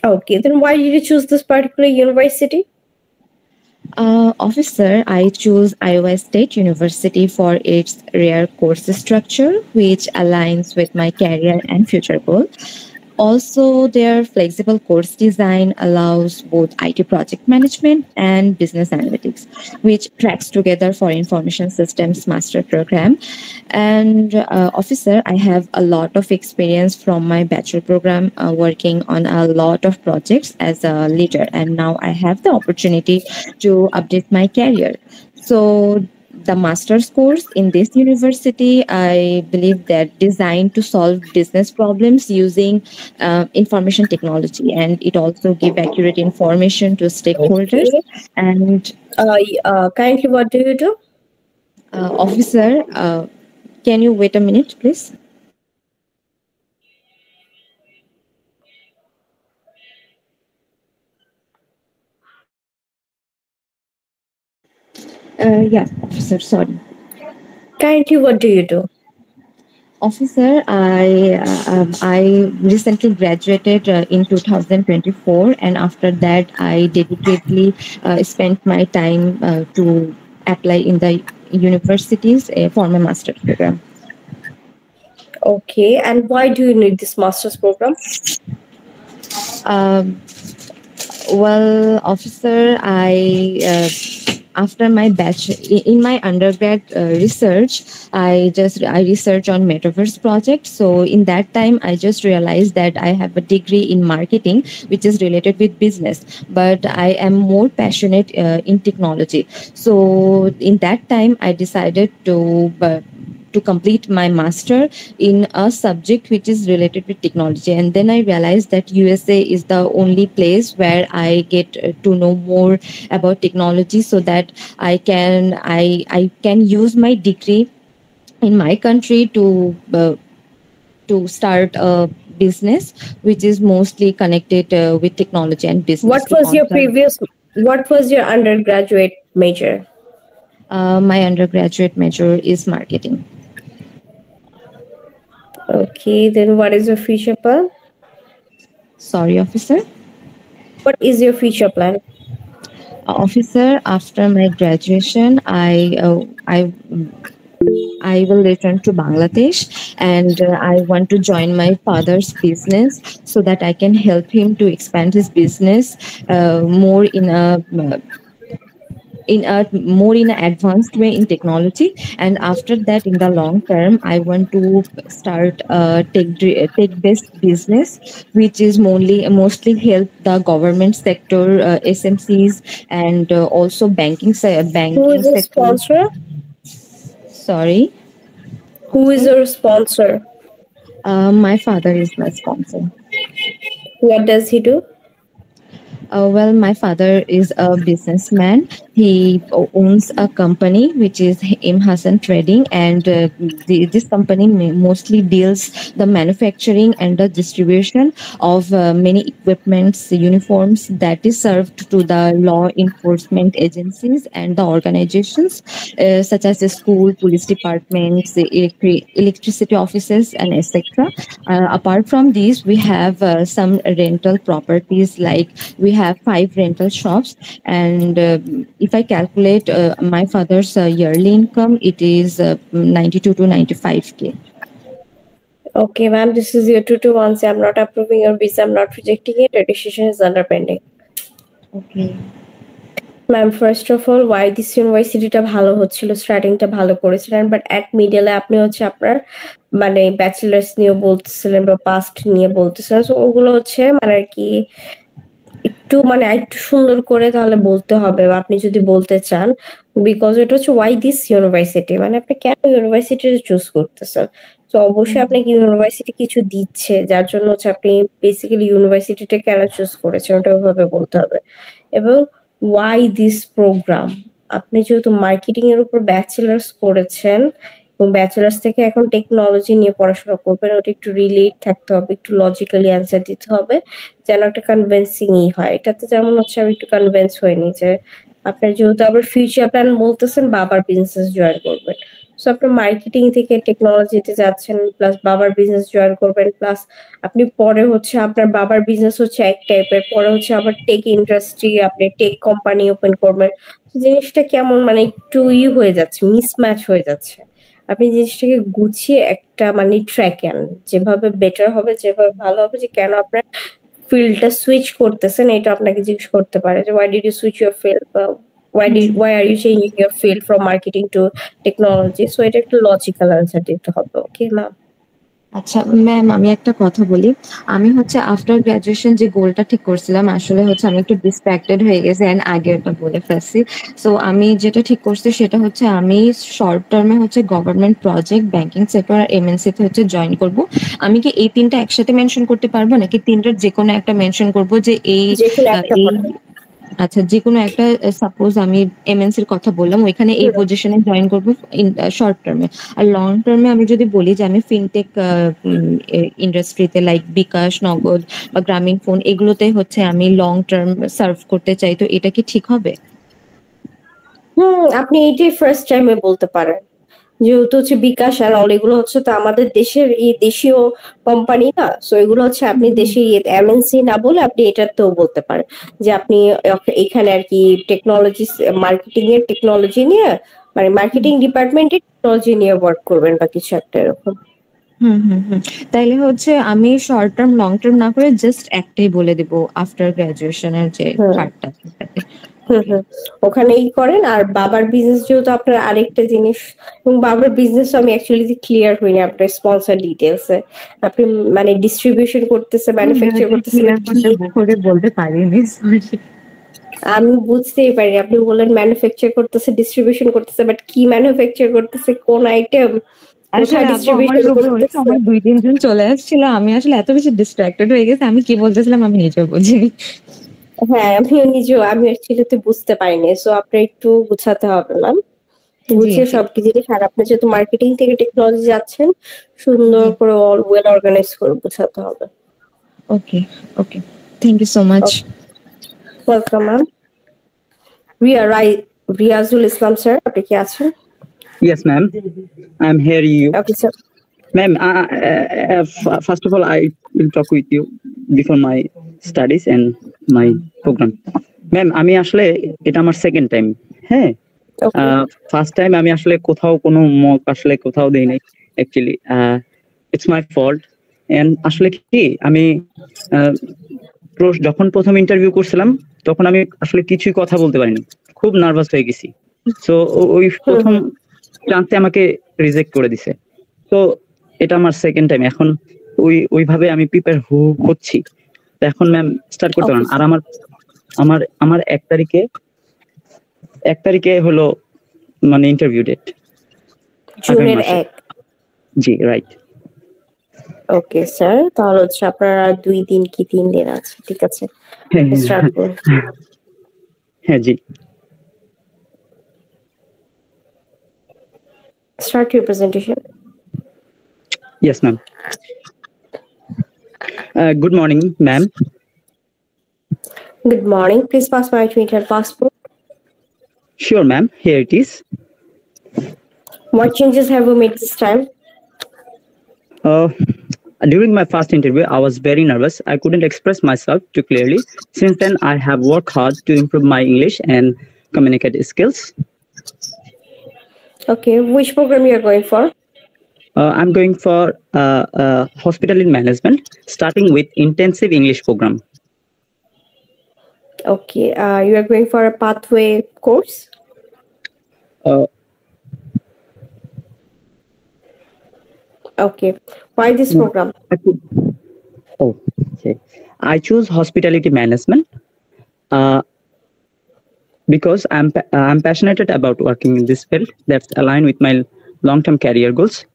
Okay, then why did you choose this particular university? Officer, I choose Iowa State University for its rare course structure, which aligns with my career and future goal. Also, their flexible course design allows both IT project management and business analytics, which tracks together for information systems master program. And officer, I have a lot of experience from my bachelor program working on a lot of projects as a leader. And now I have the opportunity to update my career. So the master's course in this university, I believe that designed to solve business problems using information technology, and it also give accurate information to stakeholders. Okay. And currently, what do you do? Officer, can you wait a minute, please? Yeah, officer, sorry. Currently, what do you do? Officer, I recently graduated in 2024, and after that, I dedicatedly spent my time to apply in the universities for my master's program. Okay, and why do you need this master's program? Well, officer, after my in my undergrad research, I research on metaverse project. So in that time, I just realized that I have a degree in marketing, which is related with business, but I am more passionate in technology. So in that time, I decided to complete my master in a subject which is related with technology, and then I realized that USA is the only place where I get to know more about technology, so that I can use my degree in my country to start a business which is mostly connected with technology and business. What was your undergraduate major? My undergraduate major is marketing. Okay, then what is your future plan? Sorry, officer? What is your future plan? Officer, after my graduation, I will return to Bangladesh, and I want to join my father's business so that I can help him to expand his business more in an advanced way in technology. And after that, in the long term, I want to start a tech-based business, which is mostly help the government sector, SMCs, and also banking Who is the sponsor? Sorry? Who is your sponsor? My father is my sponsor. What does he do? Well, my father is a businessman. He owns a company which is M. Hassan Trading, and this company mostly deals the manufacturing and the distribution of many equipments, uniforms that is served to the law enforcement agencies and the organizations such as the school, police departments, the electricity offices, and etc. Apart from these, we have some rental properties, like we have 5 rental shops, and if I calculate my father's yearly income, it is 92 to 95K. Okay, ma'am, this is your 2216. I'm not approving your visa. I'm not rejecting it. Your decision is under pending. Okay. Ma'am first of all why this ইউনিভার্সিটিটা ভালো হচ্ছিল, স্টার্টিংটা ভালো করেছিলেন, but at মিডলে আপনি হচ্ছে আপনার মানে bachelors নিয়ে বলতেছিলেন বা পাস্ট নিয়ে বলতেছিলেন, সো ওগুলো হচ্ছে মানে আর কি একটু মানে একটু সুন্দর করে তাহলে বলতে হবে, বা আপনি যদি বলতে চান, বিকজ এটা হচ্ছে ওয়াই দিস ইউনিভার্সিটি, মানে আপনি কেন ইউনিভার্সিটি চুজ করতেছেন। তো অবশ্যই আপনাকে ইউনিভার্সিটি কিছু দিচ্ছে, যার জন্য হচ্ছে আপনি বেসিক্যালি ইউনিভার্সিটিটা কেন চুজ করেছেন ওটা ওইভাবে বলতে হবে। এবং ওয়াই দিস প্রোগ্রাম, আপনি যেহেতু মার্কেটিং এর উপর ব্যাচেলার্স করেছেন এবং ব্যাচেলার্স থেকে এখন টেকনোলজি নিয়ে পড়াশোনা করবেন, ওটা একটু রিলেট থাকতে হবে, একটু লজিক্যালি অ্যান্সার দিতে হবে, যেন একটা কনভিন্সিং হয়। এটাতে যেমন হচ্ছে আমি একটু কনভিন্স হইনি যে আপনার যেহেতু আবার ফিউচার প্ল্যান বলতেছেন বাবার বিজনেস জয়েন করবেন, সো আপনি মার্কেটিং থেকে টেকনোলজিতে যাচ্ছেন, প্লাস বাবার বিজনেস জয়েন করবেন, প্লাস আপনি পরে হচ্ছে আপনার বাবার বিজনেস হচ্ছে এক টাইপের, পরে হচ্ছে আবার টেক ইন্ডাস্ট্রি, আপনি টেক কোম্পানি ওপেন করবেন, জিনিসটা কেমন মানে একটু হয়ে যাচ্ছে, মিসম্যাচ হয়ে যাচ্ছে। আপনি জিনিসটাকে গুছিয়ে একটা মানে ট্র্যাক আন, যেভাবে বেটার হবে, যেভাবে ভালো হবে, যে কেন আপনার ফিল্ডটা সুইচ করতেছেন, এটা আপনাকে জিজ্ঞেস করতে পারে যে why did you switch your field, why are you changing your field from marketing to technology, so এটা একটা লজিক্যাল অ্যানসার দিতে হবে। ওকে ম্যাম। আচ্ছা ম্যাম, আমি একটা কথা বলি। আমি হচ্ছে আফটার গ্রাজুয়েশন যে গোলটা ঠিক করছিলাম, আসলে হচ্ছে আমি একটু ডিস্ট্রাক্টেড হয়ে গেছি এন্ড আগে ওটা বলে ফেলছি। সো আমি যেটা ঠিক করছি সেটা হচ্ছে আমি শর্ট টার্মে হচ্ছে গভর্নমেন্ট প্রজেক্ট, ব্যাংকিং সেক্টর আর এমএনসি তে হচ্ছে জয়েন করব। আমি কি এই তিনটা একসাথে মেনশন করতে পারবো নাকি তিনটার যে কোনো একটা মেনশন করব যে এই আচ্ছা যে কোনো একটা, সাপোজ আমি এমএনসি এর কথা বললাম, ওইখানে এই পজিশনে জয়েন করব শর্ট টার্মে, আর লং টার্মে আমি যদি বলি যে আমি ফিনটেক ইন্ডাস্ট্রিতে লাইক বিকাশ, নগদ বা গ্রামীণ ফোন এগুলোতে হচ্ছে আমি লং টার্ম সার্ভ করতে চাই, তো এটা কি ঠিক হবে? আপনি এইটাই ফার্স্ট টাইমে বলতে পারেন, যেহেতু হচ্ছে বিকাশ আর অল এগুলো হচ্ছে তো আমাদের দেশের এই দেশীয় কোম্পানি না, সো এগুলো হচ্ছে আপনি দেশে এমএনসি না বলে আপনি এটাতেও বলতে পারেন যে আপনি এখানে আর কি টেকনোলজি মার্কেটিং এর টেকনোলজি নিয়ে মানে মার্কেটিং ডিপার্টমেন্টে টেকনোলজি নিয়ে ওয়ার্ক করবেন বা কিছু একটা এরকম। তাইলে হচ্ছে আমি শর্ট টার্ম লং টার্ম না করে জাস্ট একটাই বলে দেব আফটার গ্রাজুয়েশনের যে পার্টটা। ওখানেই করেন। আর বাবার বিজনেস যেহেতু আপনার আরেকটা জিনিস, এবং বাবার বিজনেস আমি অ্যাকচুয়ালি ক্লিয়ার হইনি আপনার স্পন্সর ডিটেইলস এ, আপনি মানে ডিস্ট্রিবিউশন করতেছে, ম্যানুফ্যাকচার করতেছে, বলতে পারিনি, আমি বুঝতেই পারি। আপনি বললেন ম্যানুফ্যাকচার করতেছে, ডিস্ট্রিবিউশন করতেছে, বাট কি ম্যানুফ্যাকচার করতেছে, কোন আইটেম, আমার 2-3 জন চলে আসছিল, আমি আসলে এত বেশি ডিস্ট্রাক্টেড হয়ে গেছি, আমি কি বলতেছিলাম আমি নিজেও বুঝিনি। হ্যাঁ আমিও নিজেও আমি অ্যাকচুয়ালি বুঝতে পারিনি, সো আপনার একটু গুছাতে হবে ম্যাম, গুছিয়ে সবকিছু আর আপনি যেহেতু মার্কেটিং থেকে টেকনোলজি যাচ্ছেন, সুন্দর করে অল ওয়েল অর্গানাইজ করে গুছাতে হবে। Okay okay, thank you so much. Welcome ma'am. Riazul Islam sir, আপনি কি আছেন? Yes, ma'am. I'm hearing you. Okay, sir. Ma'am, first of all, I will talk with you before my studies and my program. Ma'am, আমি আসলে এটা আমার second time. হ্যাঁ, first time আমি আসলে কোথাও কোনো মক আসলে কোথাও দেই নাই। Actually it's my fault. And আসলে কি আমি যখন প্রথম ইন্টারভিউ করছিলাম তখন আমি আসলে কিছুই কথা বলতে পারিনি, খুব নার্ভাস হয়ে গেছি। সো ওই প্রথম চান্সে আমাকে রিজেক্ট করে দিছে। তো এটা আমার সেকেন্ড টাইম। এখন ওইভাবে আমি প্রিপেয়ার হচ্ছি। তো এখন ম্যাম স্টার্ট করতে পারেন। আর আমার 1 তারিখে হলো মানে ইন্টারভিউ ডেট, জুনের 1। জি রাইট। ওকে স্যার, তাহলে হচ্ছে আপনার 2 দিন কি 3 দিন আছে, ঠিক আছে স্টার্ট করুন। হ্যাঁ জি। Start your presentation. Yes, ma'am. Good morning, ma'am. Good morning. Please pass my Twitter passport. Sure, ma'am. Here it is. What changes have you made this time? During my first interview, I was very nervous. I couldn't express myself too clearly. Since then, I have worked hard to improve my English and communicate skills. Okay, which program you are going for? I'm going for hospital in management, starting with intensive English program. Okay, you are going for a pathway course? Uh, Okay, why this program? Oh, okay. I choose hospitality management because I'm passionate about working in this field that's aligned with my long-term career goals.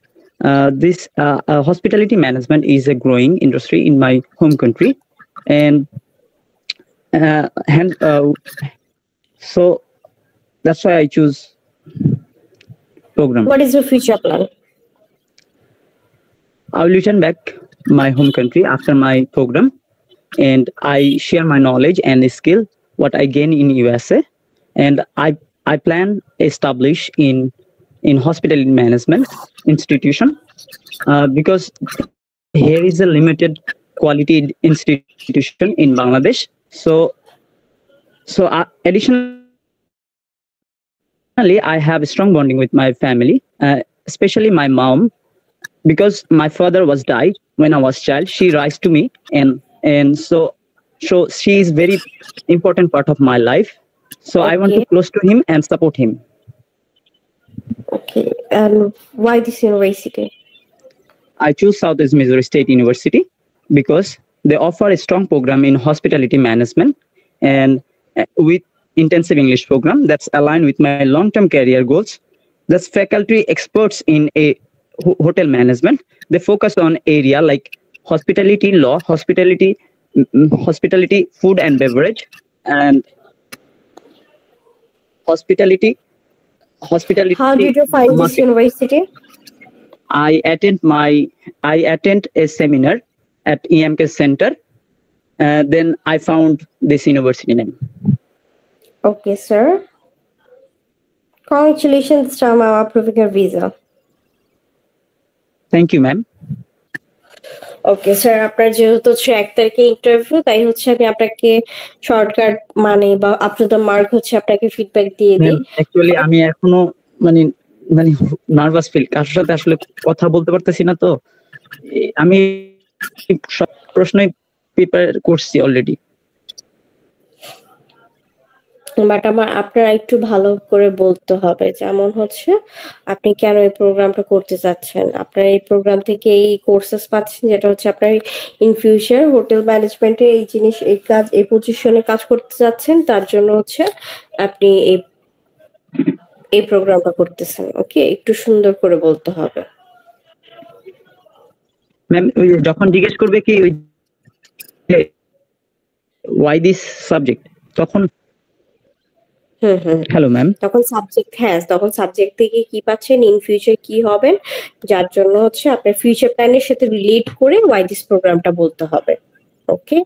This hospitality management is a growing industry in my home country, and so that's why I choose program. What is your future plan? I'll return back my home country after my program, and I share my knowledge and skill what I gain in USA, and I plan establish in hospitality management institution because here is a limited quality institution in Bangladesh. So additionally, I have a strong bonding with my family, especially my mom, because my father was died when I was child. She raised to me, and so she is very important part of my life. So I want to close to him and support him. Okay, and why this university? I choose Southeast Missouri State University because they offer a strong program in hospitality management and with intensive English program that's aligned with my long-term career goals. There's faculty experts in a hotel management. They focus on area like hospitality law, hospitality, food and beverage, and hospitality. How did you find this university? I attend a seminar at EMK Center. Then I found this university name. Okay, sir. Congratulations, Rama, approving your visa. Thank you, ma'am. Okay sir, আপনার যেহেতু 1 তারিখে interview, তাই হচ্ছে আমি আপনাকে shortcut মানে বা up to the mark হচ্ছে আপনাকে ফিডব্যাক দিয়ে দিই। অ্যাকচুয়ালি আমি এখনো মানে নার্ভাস ফিল, কার সাথে আসলে কথা বলতে পারতেছি না, তো আমি সব প্রশ্নই প্রিপেয়ার করছি অলরেডি। বাট আপনারা একটু ভালো করে বলতে হবে, যেমন হচ্ছে আপনি কেন এই প্রোগ্রামটা করতে চাচ্ছেন, আপনার এই প্রোগ্রাম থেকে এই কোর্সেস পাচ্ছেন যেটা হচ্ছে আপনার ইন ফিউচার হোটেল ম্যানেজমেন্টে এই জিনিস এই কাজ এই পজিশনে কাজ করতে চাচ্ছেন, তার জন্য হচ্ছে আপনি এই প্রোগ্রামটা করতেছেন। ওকে, একটু সুন্দর করে বলতে হবে। ম্যাম যখন জিজ্ঞেস করবে কি why this subject, তখন হ্যালো ম্যাম, তখন সাবজেক্ট থেকে কি পাচ্ছেন, ইন ফিউচার কি হবেন, যার জন্য হচ্ছে আপনার ফিউচার প্ল্যানের সাথে রিলেট করে ওয়াই দিস প্রোগ্রামটা বলতে হবে। ওকে,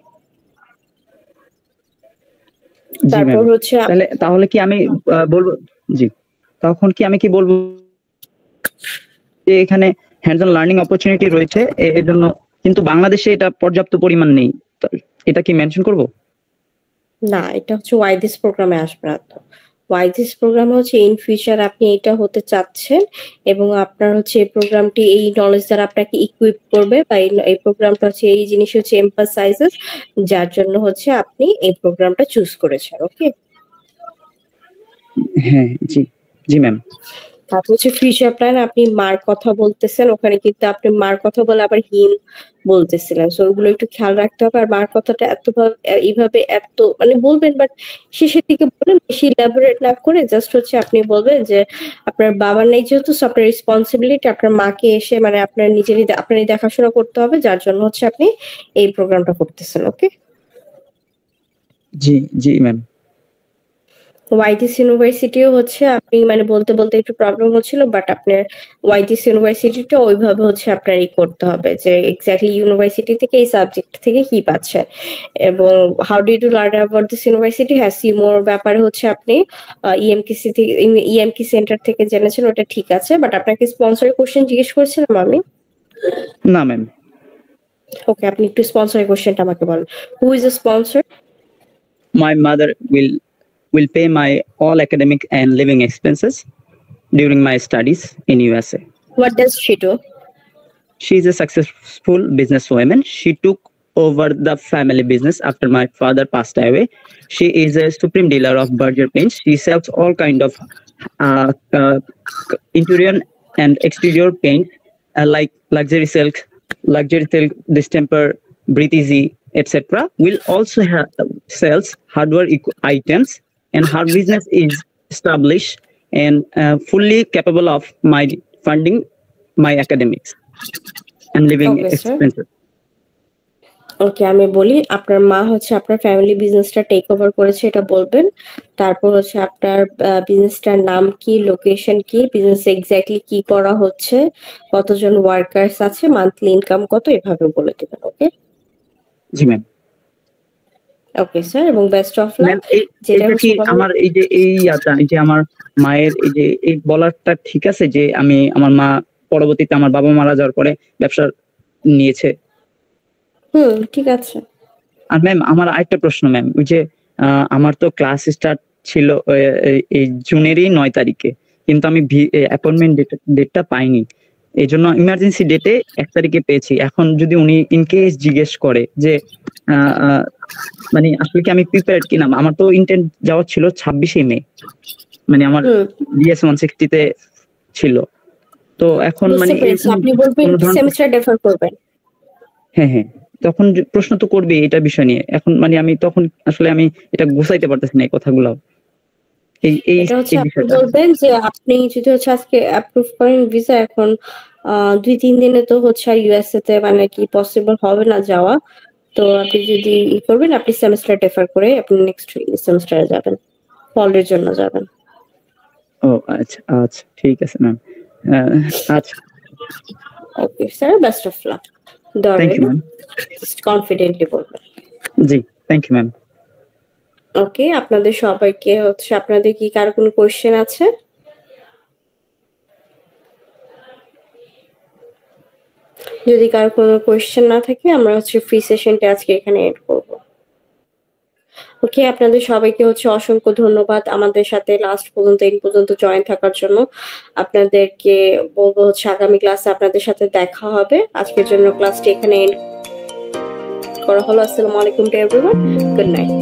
তারপর হচ্ছে তাহলে কি আমি বলবো, জি তখন কি আমি কি বলবো যে এখানে হ্যান্ডস অন লার্নিং অপরচুনিটি রয়েছে এর জন্য, কিন্তু বাংলাদেশে এটা পর্যাপ্ত পরিমাণ নেই, এটা কি মেনশন করব? না, এটা হচ্ছে ওয়াই দিস প্রোগ্রামে আসবে না। তো ওয়াই দিস প্রোগ্রাম হচ্ছে ইন ফিউচার আপনি এটা হতে চাচ্ছেন এবং আপনার হচ্ছে এই প্রোগ্রামটি এই নলেজ দ্বারা আপনাকে ইকুইপ করবে, বা এই প্রোগ্রামটা হচ্ছে এই জিনিস হচ্ছে এমফাসাইজেস, যার জন্য হচ্ছে আপনি এই প্রোগ্রামটা চুজ করেছেন। ওকে, হ্যাঁ জি জি ম্যাম। তারপর হচ্ছে ফিউচার প্ল্যান, আপনি মার কথা বলতেছেন, ওখানে কিন্তু আপনি মার কথা বলে আবার হিম বলতেছিলেন, সো ওগুলো একটু খেয়াল রাখতে হবে। আর মার কথাটা এইভাবে এত মানে বলবেন, বাট শেষের দিকে বলবেন, বেশি ইলাবোরেট না করে জাস্ট হচ্ছে আপনি বলবেন যে আপনার বাবার নেই যেহেতু আপনার রেসপন্সিবিলিটি আপনার মাকে এসে মানে আপনার আপনারই দেখাশোনা করতে হবে, যার জন্য হচ্ছে আপনি এই প্রোগ্রামটা করতেছেন। ওকে জি জি ম্যাম। ওয়াইটিস ইউনিভার্সিটিও হচ্ছে আপনি মানে বলতে বলতে একটু প্রবলেম হচ্ছিল, বাট আপনার ওয়াইটিস ইউনিভার্সিটিটা ওইভাবে হচ্ছে আপনার করতে হবে যে এক্স্যাক্টলি ইউনিভার্সিটি থেকে এই সাবজেক্ট থেকে কি পাচ্ছেন এবং how did you learn about this university. হ্যাঁ, সিমোর ব্যাপারে হচ্ছে আপনি ইএমকিসি থেকে ইএমকি সেন্টার থেকে জেনেছেন, ওটা ঠিক আছে, বাট আপনাকে স্পন্সর কোশ্চেন জিজ্ঞেস করেছিলাম আমি? না ম্যাম। ওকে, আপনি একটু স্পন্সর কোশ্চেনটা আমাকে বলেন। Who is the sponsor? My mother will pay my all academic and living expenses during my studies in USA. What does she do? She is a successful businesswoman. She took over the family business after my father passed away. She is a supreme dealer of Berger paints. She sells all kind of interior and exterior paint like luxury silk, distemper, breathe easy, etc. Will also have sells hardware items, and her business is established and fully capable of my funding my academics and living expenses. ওকে, আমি বলি আপনার মা হচ্ছে আপনার family বিজনেসটা take over করেছে এটা বলবেন, তারপর হচ্ছে আপনার বিজনেসটার নাম কি, লোকেশন কি, বিজনেস এক্স্যাক্টলি কি করা হচ্ছে, কতজন ওয়ার্কার্স আছে, মান্থলি ইনকাম কত, এভাবে বলে দিবেন। ওকে জি ম্যাম। ওকে স্যার, এবং বেস্ট অফ লাক। যেটা কি আমার এই যে আমার মায়ের এই বলারটা ঠিক আছে যে আমি আমার মা পরবর্তীতে আমার বাবা মারা যাওয়ার পরে ব্যবসা নিয়েছে? ঠিক আছে। আর ম্যাম আমার আরেকটা প্রশ্ন ম্যাম, ওই যে আমার তো ক্লাস স্টার্ট ছিল এই জুনেরই 9 তারিখে, কিন্তু আমি অ্যাপয়েন্টমেন্ট ডেটটা পাইনি, এই জন্য ইমার্জেন্সি ডেটে 1 তারিখে পেয়েছি। এখন যদি উনি ইনকেস জিজ্ঞেস করে যে মানে আসলে কি আমি প্রিপেয়ার্ড কিনা, আমার তো ইন্টেন্ট যাওয়ার ছিল 26শে মে, মানে আমার ডিএস 160 তে ছিল। তো এখন মানে আপনি বলবেন সেমিস্টার ডিফার করবেন। হ্যাঁ, তখন প্রশ্ন তো করবে এটা বিষয় নিয়ে। এখন মানে আমি তখন আসলে আমি এটা গোছাইতে পারতেছি না এই কথাগুলো। এটা হচ্ছে আপনি বলবেন যে আপনি যদি হচ্ছে আজকে অ্যাপ্রুভ করেন ভিসা, এখন 2-3 দিনে তো হচ্ছে ইউএসএ তে মানে কি পসিবল হবে না যাওয়া, তো আপনি যদি করবেন আপনি সেমিস্টার ডিফার করে আপনি নেক্সট সেমিস্টারে যাবেন, ফলের জন্য যাবেন। ও আচ্ছা ঠিক আছে ম্যাম। আচ্ছা okay sir, best of luck. Thank you ma'am. Confidently বলবেন। জি থ্যাংক ইউ ম্যাম। ওকে, আপনাদের সবাইকে হচ্ছে আপনাদের কি কার কোনো কোশ্চেন আছে? যদি কার কোনো কোশ্চেন না থাকে আমরা হচ্ছে ফ্রি সেশনটা আজকে এখানে এন্ড করব। ওকে, আপনাদের সবাইকে হচ্ছে অসংখ্য ধন্যবাদ আমাদের সাথে লাস্ট পর্যন্ত এই পর্যন্ত জয়েন থাকার জন্য। আপনাদেরকে বলবো হচ্ছে আগামী ক্লাসে আপনাদের সাথে দেখা হবে। আজকের জন্য ক্লাসটি এখানে এন্ড করা হলো। আসসালামু আলাইকুম টু এভরিওয়ান, গুড নাইট।